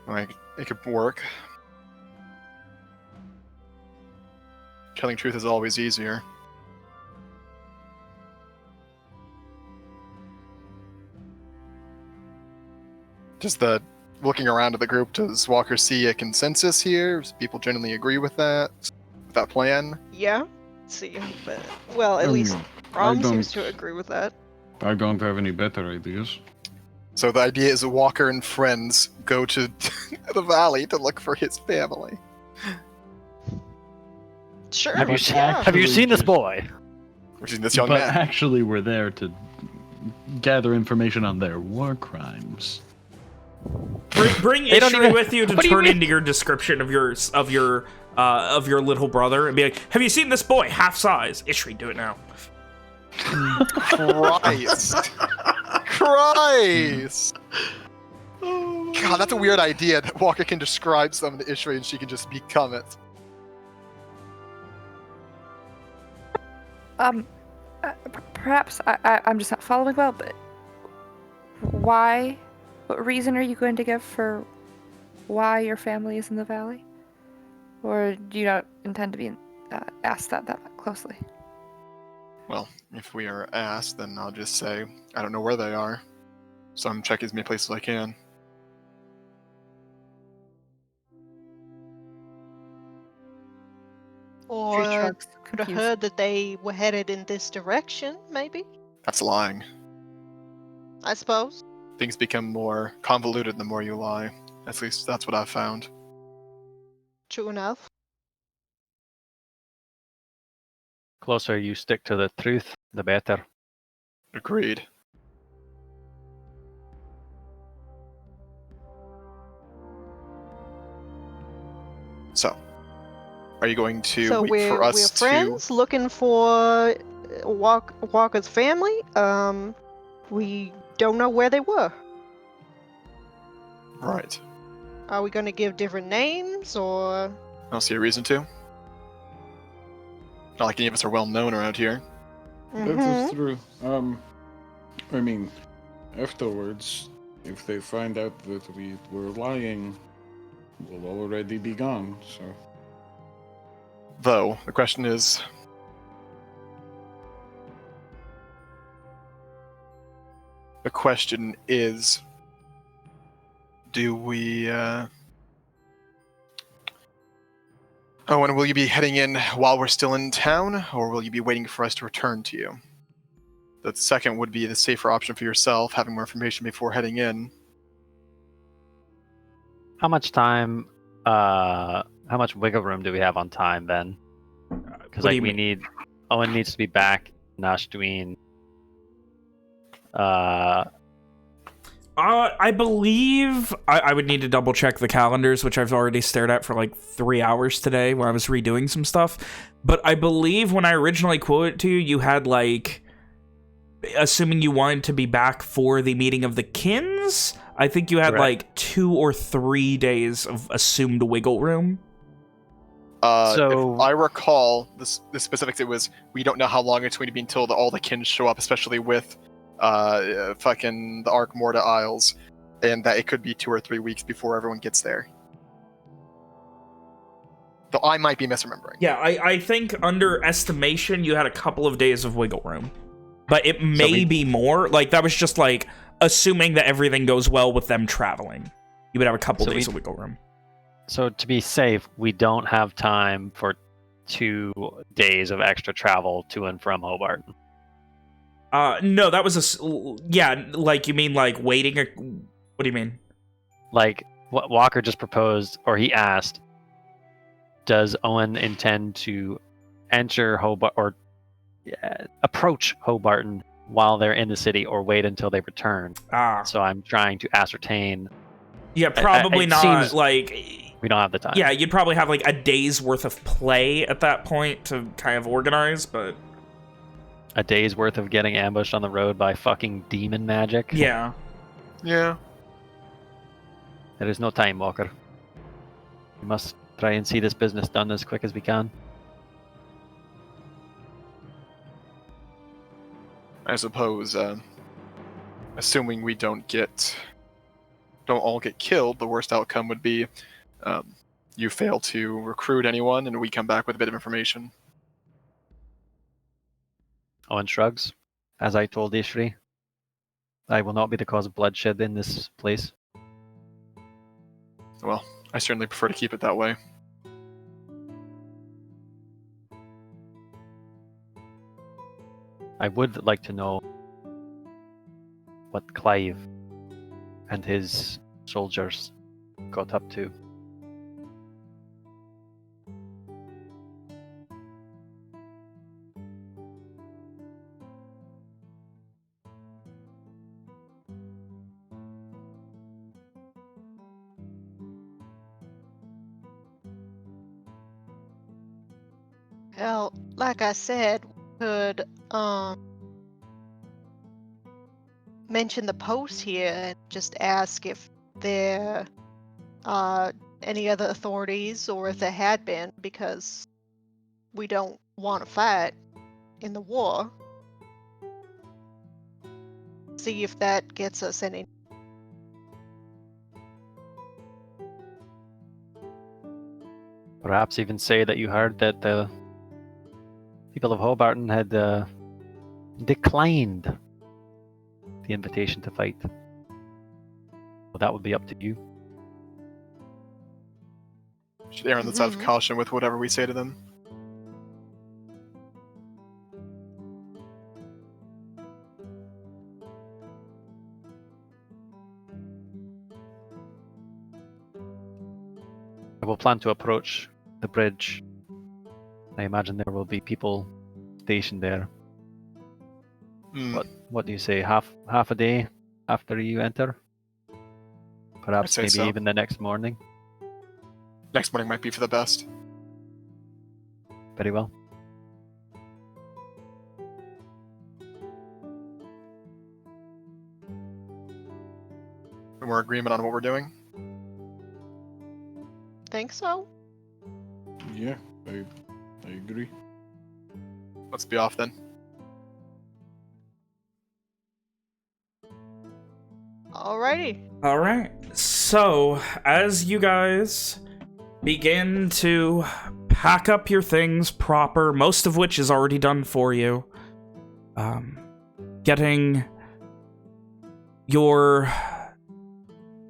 Like, it could work. Telling truth is always easier. Just looking around at the group, does Walker see a consensus here? Does people generally agree with that plan? Yeah, see, but well, at least Rom seems to agree with that. I don't have any better ideas. So the idea is Walker and friends go to the valley to look for his family. Sure. Have you seen this boy? Which is this young but man. actually we're there to gather information on their war crimes. Bring Ishri with you to turn into your description of your little brother and be like, have you seen this boy? Half size. Ishri, do it now. Christ. Christ. God, that's a weird idea that Walker can describe someone to Ishri and she can just become it. Perhaps I'm just not following well, but why? What reason are you going to give for why your family is in the valley? Or do you not intend to be asked that closely? Well, if we are asked, then I'll just say, I don't know where they are. So I'm checking as many places as I can. Or could have heard that they were headed in this direction, maybe? That's lying. I suppose. Things become more convoluted the more you lie. At least that's what I've found. True enough. Closer you stick to the truth, the better. Agreed. So, are you going to wait for us we're friends looking for Walker's family. We don't know where they were. Right. Are we going to give different names, or? I don't see a reason to. Not like any of us are well known around here. That is true. I mean, afterwards, if they find out that we were lying, we'll already be gone, so... Though, the question is... do we, Oh, and will you be heading in while we're still in town, or will you be waiting for us to return to you? The second would be the safer option for yourself, having more information before heading in. How much time, how much wiggle room do we have on time, Ben? Because Owen needs to be back in Ashtuin. I believe I would need to double check the calendars, which I've already stared at for like 3 hours today when I was redoing some stuff. But I believe when I originally quoted to you, you had like, assuming you wanted to be back for the meeting of the Kins, I think you had like 2 or 3 days of assumed wiggle room. So if I recall the specifics, it was we don't know how long it's going to be until all the Kins show up, especially with fucking the Ark Morta Isles, and that it could be 2 or 3 weeks before everyone gets there. Though I might be misremembering. Yeah, I think under estimation you had a couple of days of wiggle room, but it may be more. Like that was just like assuming that everything goes well with them traveling. You would have a couple days of wiggle room. So to be safe, we don't have time for 2 days of extra travel to and from Hobarton. No, that was yeah, like you mean like waiting what do you mean? Like what Walker just proposed, or he asked, does Owen intend to enter Hobart or approach Hobarton while they're in the city, or wait until they return? So I'm trying to ascertain. Yeah, probably not. Like we don't have the time. Yeah, you'd probably have like a day's worth of play at that point to kind of organize, but a day's worth of getting ambushed on the road by fucking demon magic? Yeah. Yeah. There is no time, Walker. We must try and see this business done as quick as we can. I suppose, assuming we don't all get killed, the worst outcome would be you fail to recruit anyone and we come back with a bit of information. Owen shrugs. As I told Ishri, I will not be the cause of bloodshed in this place. Well, I certainly prefer to keep it that way. I would like to know what Clive and his soldiers got up to. Well, like I said, we could mention the post here and just ask if there are any other authorities or if there had been, because we don't want to fight in the war. See if that gets us any. Perhaps even say that you heard that the people of Hobarton had declined the invitation to fight. Well, that would be up to you. Should err on the side of caution with whatever we say to them. I will plan to approach the bridge. I imagine there will be people stationed there. What do you say? Half a day after you enter? Perhaps say maybe so. even the next morning. Next morning might be for the best. Very well. We're in agreement on what we're doing. Think so? Yeah, I agree. Let's be off then. Alrighty. All right. So, as you guys begin to pack up your things proper, most of which is already done for you, getting your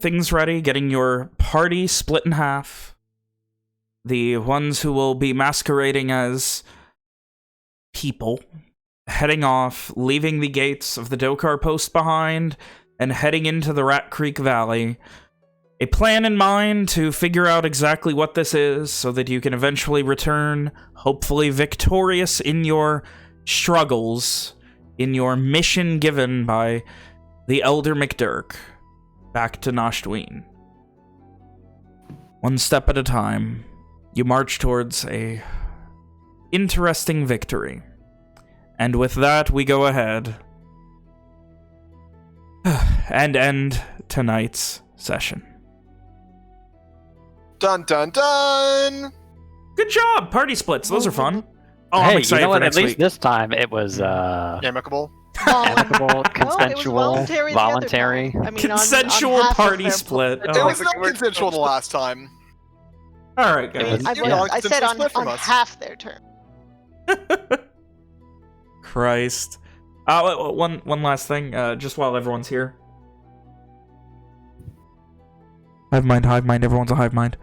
things ready, getting your party split in half, the ones who will be masquerading as people, heading off, leaving the gates of the Dokar post behind, and heading into the Rat Creek Valley. A plan in mind to figure out exactly what this is so that you can eventually return, hopefully victorious in your struggles, in your mission given by the Elder McDurk, back to Nashtween. One step at a time, you march towards a interesting victory. And with that, we go ahead and end tonight's session. Dun dun dun! Good job! Party splits. Those are fun. Oh, hey, I'm excited you know for what? next At least week. this time it was Amicable. amicable, It was consensual, voluntary the other voluntary. time. I mean, Consensual on half of party their split. It Oh. was not consensual the last time. All right, It guys. was- I said on, split from on us. half their turn. Christ. One last thing, just while everyone's here. Hive mind, everyone's a hive mind.